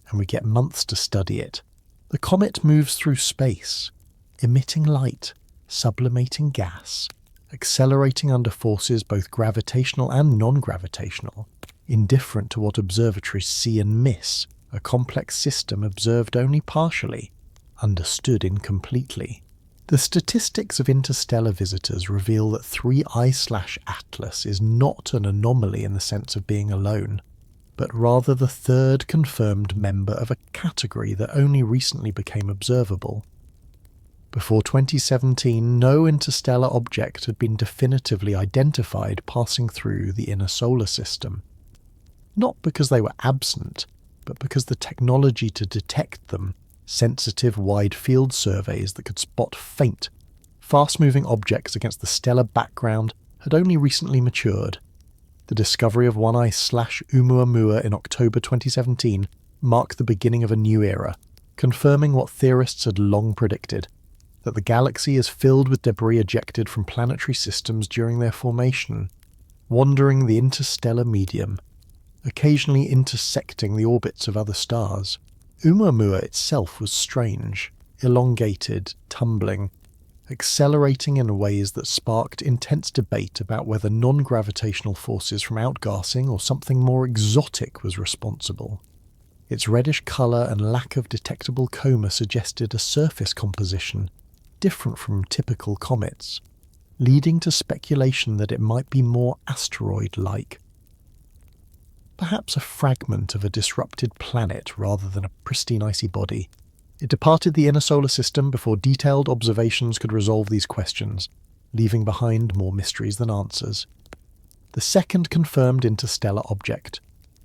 and we get months to study it. The comet moves through space, emitting light, sublimating gas, accelerating under forces both gravitational and non-gravitational, indifferent to what observatories see and miss, a complex system observed only partially, understood incompletely. The statistics of interstellar visitors reveal that 3I/Atlas is not an anomaly in the sense of being alone, but rather the third confirmed member of a category that only recently became observable. Before 2017, no interstellar object had been definitively identified passing through the inner solar system. Not because they were absent, but because the technology to detect them, sensitive wide-field surveys that could spot faint, fast-moving objects against the stellar background, had only recently matured. The discovery of 1I/Oumuamua in October 2017 marked the beginning of a new era, confirming what theorists had long predicted, that the galaxy is filled with debris ejected from planetary systems during their formation, wandering the interstellar medium, occasionally intersecting the orbits of other stars. Oumuamua itself was strange, elongated, tumbling, accelerating in ways that sparked intense debate about whether non-gravitational forces from outgassing or something more exotic was responsible. Its reddish colour and lack of detectable coma suggested a surface composition different from typical comets, leading to speculation that it might be more asteroid-like. Perhaps a fragment of a disrupted planet rather than a pristine icy body. It departed the inner solar system before detailed observations could resolve these questions, leaving behind more mysteries than answers. The second confirmed interstellar object,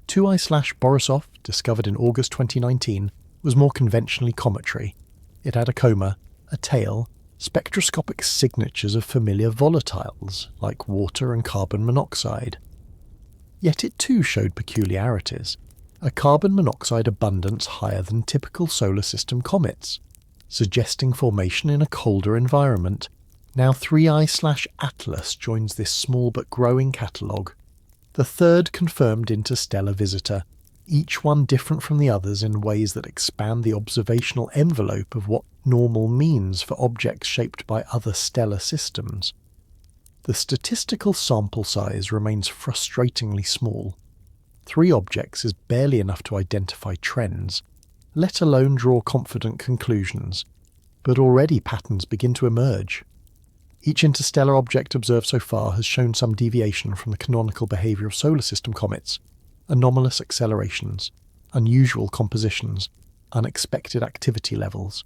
2I/Borisov, discovered in August 2019, was more conventionally cometary. It had a coma, a tail, spectroscopic signatures of familiar volatiles, like water and carbon monoxide. Yet it too showed peculiarities, a carbon monoxide abundance higher than typical solar system comets, suggesting formation in a colder environment. Now 3I/Atlas joins this small but growing catalogue. The third confirmed interstellar visitor, each one different from the others in ways that expand the observational envelope of what normal means for objects shaped by other stellar systems. The statistical sample size remains frustratingly small. 3 objects is barely enough to identify trends, let alone draw confident conclusions, but already patterns begin to emerge. Each interstellar object observed so far has shown some deviation from the canonical behaviour of solar system comets: anomalous accelerations, unusual compositions, unexpected activity levels.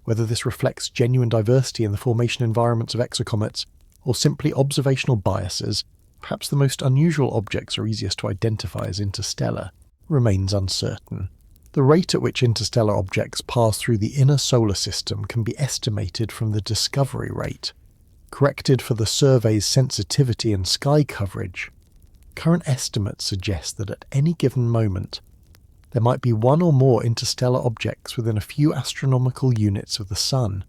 Whether this reflects genuine diversity in the formation environments of exocomets, or simply observational biases, perhaps the most unusual objects are easiest to identify as interstellar, remains uncertain. The rate at which interstellar objects pass through the inner solar system can be estimated from the discovery rate, corrected for the survey's sensitivity and sky coverage. Current estimates suggest that at any given moment, there might be one or more interstellar objects within a few astronomical units of the Sun,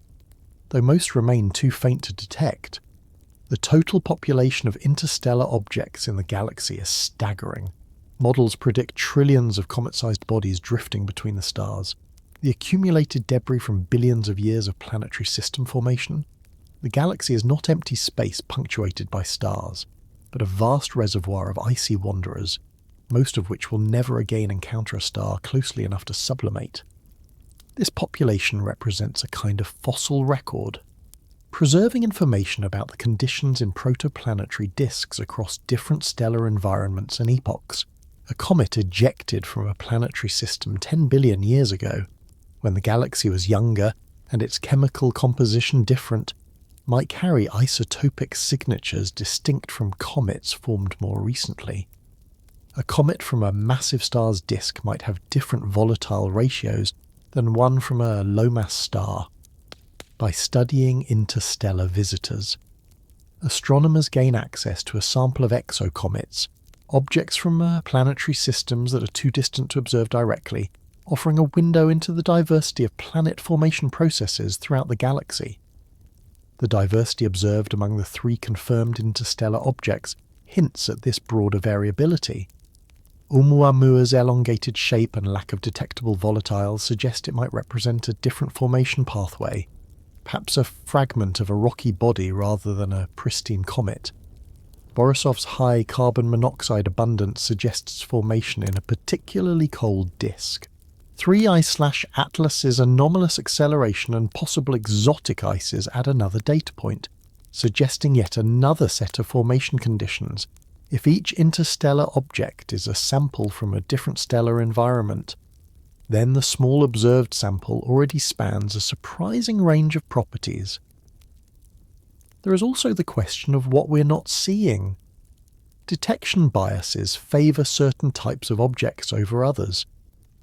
though most remain too faint to detect. The total population of interstellar objects in the galaxy is staggering. Models predict trillions of comet-sized bodies drifting between the stars. The accumulated debris from billions of years of planetary system formation. The galaxy is not empty space punctuated by stars, but a vast reservoir of icy wanderers, most of which will never again encounter a star closely enough to sublimate. This population represents a kind of fossil record, preserving information about the conditions in protoplanetary disks across different stellar environments and epochs. A comet ejected from a planetary system 10 billion years ago, when the galaxy was younger and its chemical composition different, might carry isotopic signatures distinct from comets formed more recently. A comet from a massive star's disk might have different volatile ratios than one from a low-mass star. By studying interstellar visitors, astronomers gain access to a sample of exocomets, objects from planetary systems that are too distant to observe directly, offering a window into the diversity of planet formation processes throughout the galaxy. The diversity observed among the 3 confirmed interstellar objects hints at this broader variability. Oumuamua's elongated shape and lack of detectable volatiles suggest it might represent a different formation pathway, perhaps a fragment of a rocky body rather than a pristine comet. Borisov's high carbon monoxide abundance suggests formation in a particularly cold disk. 3I/Atlas's anomalous acceleration and possible exotic ices add another data point, suggesting yet another set of formation conditions. If each interstellar object is a sample from a different stellar environment, then the small observed sample already spans a surprising range of properties. There is also the question of what we're not seeing. Detection biases favour certain types of objects over others.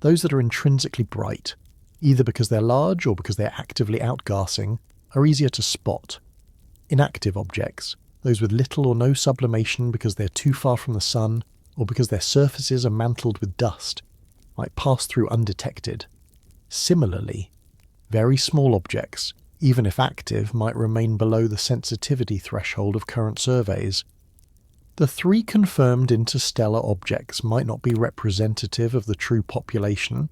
Those that are intrinsically bright, either because they're large or because they're actively outgassing, are easier to spot. Inactive objects, those with little or no sublimation because they're too far from the sun or because their surfaces are mantled with dust, might pass through undetected. Similarly, very small objects, even if active, might remain below the sensitivity threshold of current surveys. The 3 confirmed interstellar objects might not be representative of the true population,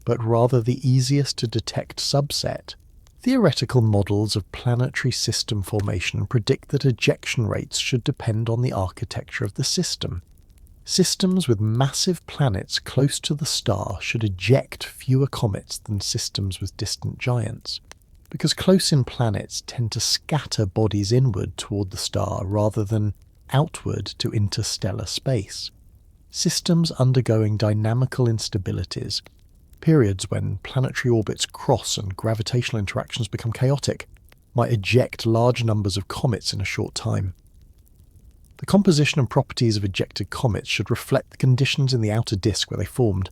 but rather the easiest to detect subset. Theoretical models of planetary system formation predict that ejection rates should depend on the architecture of the system. Systems with massive planets close to the star should eject fewer comets than systems with distant giants, because close-in planets tend to scatter bodies inward toward the star rather than outward to interstellar space. Systems undergoing dynamical instabilities, periods when planetary orbits cross and gravitational interactions become chaotic, might eject large numbers of comets in a short time. The composition and properties of ejected comets should reflect the conditions in the outer disk where they formed.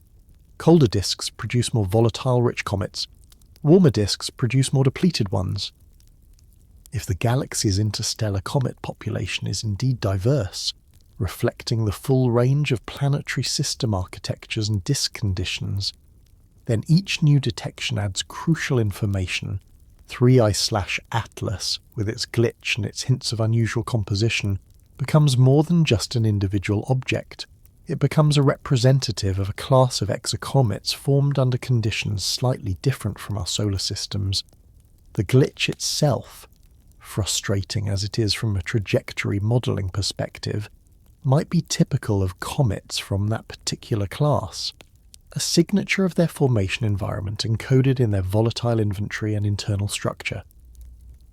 Colder disks produce more volatile-rich comets. Warmer disks produce more depleted ones. If the galaxy's interstellar comet population is indeed diverse, reflecting the full range of planetary system architectures and disk conditions, then each new detection adds crucial information. 3I/Atlas, with its glitch and its hints of unusual composition, becomes more than just an individual object. It becomes a representative of a class of exocomets formed under conditions slightly different from our solar systems. The glitch itself, frustrating as it is from a trajectory modelling perspective, might be typical of comets from that particular class, a signature of their formation environment encoded in their volatile inventory and internal structure.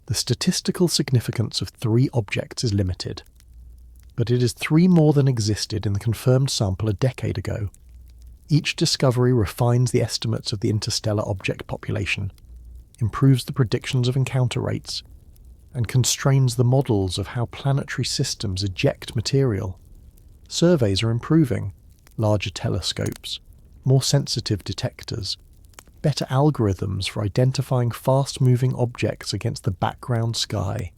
The statistical significance of 3 objects is limited, but it is 3 more than existed in the confirmed sample a decade ago. Each discovery refines the estimates of the interstellar object population, improves the predictions of encounter rates, and constrains the models of how planetary systems eject material. Surveys are improving, larger telescopes, more sensitive detectors, better algorithms for identifying fast-moving objects against the background sky.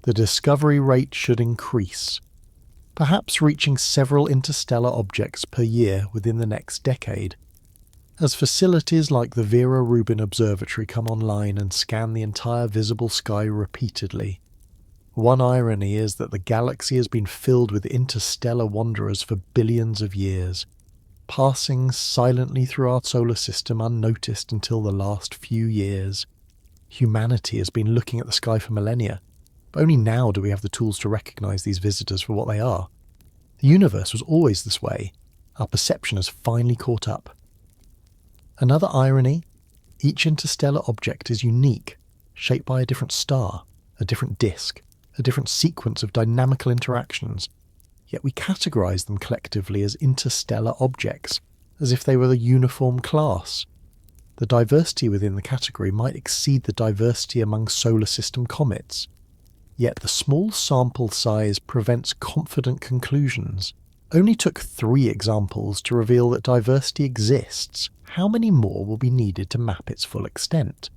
The discovery rate should increase, perhaps reaching several interstellar objects per year within the next decade. As facilities like the Vera Rubin Observatory come online and scan the entire visible sky repeatedly, one irony is that the galaxy has been filled with interstellar wanderers for billions of years, passing silently through our solar system unnoticed until the last few years. Humanity has been looking at the sky for millennia, but only now do we have the tools to recognize these visitors for what they are. The universe was always this way. Our perception has finally caught up. Another irony, each interstellar object is unique, shaped by a different star, a different disk, a different sequence of dynamical interactions, yet we categorize them collectively as interstellar objects, as if they were a uniform class. The diversity within the category might exceed the diversity among solar system comets, yet the small sample size prevents confident conclusions. Only took 3 examples to reveal that diversity exists. How many more will be needed to map its full extent?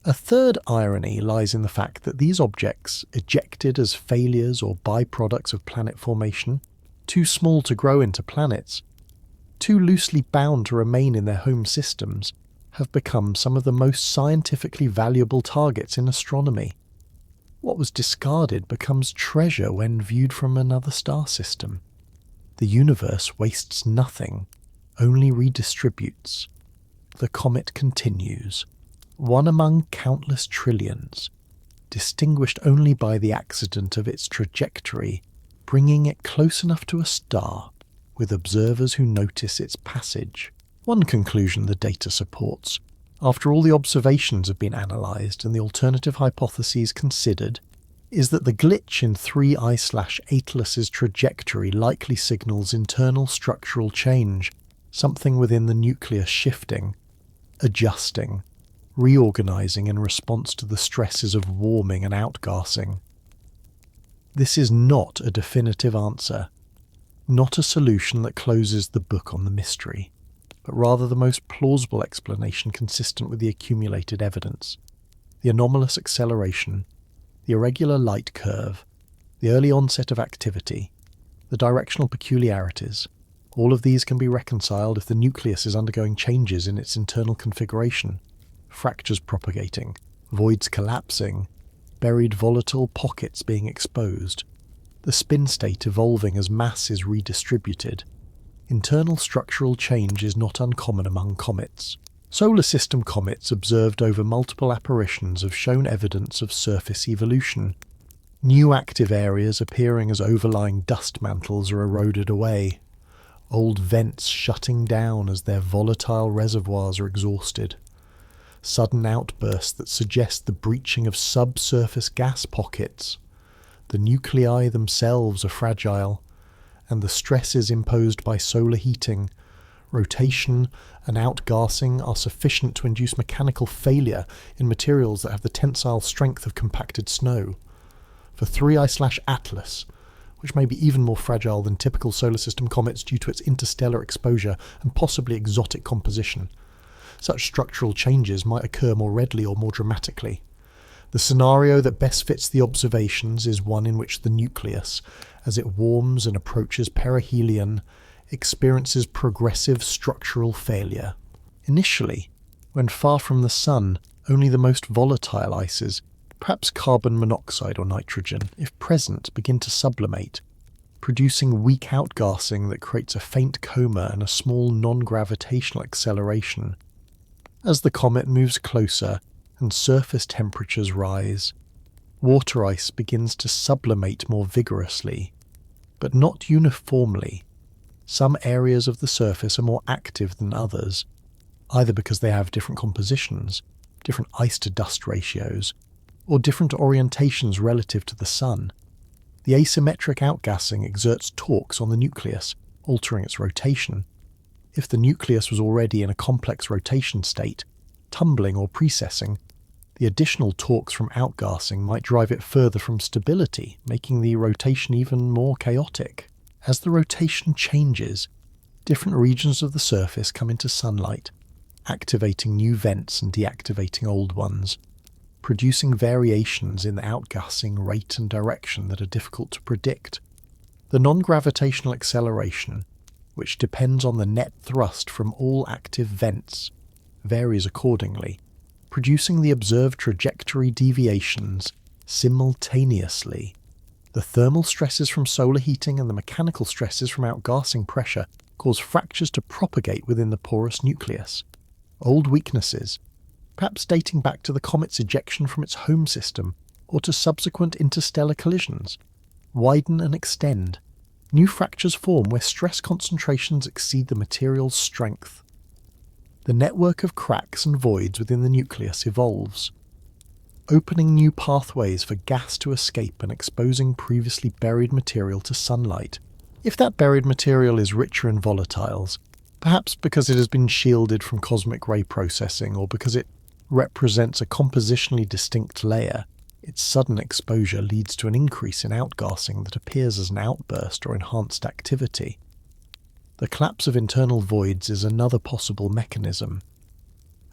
A third irony lies in the fact that these objects, ejected as failures or byproducts of planet formation, too small to grow into planets, too loosely bound to remain in their home systems, have become some of the most scientifically valuable targets in astronomy. What was discarded becomes treasure when viewed from another star system. The universe wastes nothing, only redistributes. The comet continues, one among countless trillions, distinguished only by the accident of its trajectory, bringing it close enough to a star, with observers who notice its passage. One conclusion the data supports, after all the observations have been analysed and the alternative hypotheses considered, is that the glitch in 3I/Atlas's trajectory likely signals internal structural change, something within the nucleus shifting, adjusting, reorganising in response to the stresses of warming and outgassing. This is not a definitive answer, not a solution that closes the book on the mystery, but rather the most plausible explanation consistent with the accumulated evidence. The anomalous acceleration, the irregular light curve, the early onset of activity, the directional peculiarities, all of these can be reconciled if the nucleus is undergoing changes in its internal configuration, fractures propagating, voids collapsing, buried volatile pockets being exposed, the spin state evolving as mass is redistributed. Internal structural change is not uncommon among comets, Solar system comets observed over multiple apparitions have shown evidence of surface evolution, new active areas appearing as overlying dust mantles are eroded away, old vents shutting down as their volatile reservoirs are exhausted, sudden outbursts that suggest the breaching of subsurface gas pockets. The nuclei themselves are fragile, and the stresses imposed by solar heating, rotation, and outgassing are sufficient to induce mechanical failure in materials that have the tensile strength of compacted snow. For 3I/Atlas, which may be even more fragile than typical solar system comets due to its interstellar exposure and possibly exotic composition, such structural changes might occur more readily or more dramatically. The scenario that best fits the observations is one in which the nucleus, as it warms and approaches perihelion, experiences progressive structural failure. Initially, when far from the Sun, only the most volatile ices, perhaps carbon monoxide or nitrogen, if present, begin to sublimate, producing weak outgassing that creates a faint coma and a small non-gravitational acceleration. As the comet moves closer and surface temperatures rise, water ice begins to sublimate more vigorously, but not uniformly. Some areas of the surface are more active than others, either because they have different compositions, different ice-to-dust ratios, or different orientations relative to the Sun. The asymmetric outgassing exerts torques on the nucleus, altering its rotation. If the nucleus was already in a complex rotation state, tumbling or precessing, the additional torques from outgassing might drive it further from stability, making the rotation even more chaotic. As the rotation changes, different regions of the surface come into sunlight, activating new vents and deactivating old ones, producing variations in the outgassing rate and direction that are difficult to predict. The non-gravitational acceleration, which depends on the net thrust from all active vents, varies accordingly, producing the observed trajectory deviations simultaneously. The thermal stresses from solar heating and the mechanical stresses from outgassing pressure cause fractures to propagate within the porous nucleus. Old weaknesses, perhaps dating back to the comet's ejection from its home system or to subsequent interstellar collisions, widen and extend. New fractures form where stress concentrations exceed the material's strength. The network of cracks and voids within the nucleus evolves, opening new pathways for gas to escape and exposing previously buried material to sunlight. If that buried material is richer in volatiles, perhaps because it has been shielded from cosmic ray processing or because it represents a compositionally distinct layer, its sudden exposure leads to an increase in outgassing that appears as an outburst or enhanced activity. The collapse of internal voids is another possible mechanism.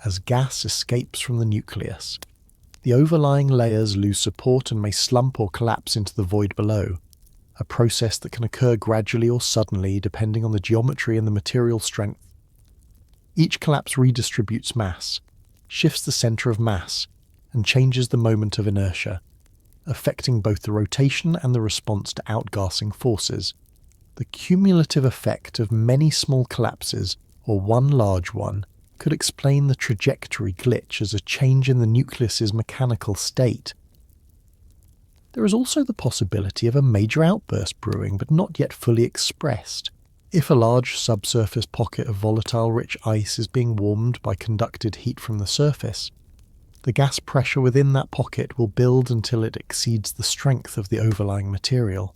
As gas escapes from the nucleus, the overlying layers lose support and may slump or collapse into the void below, a process that can occur gradually or suddenly depending on the geometry and the material strength. Each collapse redistributes mass, shifts the centre of mass, and changes the moment of inertia, affecting both the rotation and the response to outgassing forces. The cumulative effect of many small collapses, or one large one, could explain the trajectory glitch as a change in the nucleus's mechanical state. There is also the possibility of a major outburst brewing, but not yet fully expressed. If a large subsurface pocket of volatile-rich ice is being warmed by conducted heat from the surface, the gas pressure within that pocket will build until it exceeds the strength of the overlying material.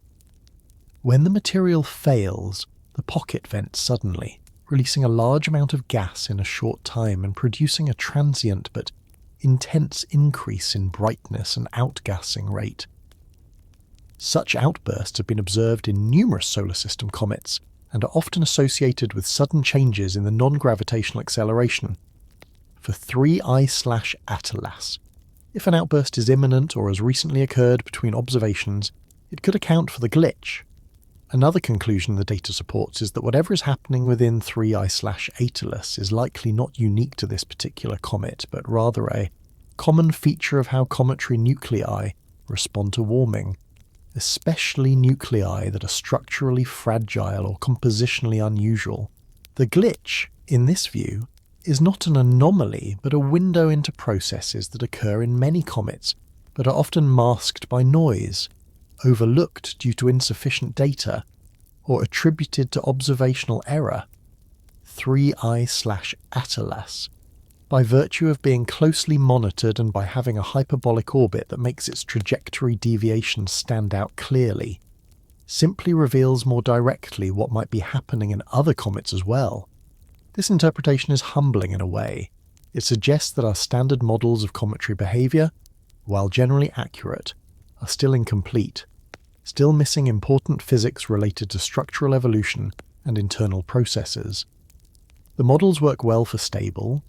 When the material fails, the pocket vents suddenly, releasing a large amount of gas in a short time and producing a transient but intense increase in brightness and outgassing rate. Such outbursts have been observed in numerous solar system comets and are often associated with sudden changes in the non-gravitational acceleration. For 3I/Atlas, if an outburst is imminent or has recently occurred between observations, it could account for the glitch. Another conclusion the data supports is that whatever is happening within 3I/Atlas is likely not unique to this particular comet, but rather a common feature of how cometary nuclei respond to warming, especially nuclei that are structurally fragile or compositionally unusual. The glitch, in this view, is not an anomaly but a window into processes that occur in many comets but are often masked by noise, overlooked due to insufficient data, or attributed to observational error. 3I/Atlas, by virtue of being closely monitored and by having a hyperbolic orbit that makes its trajectory deviations stand out clearly, simply reveals more directly what might be happening in other comets as well. This interpretation is humbling in a way. It suggests that our standard models of cometary behaviour, while generally accurate, are still incomplete, still missing important physics related to structural evolution and internal processes. The models work well for stable,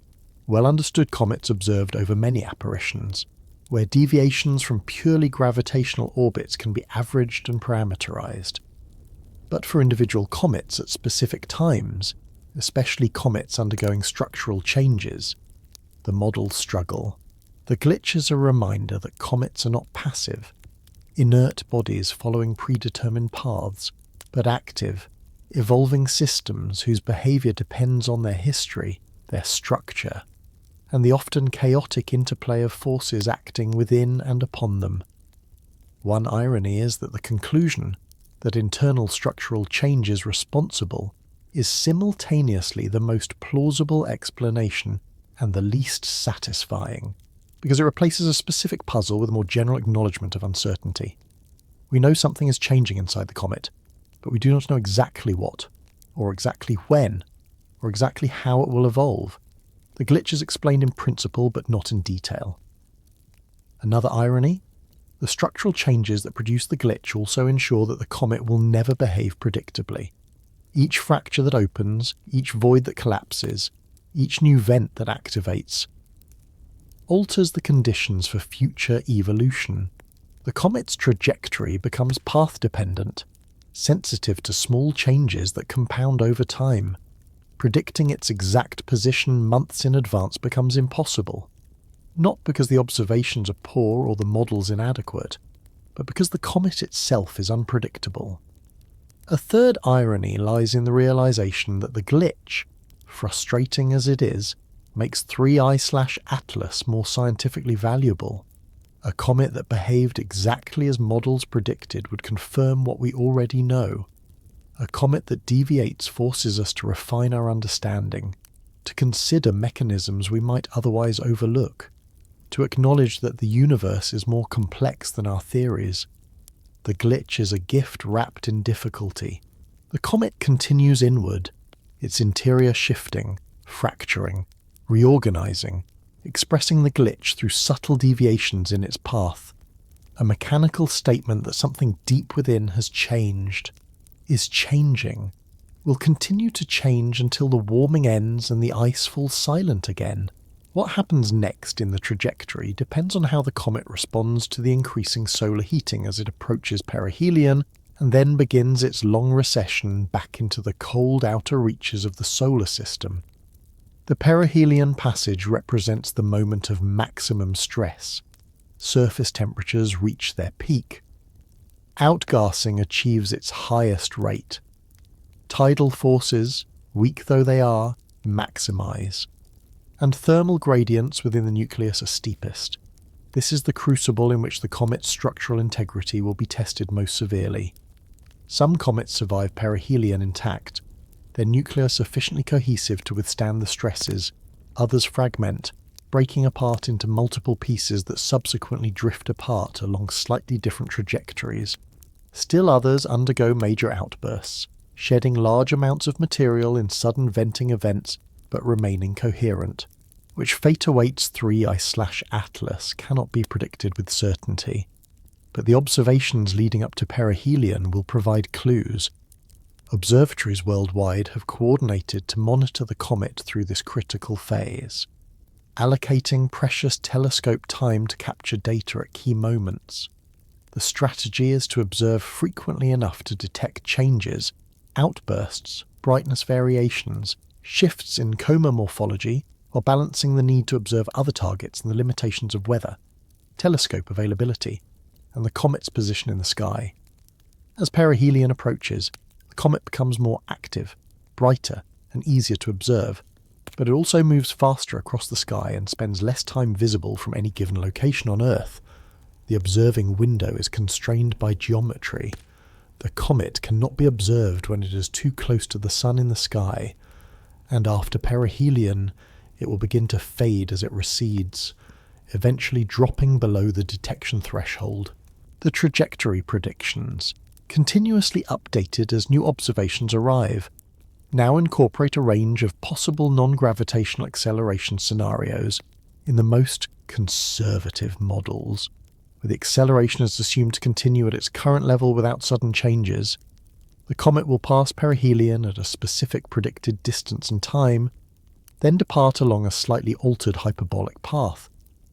well-understood comets observed over many apparitions, where deviations from purely gravitational orbits can be averaged and parameterized. But for individual comets at specific times, especially comets undergoing structural changes, the models struggle. The glitch is a reminder that comets are not passive, inert bodies following predetermined paths, but active, evolving systems whose behaviour depends on their history, their structure, and the often chaotic interplay of forces acting within and upon them. One irony is that the conclusion that internal structural change is responsible is simultaneously the most plausible explanation and the least satisfying, because it replaces a specific puzzle with a more general acknowledgement of uncertainty. We know something is changing inside the comet, but we do not know exactly what, or exactly when, or exactly how it will evolve. The glitch is explained in principle but not in detail. Another irony? The structural changes that produce the glitch also ensure that the comet will never behave predictably. Each fracture that opens, each void that collapses, each new vent that activates, alters the conditions for future evolution. The comet's trajectory becomes path-dependent, sensitive to small changes that compound over time. Predicting its exact position months in advance becomes impossible, not because the observations are poor or the models inadequate, but because the comet itself is unpredictable. A third irony lies in the realization that the glitch, frustrating as it is, makes 3I/Atlas more scientifically valuable. A comet that behaved exactly as models predicted would confirm what we already know. A comet that deviates forces us to refine our understanding, to consider mechanisms we might otherwise overlook, to acknowledge that the universe is more complex than our theories. The glitch is a gift wrapped in difficulty. The comet continues inward, its interior shifting, fracturing, reorganizing, expressing the glitch through subtle deviations in its path. A mechanical statement that something deep within has changed, is changing, will continue to change until the warming ends and the ice falls silent again. What happens next in the trajectory depends on how the comet responds to the increasing solar heating as it approaches perihelion and then begins its long recession back into the cold outer reaches of the solar system. The perihelion passage represents the moment of maximum stress. Surface temperatures reach their peak. Outgassing achieves its highest rate. Tidal forces, weak though they are, maximize. And thermal gradients within the nucleus are steepest. This is the crucible in which the comet's structural integrity will be tested most severely. Some comets survive perihelion intact, their nuclei sufficiently cohesive to withstand the stresses. Others fragment, breaking apart into multiple pieces that subsequently drift apart along slightly different trajectories. Still others undergo major outbursts, shedding large amounts of material in sudden venting events but remaining coherent. Which fate awaits 3I/Atlas cannot be predicted with certainty, but the observations leading up to perihelion will provide clues. Observatories worldwide have coordinated to monitor the comet through this critical phase, allocating precious telescope time to capture data at key moments. The strategy is to observe frequently enough to detect changes, outbursts, brightness variations, shifts in coma morphology, while balancing the need to observe other targets and the limitations of weather, telescope availability, and the comet's position in the sky. As perihelion approaches, the comet becomes more active, brighter, and easier to observe. but it also moves faster across the sky and spends less time visible from any given location on Earth. The observing window is constrained by geometry. The comet cannot be observed when it is too close to the Sun in the sky, and after perihelion, it will begin to fade as it recedes, eventually dropping below the detection threshold. The trajectory predictions, continuously updated as new observations arrive, now incorporate a range of possible non-gravitational acceleration scenarios in the most conservative models. Where the acceleration is assumed to continue at its current level without sudden changes, the comet will pass perihelion at a specific predicted distance and time, then depart along a slightly altered hyperbolic path.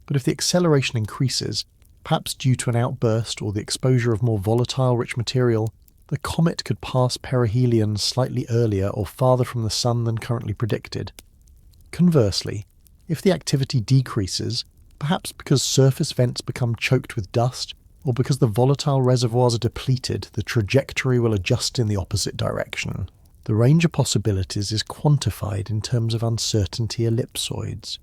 But if the acceleration increases, perhaps due to an outburst or the exposure of more volatile rich material, the comet could pass perihelion slightly earlier or farther from the Sun than currently predicted. Conversely, if the activity decreases, perhaps because surface vents become choked with dust, or because the volatile reservoirs are depleted, the trajectory will adjust in the opposite direction. The range of possibilities is quantified in terms of uncertainty ellipsoids,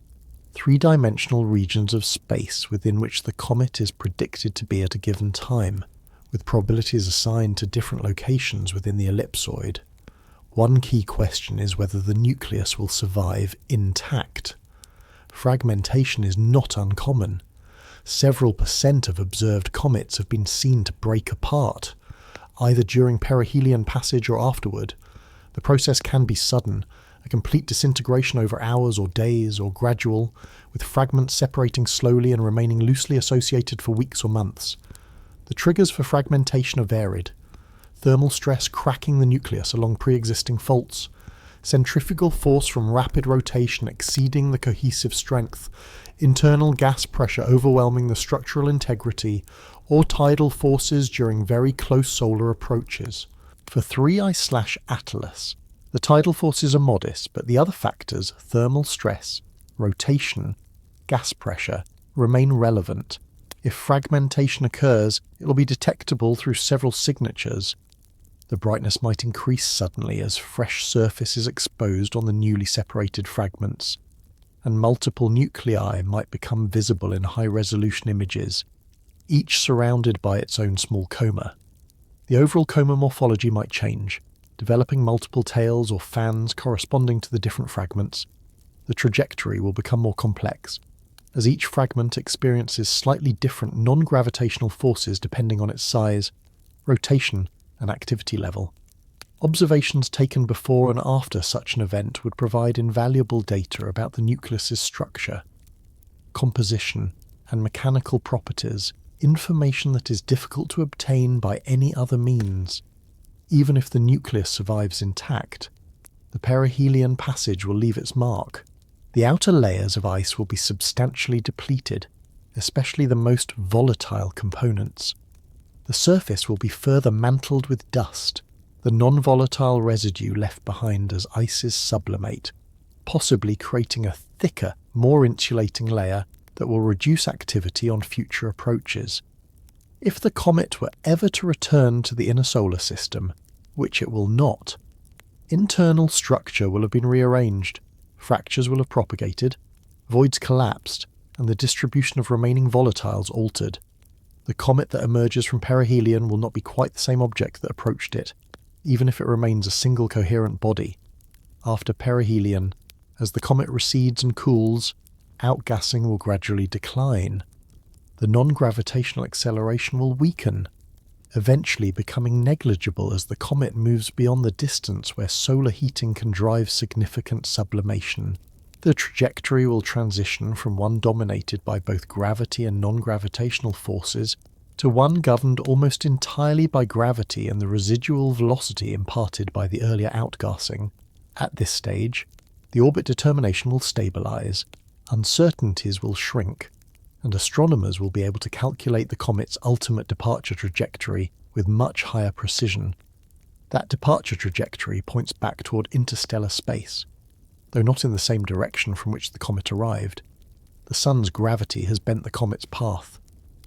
three-dimensional regions of space within which the comet is predicted to be at a given time, with probabilities assigned to different locations within the ellipsoid. One key question is whether the nucleus will survive intact. Fragmentation is not uncommon. Several % of observed comets have been seen to break apart, either during perihelion passage or afterward. The process can be sudden, a complete disintegration over hours or days, or gradual, with fragments separating slowly and remaining loosely associated for weeks or months. The triggers for fragmentation are varied. Thermal stress cracking the nucleus along pre-existing faults, centrifugal force from rapid rotation exceeding the cohesive strength, internal gas pressure overwhelming the structural integrity, or tidal forces during very close solar approaches. For 3I/Atlas, the tidal forces are modest, but the other factors, thermal stress, rotation, gas pressure, remain relevant. If fragmentation occurs, it will be detectable through several signatures. The brightness might increase suddenly as fresh surface is exposed on the newly separated fragments, and multiple nuclei might become visible in high-resolution images, each surrounded by its own small coma. The overall coma morphology might change, developing multiple tails or fans corresponding to the different fragments. The trajectory will become more complex, as each fragment experiences slightly different non-gravitational forces depending on its size, rotation, and activity level. Observations taken before and after such an event would provide invaluable data about the nucleus's structure, composition, and mechanical properties, information that is difficult to obtain by any other means. Even if the nucleus survives intact, the perihelion passage will leave its mark. The outer layers of ice will be substantially depleted, especially the most volatile components. The surface will be further mantled with dust, the non-volatile residue left behind as ices sublimate, possibly creating a thicker, more insulating layer that will reduce activity on future approaches. If the comet were ever to return to the inner solar system, which it will not, internal structure will have been rearranged, fractures will have propagated, voids collapsed, and the distribution of remaining volatiles altered. The comet that emerges from perihelion will not be quite the same object that approached it, even if it remains a single coherent body. After perihelion, as the comet recedes and cools, outgassing will gradually decline. The non-gravitational acceleration will weaken, eventually becoming negligible as the comet moves beyond the distance where solar heating can drive significant sublimation. The trajectory will transition from one dominated by both gravity and non-gravitational forces to one governed almost entirely by gravity and the residual velocity imparted by the earlier outgassing. At this stage, the orbit determination will stabilize, uncertainties will shrink, and astronomers will be able to calculate the comet's ultimate departure trajectory with much higher precision. That departure trajectory points back toward interstellar space, though not in the same direction from which the comet arrived. The Sun's gravity has bent the comet's path,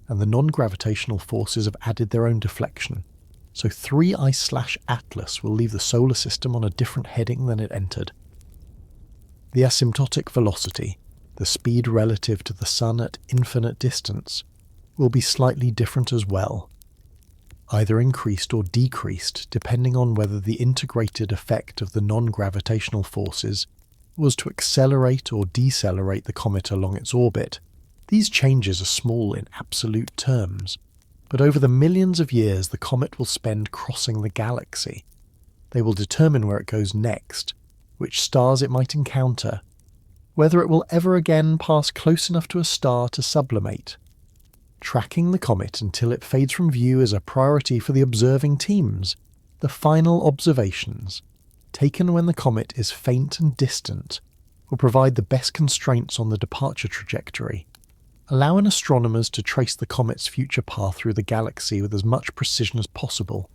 and the non-gravitational forces have added their own deflection, so 3I/Atlas will leave the solar system on a different heading than it entered. The asymptotic velocity, the speed relative to the Sun at infinite distance, will be slightly different as well, either increased or decreased depending on whether the integrated effect of the non-gravitational forces was to accelerate or decelerate the comet along its orbit. These changes are small in absolute terms, but over the millions of years the comet will spend crossing the galaxy. They will determine where it goes next, which stars it might encounter, whether it will ever again pass close enough to a star to sublimate. Tracking the comet until it fades from view is a priority for the observing teams. The final observations, taken when the comet is faint and distant, will provide the best constraints on the departure trajectory, allowing astronomers to trace the comet's future path through the galaxy with as much precision as possible.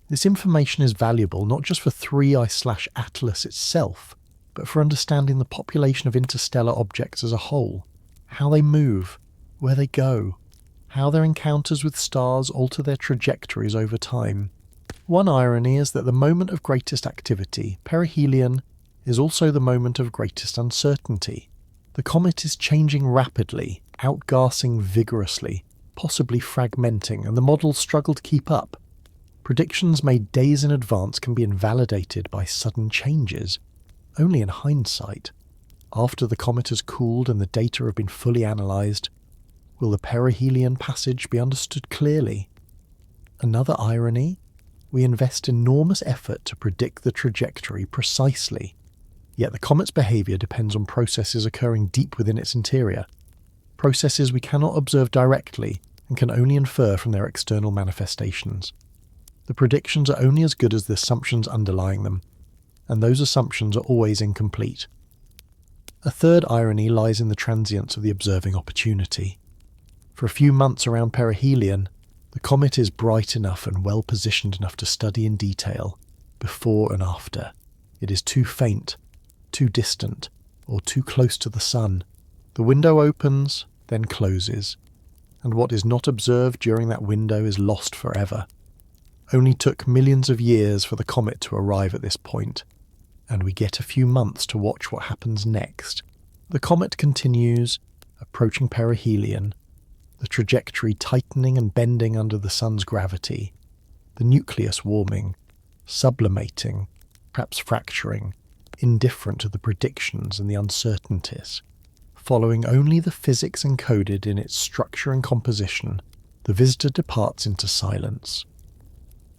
This information is valuable not just for 3I/Atlas itself, but for understanding the population of interstellar objects as a whole, how they move, where they go, how their encounters with stars alter their trajectories over time. One irony is that the moment of greatest activity, perihelion, is also the moment of greatest uncertainty. The comet is changing rapidly, outgassing vigorously, possibly fragmenting, and the models struggle to keep up. Predictions made days in advance can be invalidated by sudden changes, only in hindsight. After the comet has cooled and the data have been fully analysed, will the perihelion passage be understood clearly? Another irony? We invest enormous effort to predict the trajectory precisely, yet the comet's behaviour depends on processes occurring deep within its interior, processes we cannot observe directly and can only infer from their external manifestations. The predictions are only as good as the assumptions underlying them, and those assumptions are always incomplete. A third irony lies in the transience of the observing opportunity. For a few months around perihelion, the comet is bright enough and well positioned enough to study in detail, before and after. It is too faint, too distant, or too close to the Sun. The window opens, then closes, and what is not observed during that window is lost forever. Only took millions of years for the comet to arrive at this point, and we get a few months to watch what happens next. The comet continues, approaching perihelion, the trajectory tightening and bending under the Sun's gravity, the nucleus warming, sublimating, perhaps fracturing, indifferent to the predictions and the uncertainties. Following only the physics encoded in its structure and composition, the visitor departs into silence.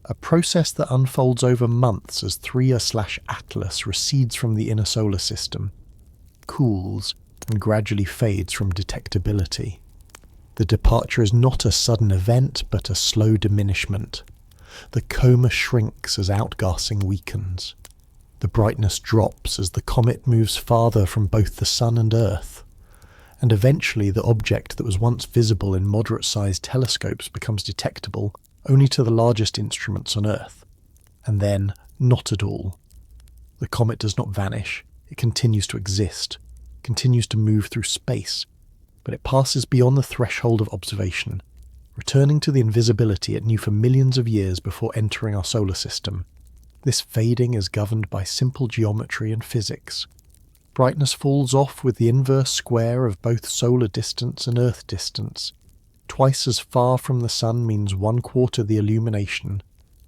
A process that unfolds over months as 3I/Atlas recedes from the inner solar system, cools, and gradually fades from detectability. The departure is not a sudden event, but a slow diminishment. The coma shrinks as outgassing weakens. The brightness drops as the comet moves farther from both the Sun and Earth, and eventually the object that was once visible in moderate-sized telescopes becomes detectable only to the largest instruments on Earth, and then not at all. The comet does not vanish, it continues to exist, continues to move through space, but it passes beyond the threshold of observation, returning to the invisibility it knew for millions of years before entering our solar system. This fading is governed by simple geometry and physics. Brightness falls off with the inverse square of both solar distance and Earth distance. Twice as far from the Sun means 1/4 the illumination,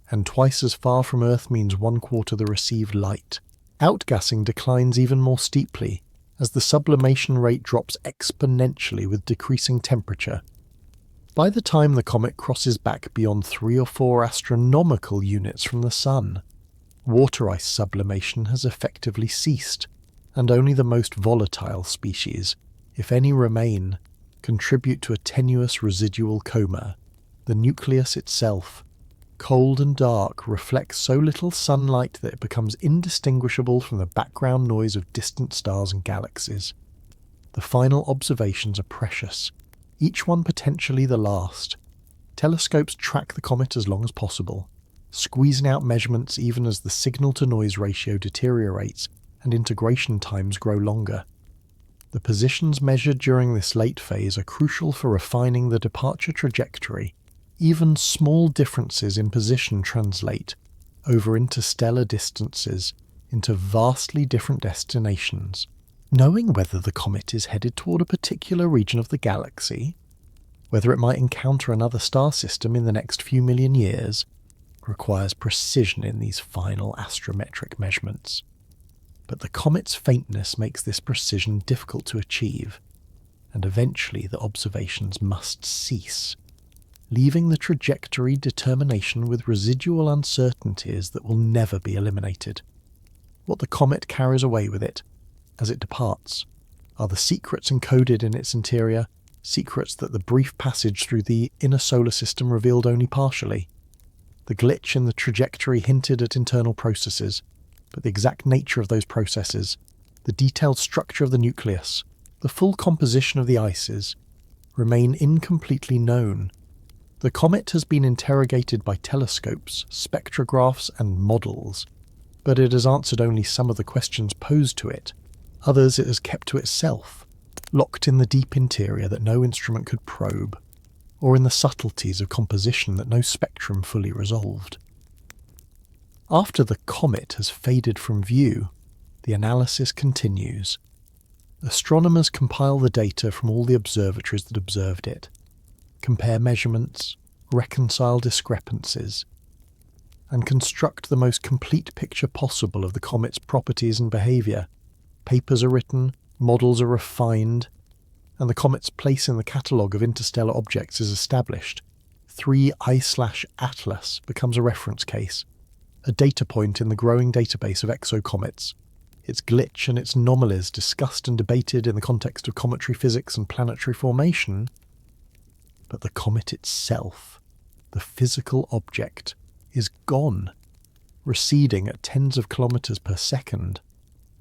and twice as far from Earth means 1/4 the received light. Outgassing declines even more steeply, as the sublimation rate drops exponentially with decreasing temperature. By the time the comet crosses back beyond 3 or 4 astronomical units from the Sun, water ice sublimation has effectively ceased, and only the most volatile species, if any remain, contribute to a tenuous residual coma. The nucleus itself, cold and dark, reflects so little sunlight that it becomes indistinguishable from the background noise of distant stars and galaxies. The final observations are precious, each one potentially the last. Telescopes track the comet as long as possible, squeezing out measurements even as the signal-to-noise ratio deteriorates and integration times grow longer. The positions measured during this late phase are crucial for refining the departure trajectory. Even small differences in position translate, over interstellar distances, into vastly different destinations. Knowing whether the comet is headed toward a particular region of the galaxy, whether it might encounter another star system in the next few million years, requires precision in these final astrometric measurements. But the comet's faintness makes this precision difficult to achieve, and eventually the observations must cease, leaving the trajectory determination with residual uncertainties that will never be eliminated. What the comet carries away with it as it departs are the secrets encoded in its interior, secrets that the brief passage through the inner solar system revealed only partially. The glitch in the trajectory hinted at internal processes, but the exact nature of those processes, the detailed structure of the nucleus, the full composition of the ices, remain incompletely known. The comet has been interrogated by telescopes, spectrographs, and models, but it has answered only some of the questions posed to it. Others it has kept to itself, locked in the deep interior that no instrument could probe, or in the subtleties of composition that no spectrum fully resolved. After the comet has faded from view, the analysis continues. Astronomers compile the data from all the observatories that observed it, compare measurements, reconcile discrepancies, and construct the most complete picture possible of the comet's properties and behaviour. Papers are written, models are refined, and the comet's place in the catalogue of interstellar objects is established. 3I/Atlas becomes a reference case, a data point in the growing database of exocomets, its glitch and its anomalies discussed and debated in the context of cometary physics and planetary formation. But the comet itself, the physical object, is gone, receding at tens of kilometres per second,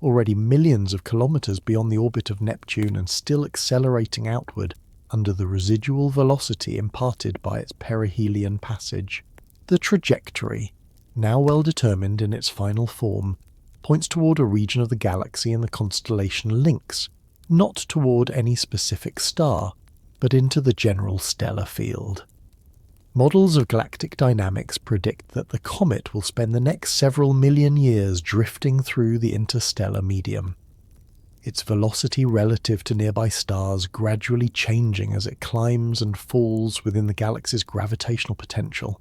already millions of kilometres beyond the orbit of Neptune and still accelerating outward under the residual velocity imparted by its perihelion passage. The trajectory, now well determined in its final form, points toward a region of the galaxy in the constellation Lynx, not toward any specific star, but into the general stellar field. Models of galactic dynamics predict that the comet will spend the next several million years drifting through the interstellar medium, its velocity relative to nearby stars gradually changing as it climbs and falls within the galaxy's gravitational potential.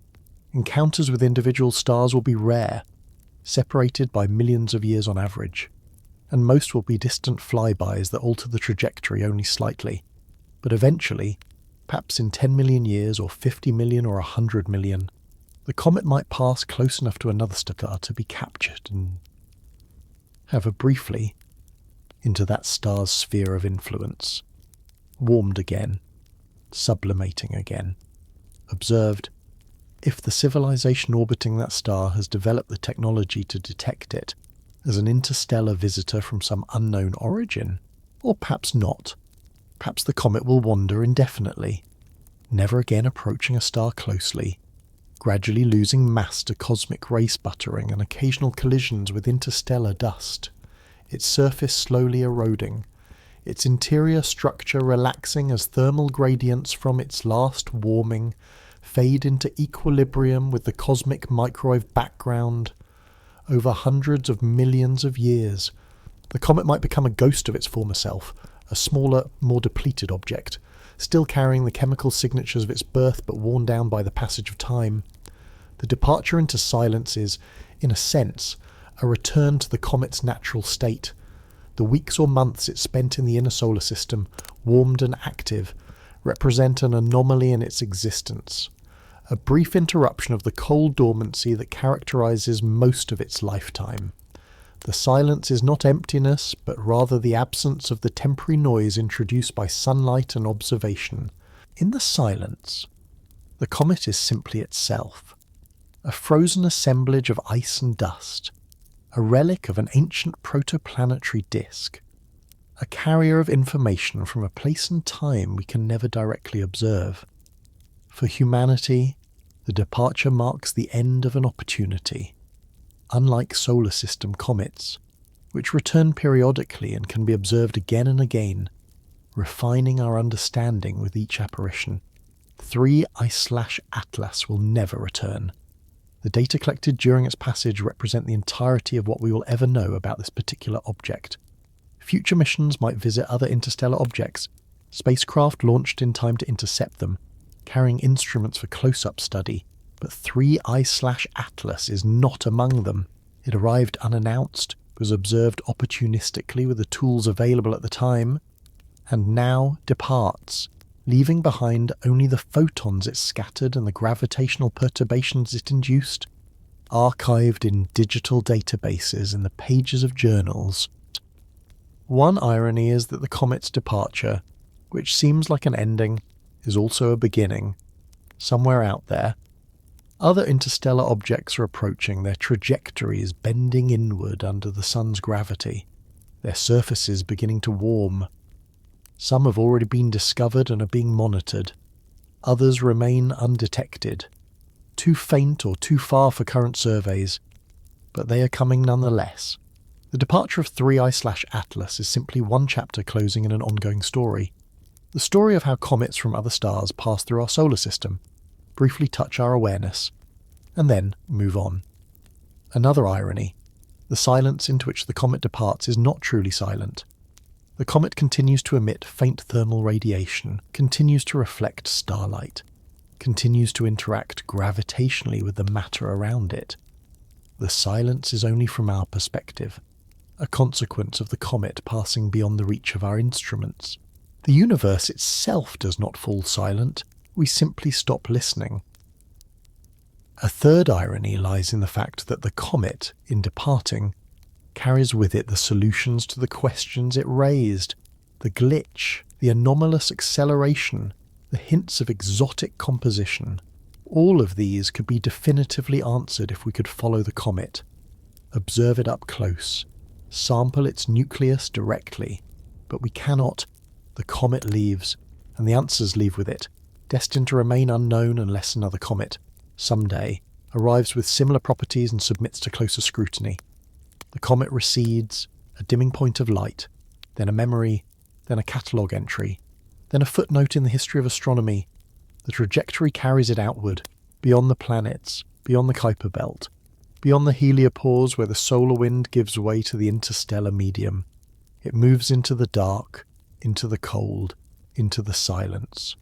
Encounters with individual stars will be rare, separated by millions of years on average, and most will be distant flybys that alter the trajectory only slightly. But eventually, perhaps in 10 million years or 50 million or 100 million, the comet might pass close enough to another star to be captured and, however briefly, into that star's sphere of influence, warmed again, sublimating again, observed. If the civilization orbiting that star has developed the technology to detect it as an interstellar visitor from some unknown origin, or perhaps not, perhaps the comet will wander indefinitely, never again approaching a star closely, gradually losing mass to cosmic ray sputtering and occasional collisions with interstellar dust, its surface slowly eroding, its interior structure relaxing as thermal gradients from its last warming fade into equilibrium with the cosmic microwave background. Over hundreds of millions of years, the comet might become a ghost of its former self, a smaller, more depleted object, still carrying the chemical signatures of its birth but worn down by the passage of time. The departure into silence is, in a sense, a return to the comet's natural state. The weeks or months it spent in the inner solar system, warmed and active, represent an anomaly in its existence, a brief interruption of the cold dormancy that characterizes most of its lifetime. The silence is not emptiness, but rather the absence of the temporary noise introduced by sunlight and observation. In the silence, the comet is simply itself, a frozen assemblage of ice and dust, a relic of an ancient protoplanetary disk, a carrier of information from a place and time we can never directly observe. For humanity, the departure marks the end of an opportunity. Unlike solar system comets, which return periodically and can be observed again and again, refining our understanding with each apparition, 3I/Atlas will never return. The data collected during its passage represent the entirety of what we will ever know about this particular object. Future missions might visit other interstellar objects, spacecraft launched in time to intercept them, carrying instruments for close-up study, but 3I/Atlas is not among them. It arrived unannounced, was observed opportunistically with the tools available at the time, and now departs, leaving behind only the photons it scattered and the gravitational perturbations it induced, archived in digital databases in the pages of journals. One irony is that the comet's departure, which seems like an ending, is also a beginning, somewhere out there. Other interstellar objects are approaching, their trajectories bending inward under the sun's gravity, their surfaces beginning to warm. Some have already been discovered and are being monitored. Others remain undetected, too faint or too far for current surveys, but they are coming nonetheless. The departure of 3I/Atlas is simply one chapter closing in an ongoing story. The story of how comets from other stars pass through our solar system, briefly touch our awareness, and then move on. Another irony: the silence into which the comet departs is not truly silent. The comet continues to emit faint thermal radiation, continues to reflect starlight, continues to interact gravitationally with the matter around it. The silence is only from our perspective, a consequence of the comet passing beyond the reach of our instruments. The universe itself does not fall silent, we simply stop listening. A third irony lies in the fact that the comet, in departing, carries with it the solutions to the questions it raised, the glitch, the anomalous acceleration, the hints of exotic composition. All of these could be definitively answered if we could follow the comet, observe it up close, sample its nucleus directly, but we cannot. The comet leaves, and the answers leave with it, destined to remain unknown unless another comet, someday, arrives with similar properties and submits to closer scrutiny. The comet recedes, a dimming point of light, then a memory, then a catalogue entry, then a footnote in the history of astronomy. The trajectory carries it outward, beyond the planets, beyond the Kuiper belt, beyond the heliopause where the solar wind gives way to the interstellar medium. It moves into the dark, into the cold, into the silence.